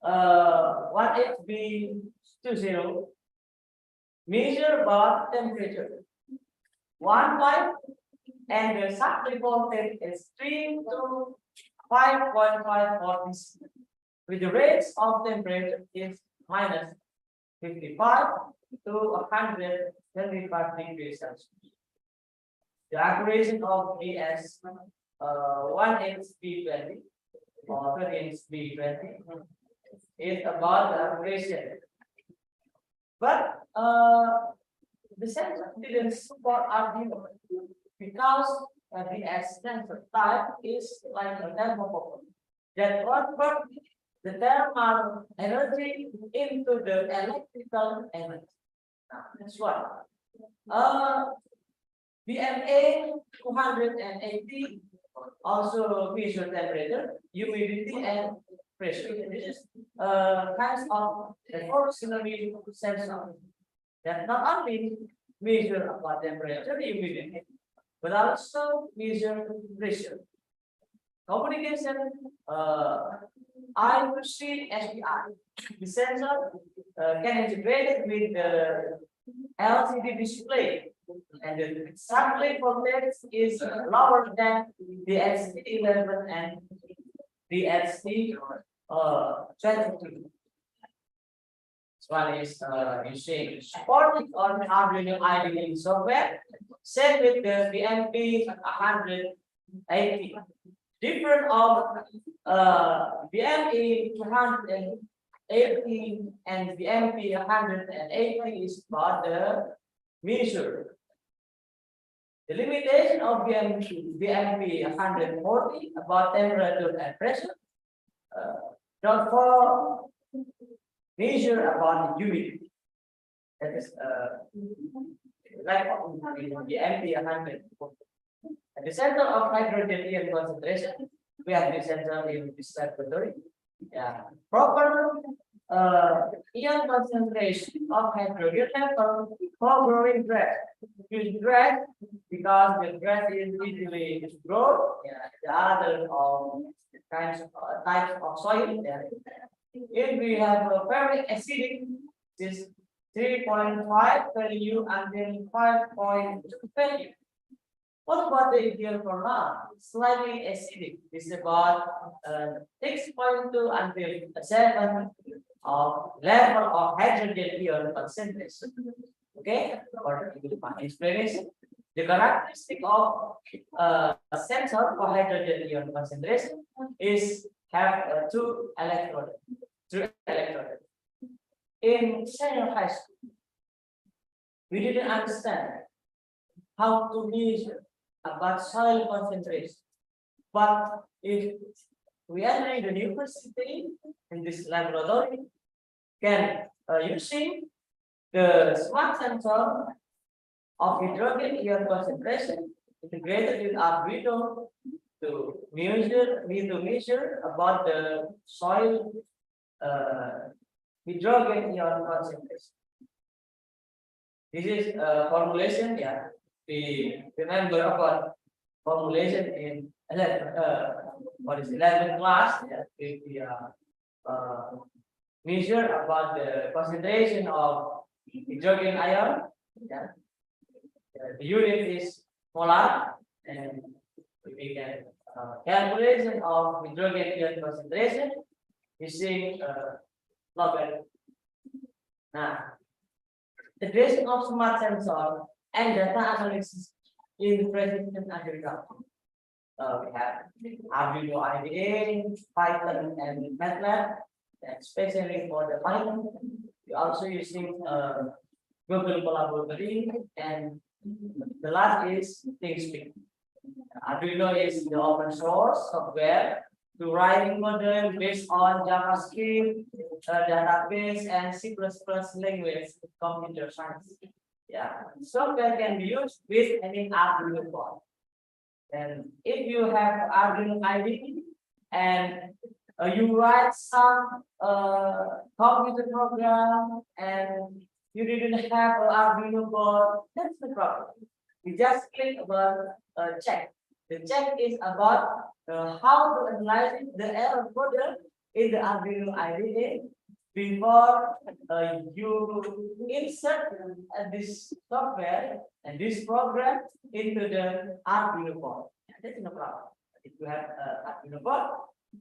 1HB20 measure about temperature 1 and the subtly voltage is 3 to 5.5 volts with the rates of temperature is minus 55 to 125 degrees Celsius. The accuracy of DS 1HB20 or 13HB20 is about the accuracy. But the sensor didn't support Arduino because the sensor type is like a thermocouple that convert the thermal energy into the electrical energy. Now, that's what. BMA 280 also measure temperature, humidity, and pressure. This is kinds of auxiliary sensor that not only measure about temperature, humidity, but also measure pressure. Communication, I2C SPI. The sensor can integrate it with the LCD display, and the subtly voltage is lower than the ST11 and the ST22. This one is using supporting on Arduino IDE software, same with the BMP 180. Different of BMP 280 and BMP 180 is about the measure. The limitation of BMP 140 about temperature and pressure. Not for measure about the humidity. That is like BMP 140. At the center of hydrogen ion concentration, we have the center in this laboratory. Yeah, proper ion concentration of hydrogen level for growing grass. Use grass because the grass is easily grown. Yeah, the other kinds of types of soil. Yeah. If we have a very acidic, this 3.5 value until 5.2 value. What about the ideal format? Slightly acidic. This is about 6.2 until 7 of level of hydrogen ion concentration. Okay, for explanation, the characteristic of a sensor for hydrogen ion concentration is have two electrodes. In senior high school, we didn't understand how to measure about soil concentration. But if we enter in the university in this laboratory, can using the smart sensor of hydrogen ion concentration integrated with Arduino to measure about the soil hydrogen ion concentration. This is formulation. Yeah, we remember about formulation in 11th class. Yeah, measure about the concentration of hydrogen ion. Yeah. The unit is molar, and we can calculation of hydrogen ion concentration using logarithm. Now, the creation of smart sensor and data analysis in precision agriculture. We have Arduino IDE, Python, and MATLAB, especially for the Python. We also using Google Collaboratory, and the last is ThinkSpeak. Arduino is the open source software to writing model based on JavaScript, database, and C++ language computer science. Yeah, software can be used with any Arduino board. And if you have Arduino IDE and you write some computer program and you didn't have an Arduino board, that's the problem. You just click about check. The check is about how to analyze the error model in the Arduino IDE before you insert this software and this program into the Arduino board. That's no problem. If you have Arduino board,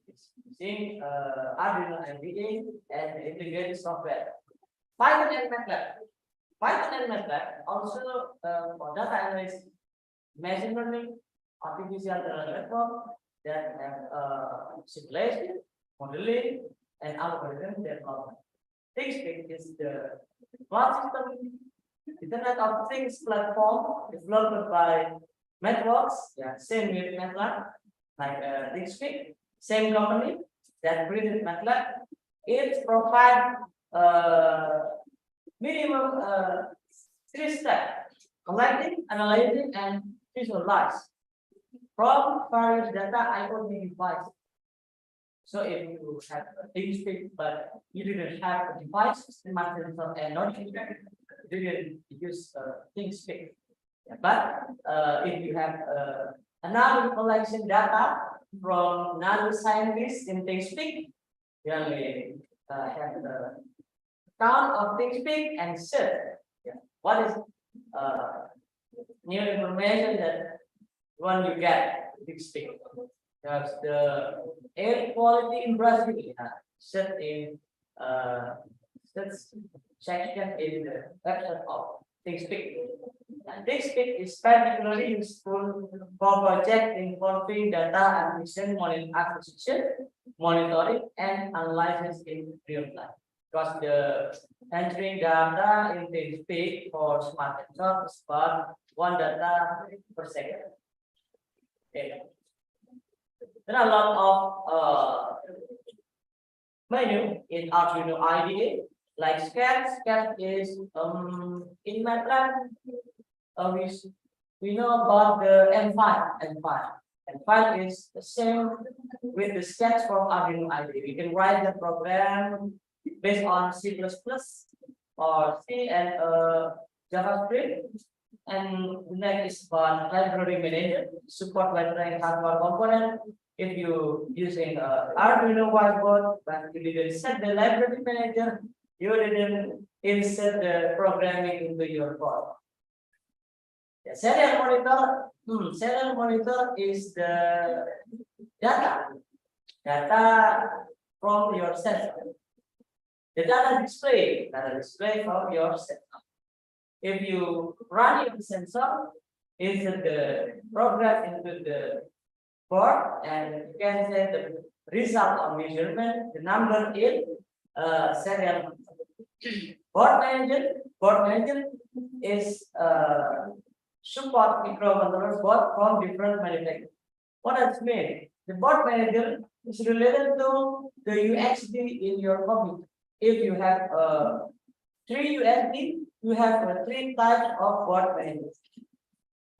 it's using Arduino IDE and integrated software. Python and MATLAB. Python and MATLAB also for data analysis, machine learning, artificial neural network that have simulation, modeling, and algorithm development. ThinkSpeak is the cloud system Internet of Things platform developed by MathWorks, yeah, same with MATLAB, like ThinkSpeak, same company that created MATLAB. It provides minimum 3 steps: collecting, analyzing, and visualize from various data IoT devices. So if you have a ThinkSpeak but you didn't have a device, smart sensor, and not you didn't use ThinkSpeak. Yeah, but if you have another collection data from another scientist in ThinkSpeak, you only have the count of ThinkSpeak and search. Yeah. What is new information that when you get ThinkSpeak? There's the air quality in Brazil. Set in section in the website of ThinkSpeak. And ThinkSpeak is particularly useful for projects involving data acquisition, acquisition, monitoring, and analysis in real time. Because the entering data in ThinkSpeak for smart sensor is about 1 data per second. Okay. There are a lot of menu in Arduino IDE, like Sketch. Sketch is in MATLAB. We know about the M5. M5 is the same with the Sketch from Arduino IDE. We can write the program based on C++ or C and JavaScript. And the next is about library manager, support library and hardware component. If you using Arduino whiteboard, but you didn't set the library manager, you didn't insert the programming into your board. The serial monitor is the data from your sensor. The data display from your sensor. If you run your sensor, insert the program into the board, and you can say the result of measurement, the number in serial board manager is support microcontrollers board from different manufacturers. What does it mean? The board manager is related to the USB in your computer. If you have 3 USB, you have 3 types of board managers.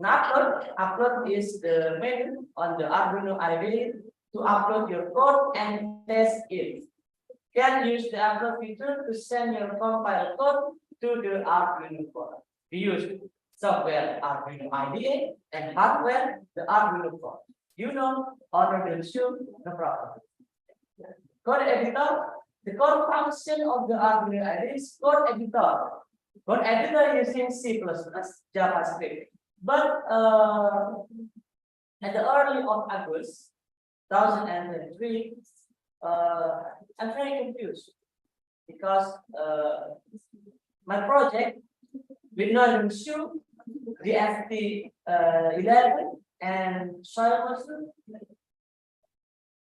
Upload is the method on the Arduino IDE to upload your code and test it. You can use the upload feature to send your compiled code to the Arduino board. We use software Arduino IDE and hardware the Arduino board. You know, order them soon, no problem. Code editor, the core function of the Arduino IDE is code editor. Code editor using C++, JavaScript. But at the early of August 2023, I'm very confused because my project with no issue, the FT11 and soil moisture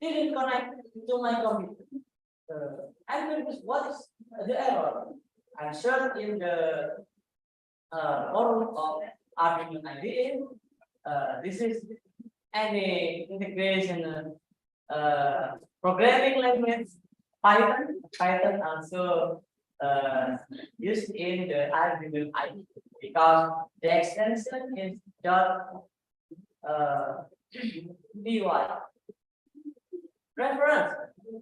didn't connect to my computer. I'm confused. What is the error? I'm sure in the forum of Arduino IDE, this is any integration programming language, Python also used in the Arduino IDE because the extension is .py. Reference.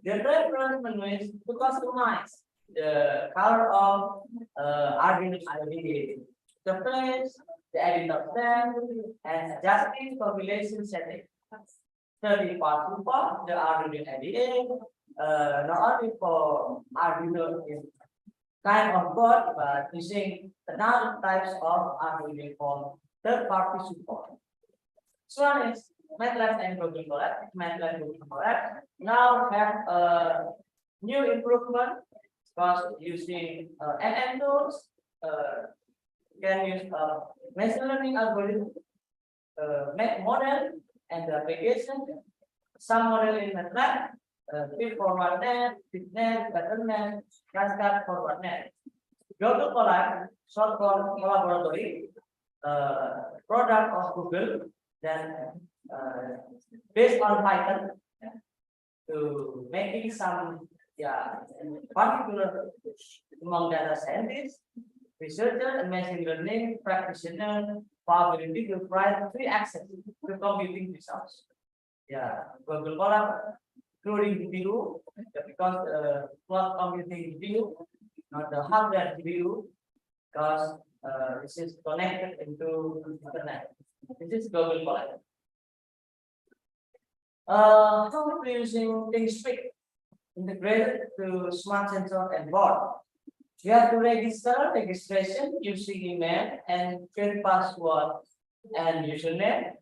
The reference menu is to customize the color of Arduino IDE, the place, the editor tab, and adjusting compilation settings. 30 part to part, the Arduino IDE, not only for Arduino is kind of board, but using another types of Arduino for third-party support. So one is MATLAB and Google Colab. MATLAB and Google Colab now have a new improvement because using NM tools, can use machine learning algorithm, make model and the application. Some model in MATLAB, feed forward net, fitnet, pattern net, cascade forward net. Google Colab, short for collaboratory, product of Google that based on Python to making some particular among data scientists, researcher, and machine learning practitioner ability to provide free access to computing results. Google Colab, including GPU, because cloud computing GPU, not the hardware GPU, because this is connected into internet. This is Google Colab. How we using ThinkSpeak integrated to smart sensor and board. You have to register registration using email and create password and username.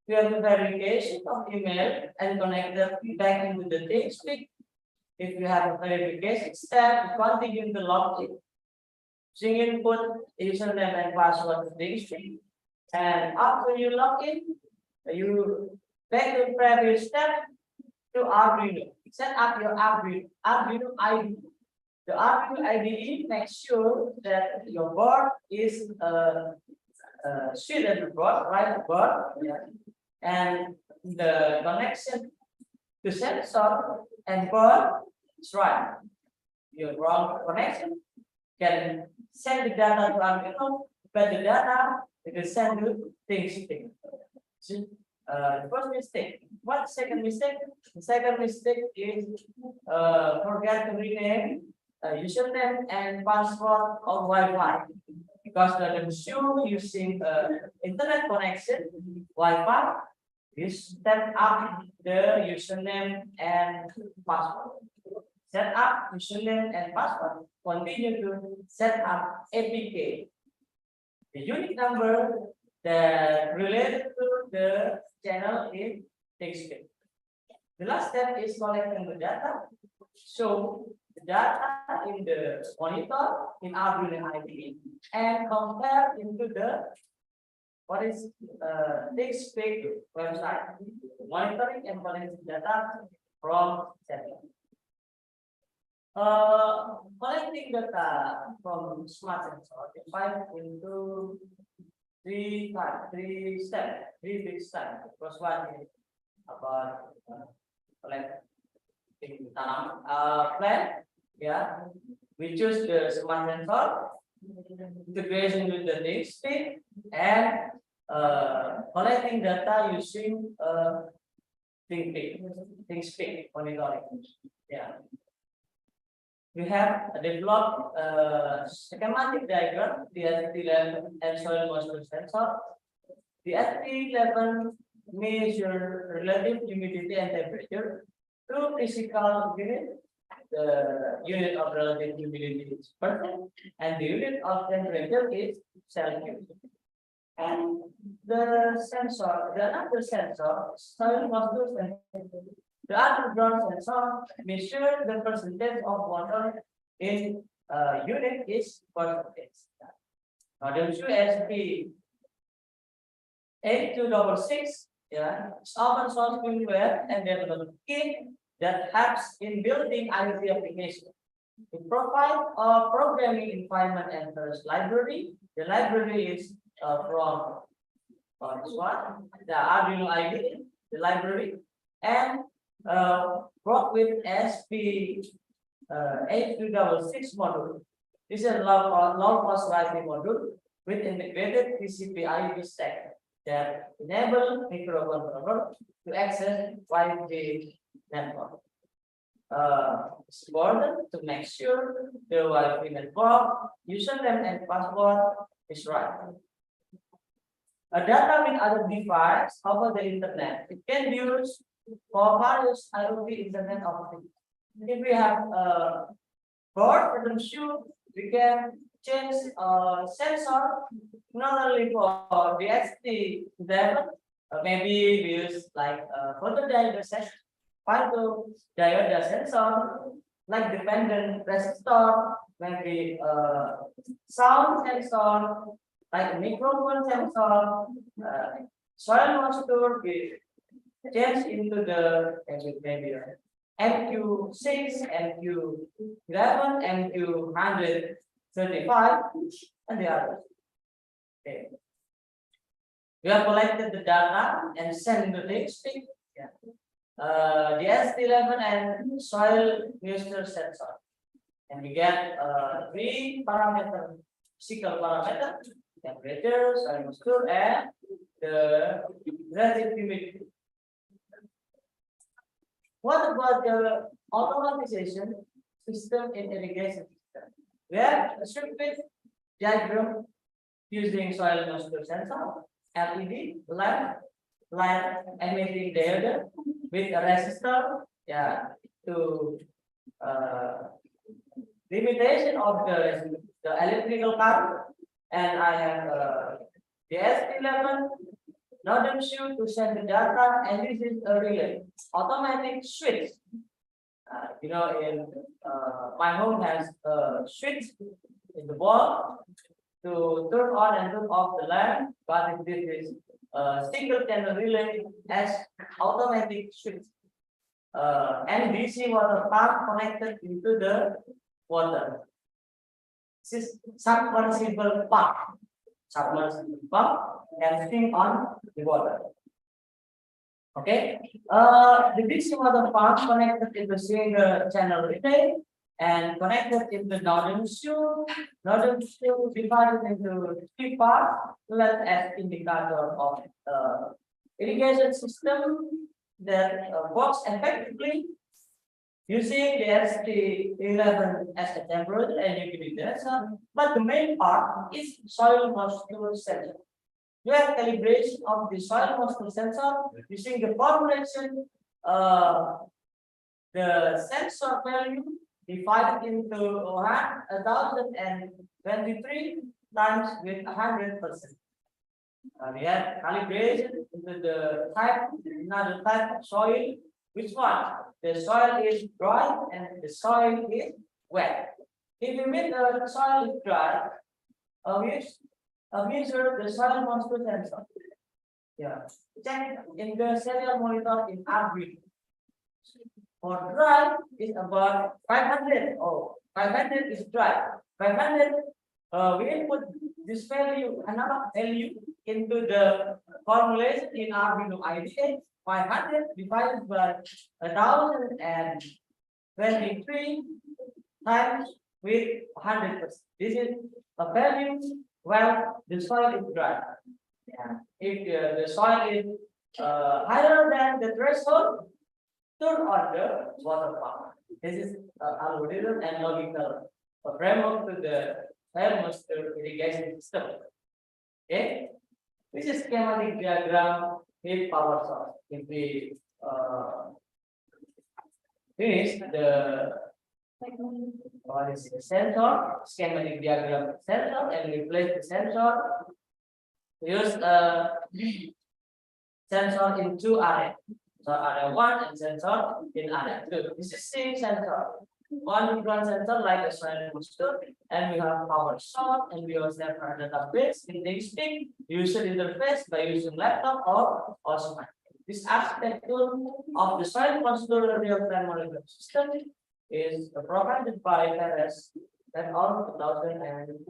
You have the verification of email and connect them back into the ThinkSpeak. If you have a verification step, you continue to log in. So you input username and password to ThinkSpeak. And after you log in, you back to the previous step to Arduino. Set up your Arduino IDE. The Arduino IDE makes sure that your board is suited board, right board, and the connection to sensor and board is right. Your wrong connection can send the data to Arduino, but the data it will send to ThinkSpeak. The first mistake. What second mistake? The second mistake is forget to rename username and password of Wi-Fi because the consumer using internet connection Wi-Fi, you set up the username and password. Set up username and password. Continue to set up APK. The unique number that related to the channel is ThinkSpeak. The last step is collecting the data. So the data in the monitor in Arduino IDE and compare into the what is ThinkSpeak website. Monitoring and collecting data from setting. Collecting data from smart sensor divided into three steps, three big steps. The first one is about collecting plan. We choose the smart sensor, integration with the ThinkSpeak, and collecting data using ThinkSpeak monitoring. We have developed schematic diagram, the ST11 and soil moisture sensor. The ST11 measure relative humidity and temperature. Two physical unit, the unit of relative humidity is percent, and the unit of temperature is Celsius. And the sensor, the other sensor, soil moisture sensor, the underground sensor measure the percentage of water in unit is percentage. Now the USB 8266, yeah, it's open source firmware and development kit that helps in building IoT application. To provide a programming environment and first library, the library is from this one, the Arduino IDE, the library, and work with SP 8266 module. This is a low cost Wi-Fi module with integrated TCP/IP stack that enable microcontroller to access Wi-Fi network. It's important to make sure the Wi-Fi network username and password is right. A data with other device over the internet. It can be used for various IoT internet of things. If we have a board random shoe, we can change sensor not only for the XT level, maybe we use like photodiode sensor, like dependent resistor, maybe sound sensor, like microphone sensor, soil moisture, we change into the maybe MQ6, MQ11, MQ135, and the others. Okay. We have collected the data and sent the stick. Yeah. The S11 and soil moisture sensor, and we get 3 parameters: physical parameter, temperature, soil moisture, and the relative humidity. What about the automatization system in irrigation system? We have a circuit diagram using soil moisture sensor, LED lamp, light emitting diode with a resistor, yeah, to limitation of the electrical current, and I have the S11 nodem shoe to send the data, and this is a relay automatic switch. In my home has a switch in the wall to turn on and turn off the lamp, but this is a single channel relay as automatic switch. And DC water pump connected into the water. This is submersible pump. Submersible pump can swing on the water. Okay. The DC water pump connected in the single channel relay and connected in the nodem shoe. Nodem shoe divided into 3 parts, left as indicator of irrigation system that works effectively using the ST11 as a temperature and humidity sensor. But the main part is soil moisture sensor. You have calibration of the soil moisture sensor using the formulation, the sensor value divided into 1023 times with 100%. We have calibration into the type, another type of soil. Which one? The soil is dry and the soil is wet. If you mean the soil is dry, measure the soil moisture sensor. Yeah. Check in the serial monitor in Arduino. For dry is about 500. Oh, 500 is dry. 500. We input this value, another value into the formulation in Arduino IDE. 500 divided by 1023 times with 100%. This is a value when the soil is dry. Yeah. If the soil is higher than the threshold, turn on the water pump. This is algorithm and logical framework to the thermostat irrigation system. Okay, this is schematic diagram with power source. If we finish the what is the sensor, schematic diagram of sensor, and replace the sensor. Use a sensor in two areas. So area 1 and sensor in area 2. This is same sensor. One sensor like a soil booster, and we have power source, and we also have our database in the stick, user interface by using laptop or smart. This architecture of the soil constituted real-time monitoring system is provided by Paris and all 2011.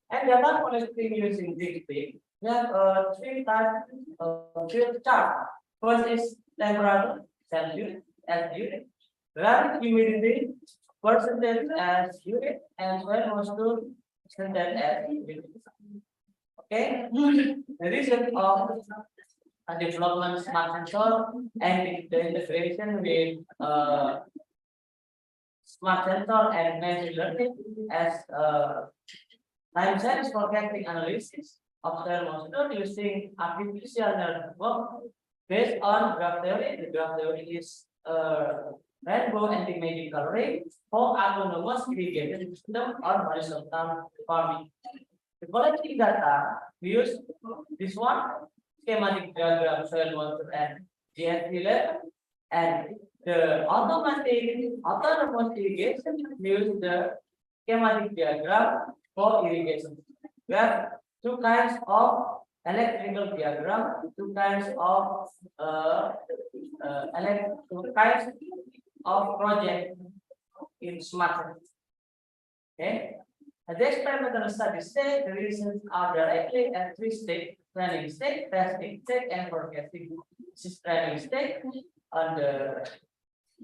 And data collecting using DXP, we have three types of field chart. First is temperature, Celsius, as unit, relative humidity, percentage as unit, and soil moisture percentage as unit. Okay, the reason of a development smart sensor and the integration with smart sensor and machine learning as time series forecasting analysis of soil moisture using artificial network based on graph theory. The graph theory is rainbow anti-magic coloring for autonomous irrigation system or horizontal farming. The collecting data, we use this one schematic diagram soil moisture and GST level, and the autonomous irrigation we use the schematic diagram for irrigation. We have two kinds of electrical diagram, two kinds of project in smart. Okay. The experimental study state, the reasons are directly at three states: planning state, testing state, and forecasting. This is planning state on the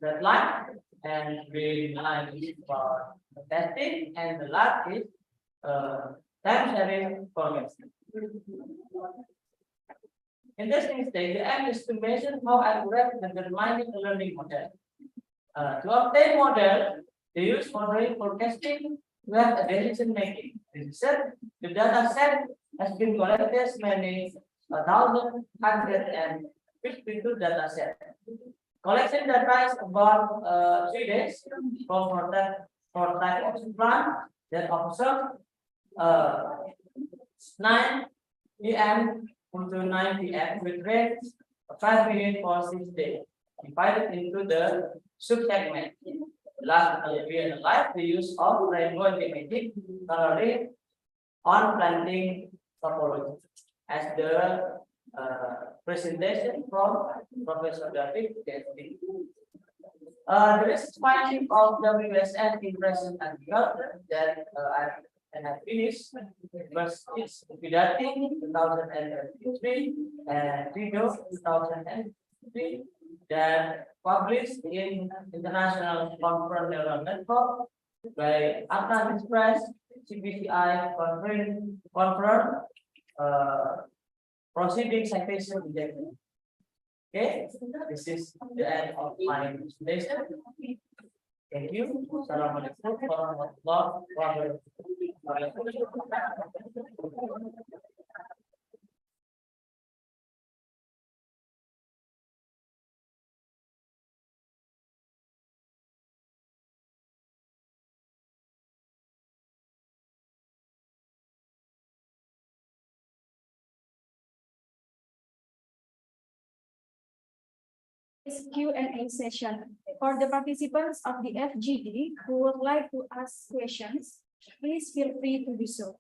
red line, and green line is for testing, and the last is time series forecasting. In testing stage, the aim is to measure how accurate the determining learning model. To obtain model, they use modeling forecasting. We have a decision making. The data set has been collected many 1,152 data set. Collection data is about 3 days for type of plant that observe 9 p.m. to 9 p.m. with rate 5 minutes for 6 days, divided into the subsegment. Last we analyzed the use of rainbow imaging coloring on planting topology as the presentation from Professor David Kesting. There is finding of WSN in present agriculture that I have finished. First is PUI-PT 2023 and Video 2003 that published in International Conference Neural Network by Atlantic Press, CBCI conference proceeding citation rejection. Okay, this is the end of my presentation. Thank you. Assalamualaikum warahmatullahi wabarakatuh. Q&A session. For the participants of the FGD who would like to ask questions, please feel free to do so.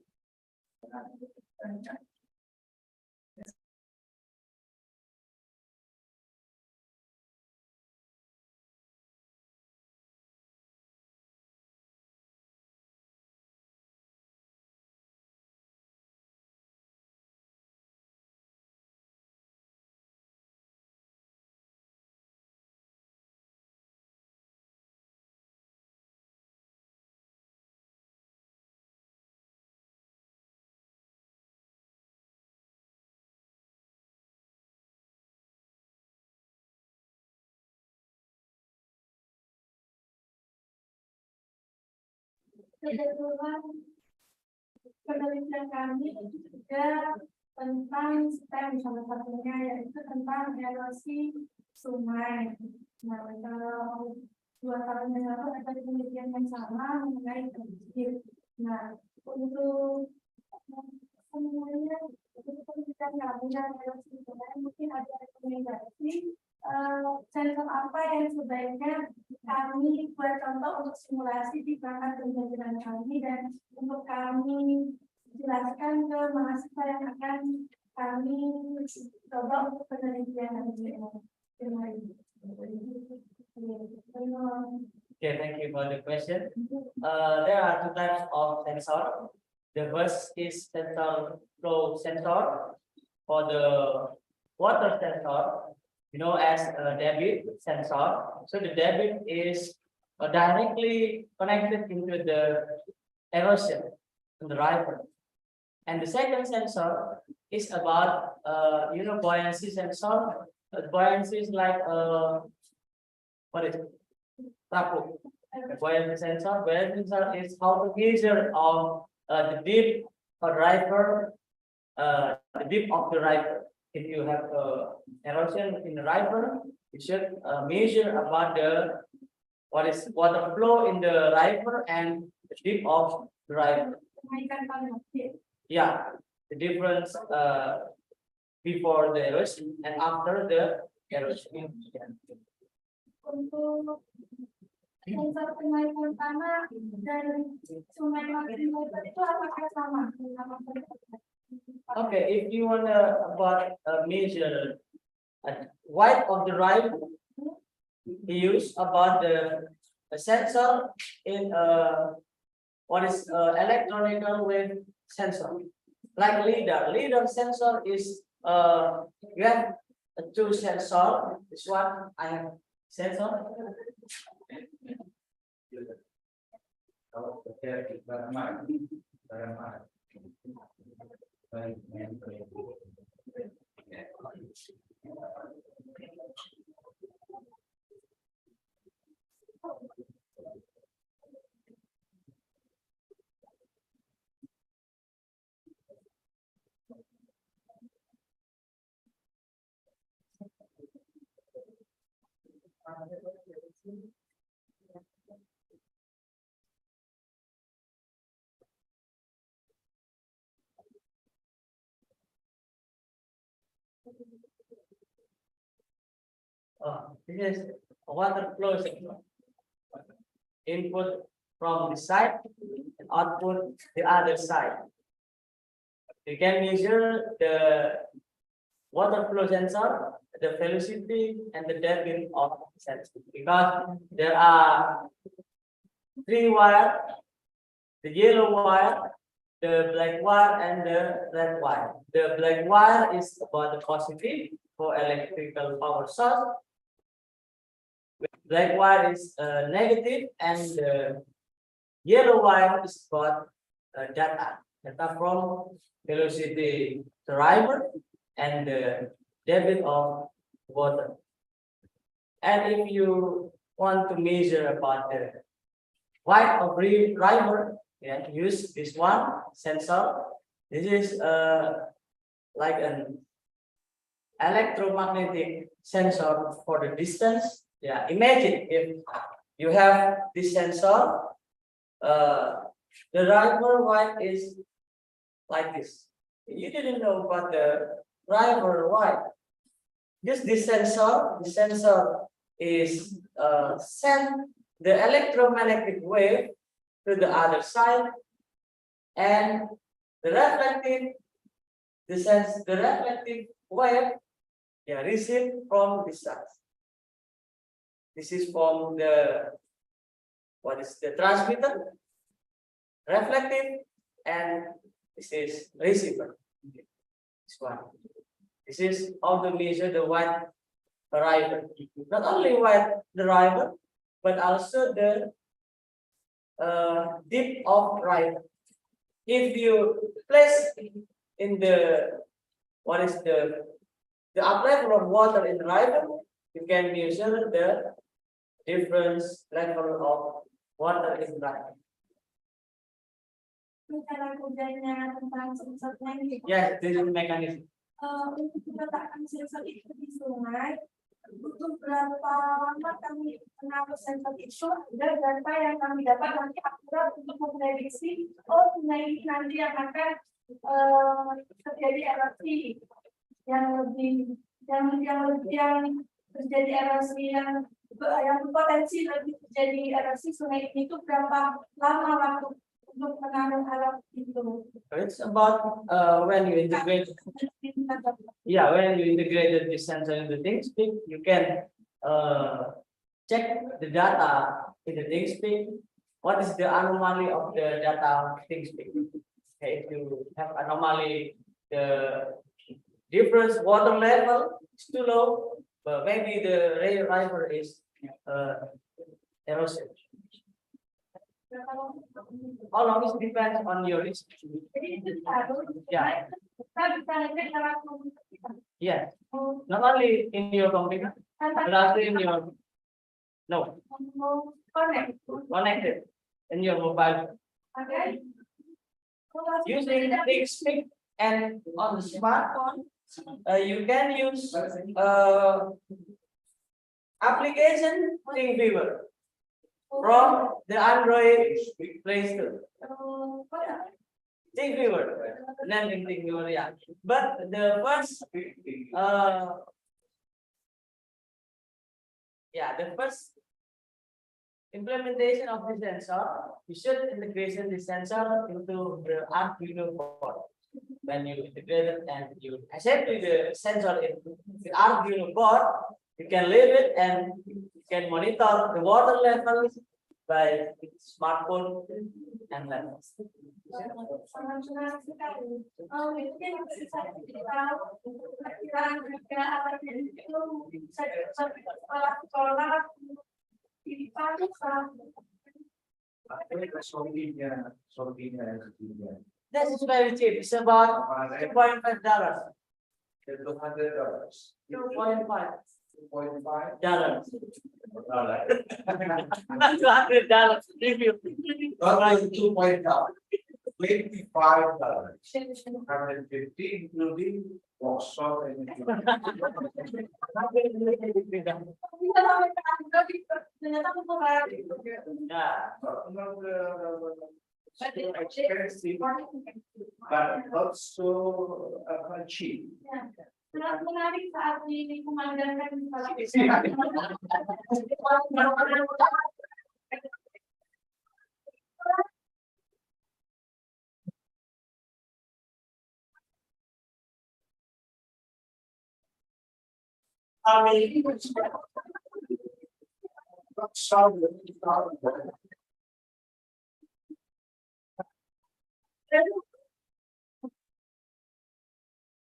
Penelitian kami juga tentang STEM salah satunya yaitu tentang erosi sungai. Nah, kalau 2 tahun yang lalu ada penelitian yang sama mengenai banjir. Nah, untuk semuanya untuk penelitian kami dan erosi sungai mungkin ada rekomendasi sensor apa yang sebaiknya kami buat contoh untuk simulasi di perangkat pembelajaran kami dan untuk kami jelaskan ke mahasiswa yang akan kami coba untuk penelitian nanti. Okay, thank you for the question. There are 2 types of sensor. The first is central flow sensor. For the water sensor, as a debit sensor. So the debit is directly connected into the erosion in the river. And the second sensor is about buoyancy sensor. Buoyancy is like what is it? Trapu. Buoyancy sensor. Buoyancy sensor is how to measure of the depth of river, the depth of the river. If you have erosion in the river, you should measure about the water flow in the river and the depth of the river. Yeah, the difference before the erosion and after the erosion. Untuk sensor penilaian tanah dan sungai itu apakah sama? Okay, if you want to measure width of the river, you use about the sensor in electronical wave sensor, like LIDAR. LIDAR sensor is you have 2 sensor. This one I have sensor. This is a water flow sensor. Input from the side and output the other side. You can measure the water flow sensor, the velocity, and the depth of the sensor because there are 3 wires: the yellow wire, the black wire, and the red wire. The black wire is about the positive for electrical power source. Black wire is negative, and the yellow wire is about data from velocity driver and the depth of water. And if you want to measure about the width of river, use this one sensor. This is like an electromagnetic sensor for the distance. Yeah, imagine if you have this sensor, the river width is like this. You didn't know about the river width. Just this sensor is send the electromagnetic wave to the other side, and the reflective wave received from this side. This is from the transmitter, reflective, and this is receiver. This one. This is how to measure the width river. Not only width the river, but also the depth of river. If you place in the up level of water in the river, you can measure the difference level of water in the river. cara kerjanya tentang sensor ini. Yes, this is mechanism. Untuk meletakkan sensor itu di sungai, butuh berapa lama kami menaruh sensor itu, dan data yang kami dapat nanti akurat untuk memprediksi, oh sungai ini nanti yang akan terjadi erupsi yang terjadi erupsi yang berpotensi lebih terjadi erupsi sungai ini itu berapa lama waktu untuk menaruh alat itu. It's about when you integrate. Yeah, when you integrated this sensor into ThinkSpeak, you can check the data in the ThinkSpeak. What is the anomaly of the data of ThinkSpeak? Okay, if you have anomaly, the difference water level is too low, but maybe the river is erosion. How long it depends on your risk. Yeah. Yeah. Not only in your computer, but also in your connected in your mobile. Okay. Using ThinkSpeak and on the smartphone, you can use application ThinkViewer from the Android Play Store. ThinkViewer, name ThinkViewer, yeah. But the first, the first implementation of the sensor, you should integration the sensor into the Arduino board. When you integrate it and you assembly the sensor into the Arduino board, you can leave it and you can monitor the water levels by smartphone and levels. Sangat sekali. Mungkin bisa perkiraan harga alat itu sekolah di That is very cheap. It's about $2.5. $200. $2.5. $2.5. $200 review. $2.5. $25. 150 including workshop and expensive, but also cheap. sangat menarik saat dikumandangkan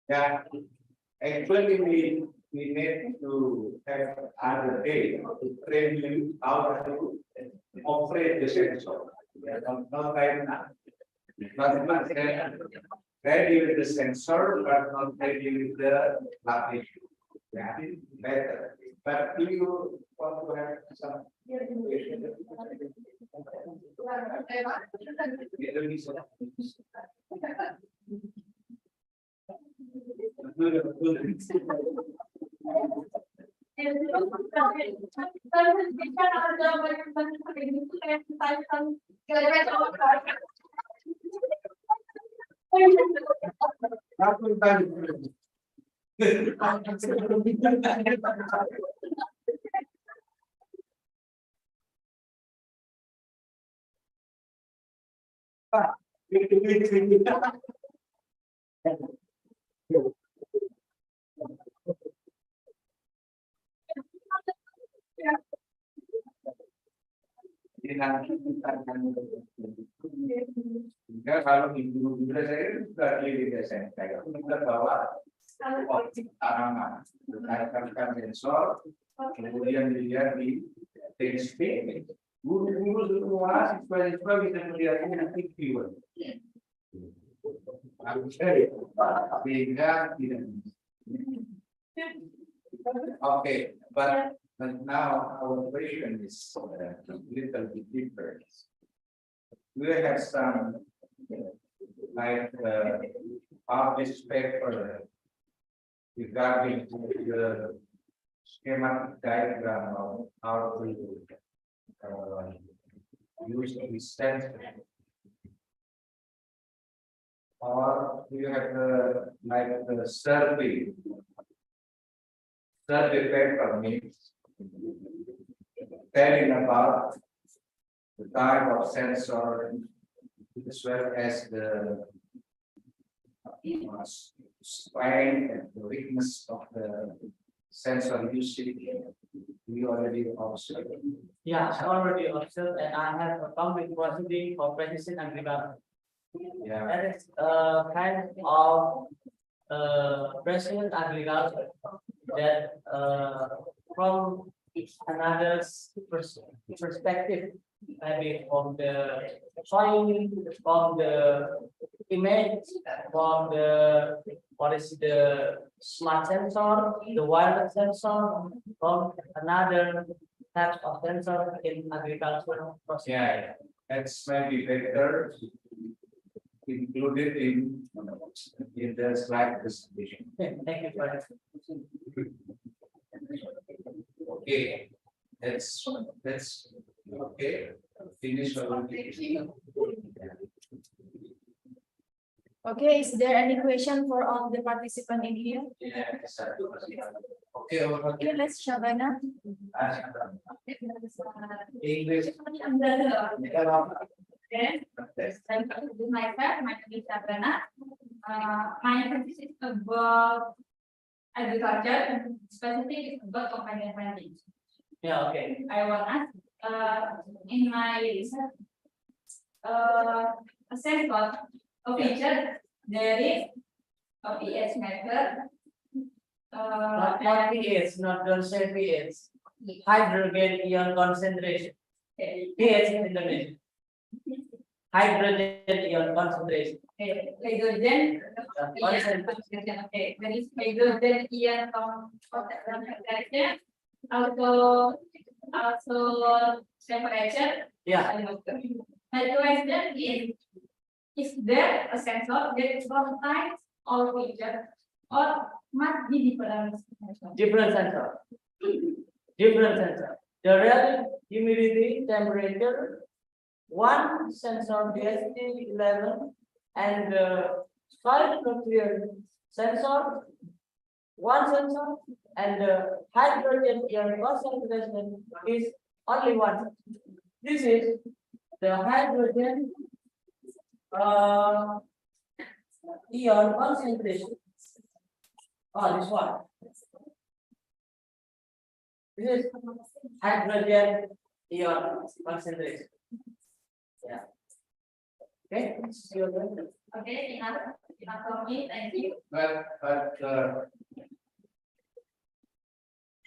Yeah, actually we need to have other day to train you how to operate the sensor. Yeah, not right now. Not ready with the sensor, but not ready with the application. Yeah, better. But do you want to have some information? Sehingga kalau ibu saya sudah di desain, saya kita bawa tanaman, menaikkan sensor, kemudian dilihat di TXP, guru-guru semua siswa-siswa bisa melihatnya nanti viewer. Sehingga tidak. Okay, but now our question is a little bit different. We have some like publish paper regarding to the schematic diagram of how to use this sensor. Or you have the like the survey. Survey paper means telling about the type of sensor as well as the strength and the weakness of the sensor usage. We already observed. Yeah, I already observed and I have a public proceeding for precision agriculture. Yeah. That is a kind of precision agriculture that from another perspective, maybe from the soil, from the image, from the what is the smart sensor, the wireless sensor, from another type of sensor in agricultural process. Yeah, that's maybe better included in the slide presentation. Okay, thank you for that. Okay, that's okay. Finish our. Okay, is there any question for all the participants in here? Yeah, okay, over. Okay, let's Shabana. English. Myself, my name is Shabana. My thesis is about agriculture, specifically is about companion planting. Yeah, okay. I want to ask, in my research, a sensor, a feature, there is a pH meter. Not pH, not don't say pH. Hydrogen ion concentration. pH in Indonesia. Hydrogen ion concentration. Hydrogen, okay, there is hydrogen ion concentration, also temperature. Yeah. My question is there a sensor that combines all features or must be different? Different sensor. Different sensor. The relative humidity, temperature, one sensor DST 11 and the soil nutrient sensor, one sensor and the hydrogen ion concentration is only one. This is the hydrogen ion concentration. Oh, this one. This is hydrogen ion concentration. Yeah. Okay. Okay, enough for me, thank you. But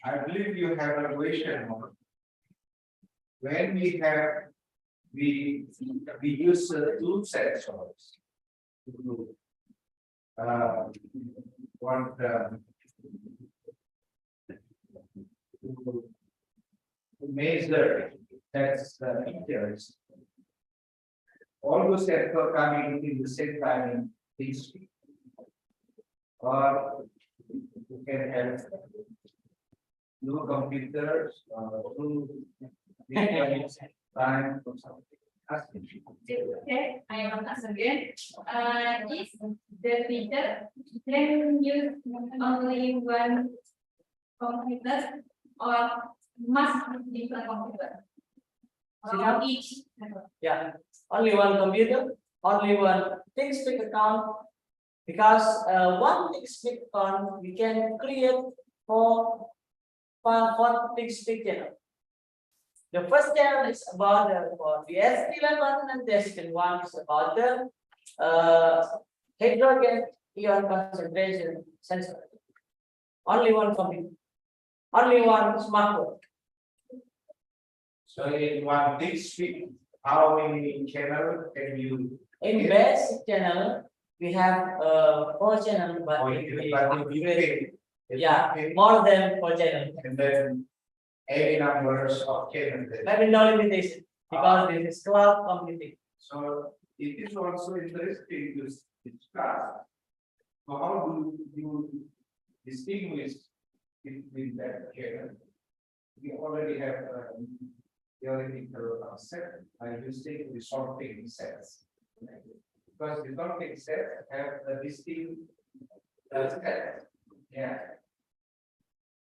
I believe you have a question on when we use two sensors to want to measure that's the features. All those sensors coming in the same time in this week. Or you can have two computers, two different time or something. Okay, I want to ask again. If the feature can use only one computer or must be different computer? Or each? Yeah, only one computer, only one fixed account, because one fixed account we can create for fixed channel. The first channel is about for the ST11 and the ST1 is about the hydrogen ion concentration sensor. Only one computer, only one smartphone. So in one this week, how many channel can you? In basic channel, we have 4 channel, but we upgrade. Yeah, more than 4 channel. And then any numbers of channels. Maybe no limitation because this is cloud computing. So it is also interesting to discuss. So how do you distinguish between that care? We already have a theoretical concept by using resolving sets. Because resolving sets have a distinct set. Yeah.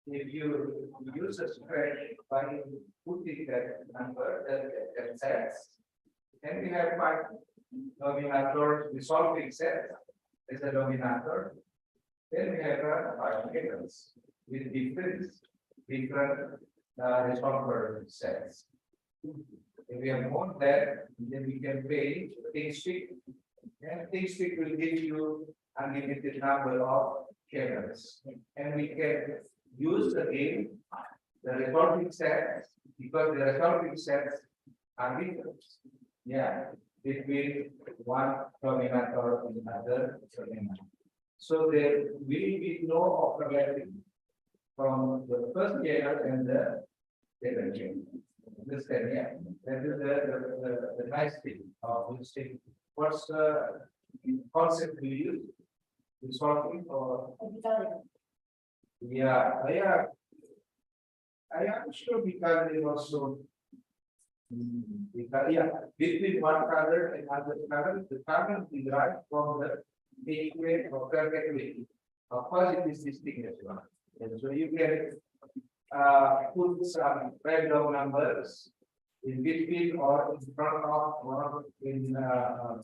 If you use a stretch by putting that number, that sets, then we have five denominator resolving sets as a denominator. Then we have five tables with different resolver sets. If we have more than, then we can pay ThinkSpeak, and ThinkSpeak will give you unlimited number of channels, and we can use again the resolving sets because the resolving sets are different. Yeah, between one denominator and another denominator. So there will be no overlapping from the first channel and the second channel. Understand? Yeah, that is the nice thing of this thing. What's the concept we use? Resolving or yeah, I am sure because they also because yeah, between one color and other color, the color is derived from the equate or perfect. Of course, it is distinct as well. And so you can put some random numbers in between or in front of or in the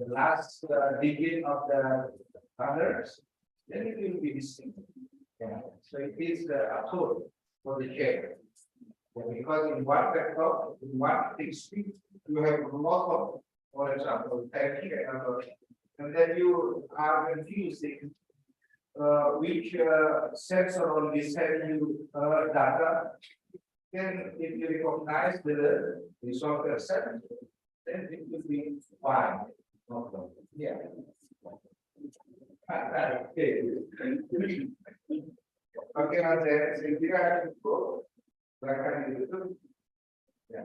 last digit of the colors, then it will be distinct. Yeah. So it is absurd for the chair. Because in one vector, in one ThinkSpeak, you have a lot of, for example, 10 and then you are confusing which sensor only send you data. Then if you recognize the resolver set, then it will be fine. No problem. Yeah. Okay. Okay, Mas, saya kira cukup. Silakan ditutup. Ya.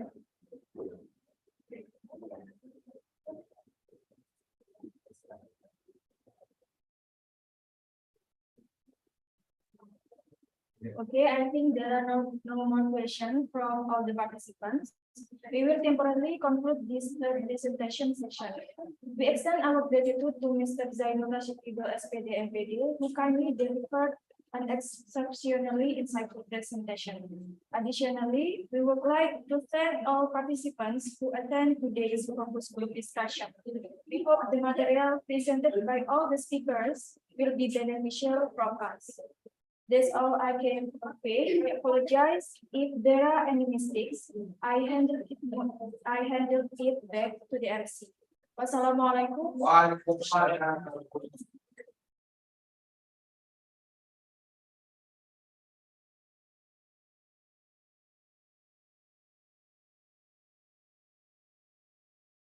Okay, I think there are no more questions from all the participants. We will temporarily conclude this presentation session. We extend our gratitude to Mr. Zainul Rashid Ido, SPD, MPD, who kindly delivered an exceptionally insightful presentation. Additionally, we would like to thank all participants who attend today's focus group discussion. We hope the material presented by all the speakers will be beneficial from us. That's all I can convey. I apologize if there are any mistakes. I handled it back to the RC. Wassalamualaikum. Waalaikumsalam.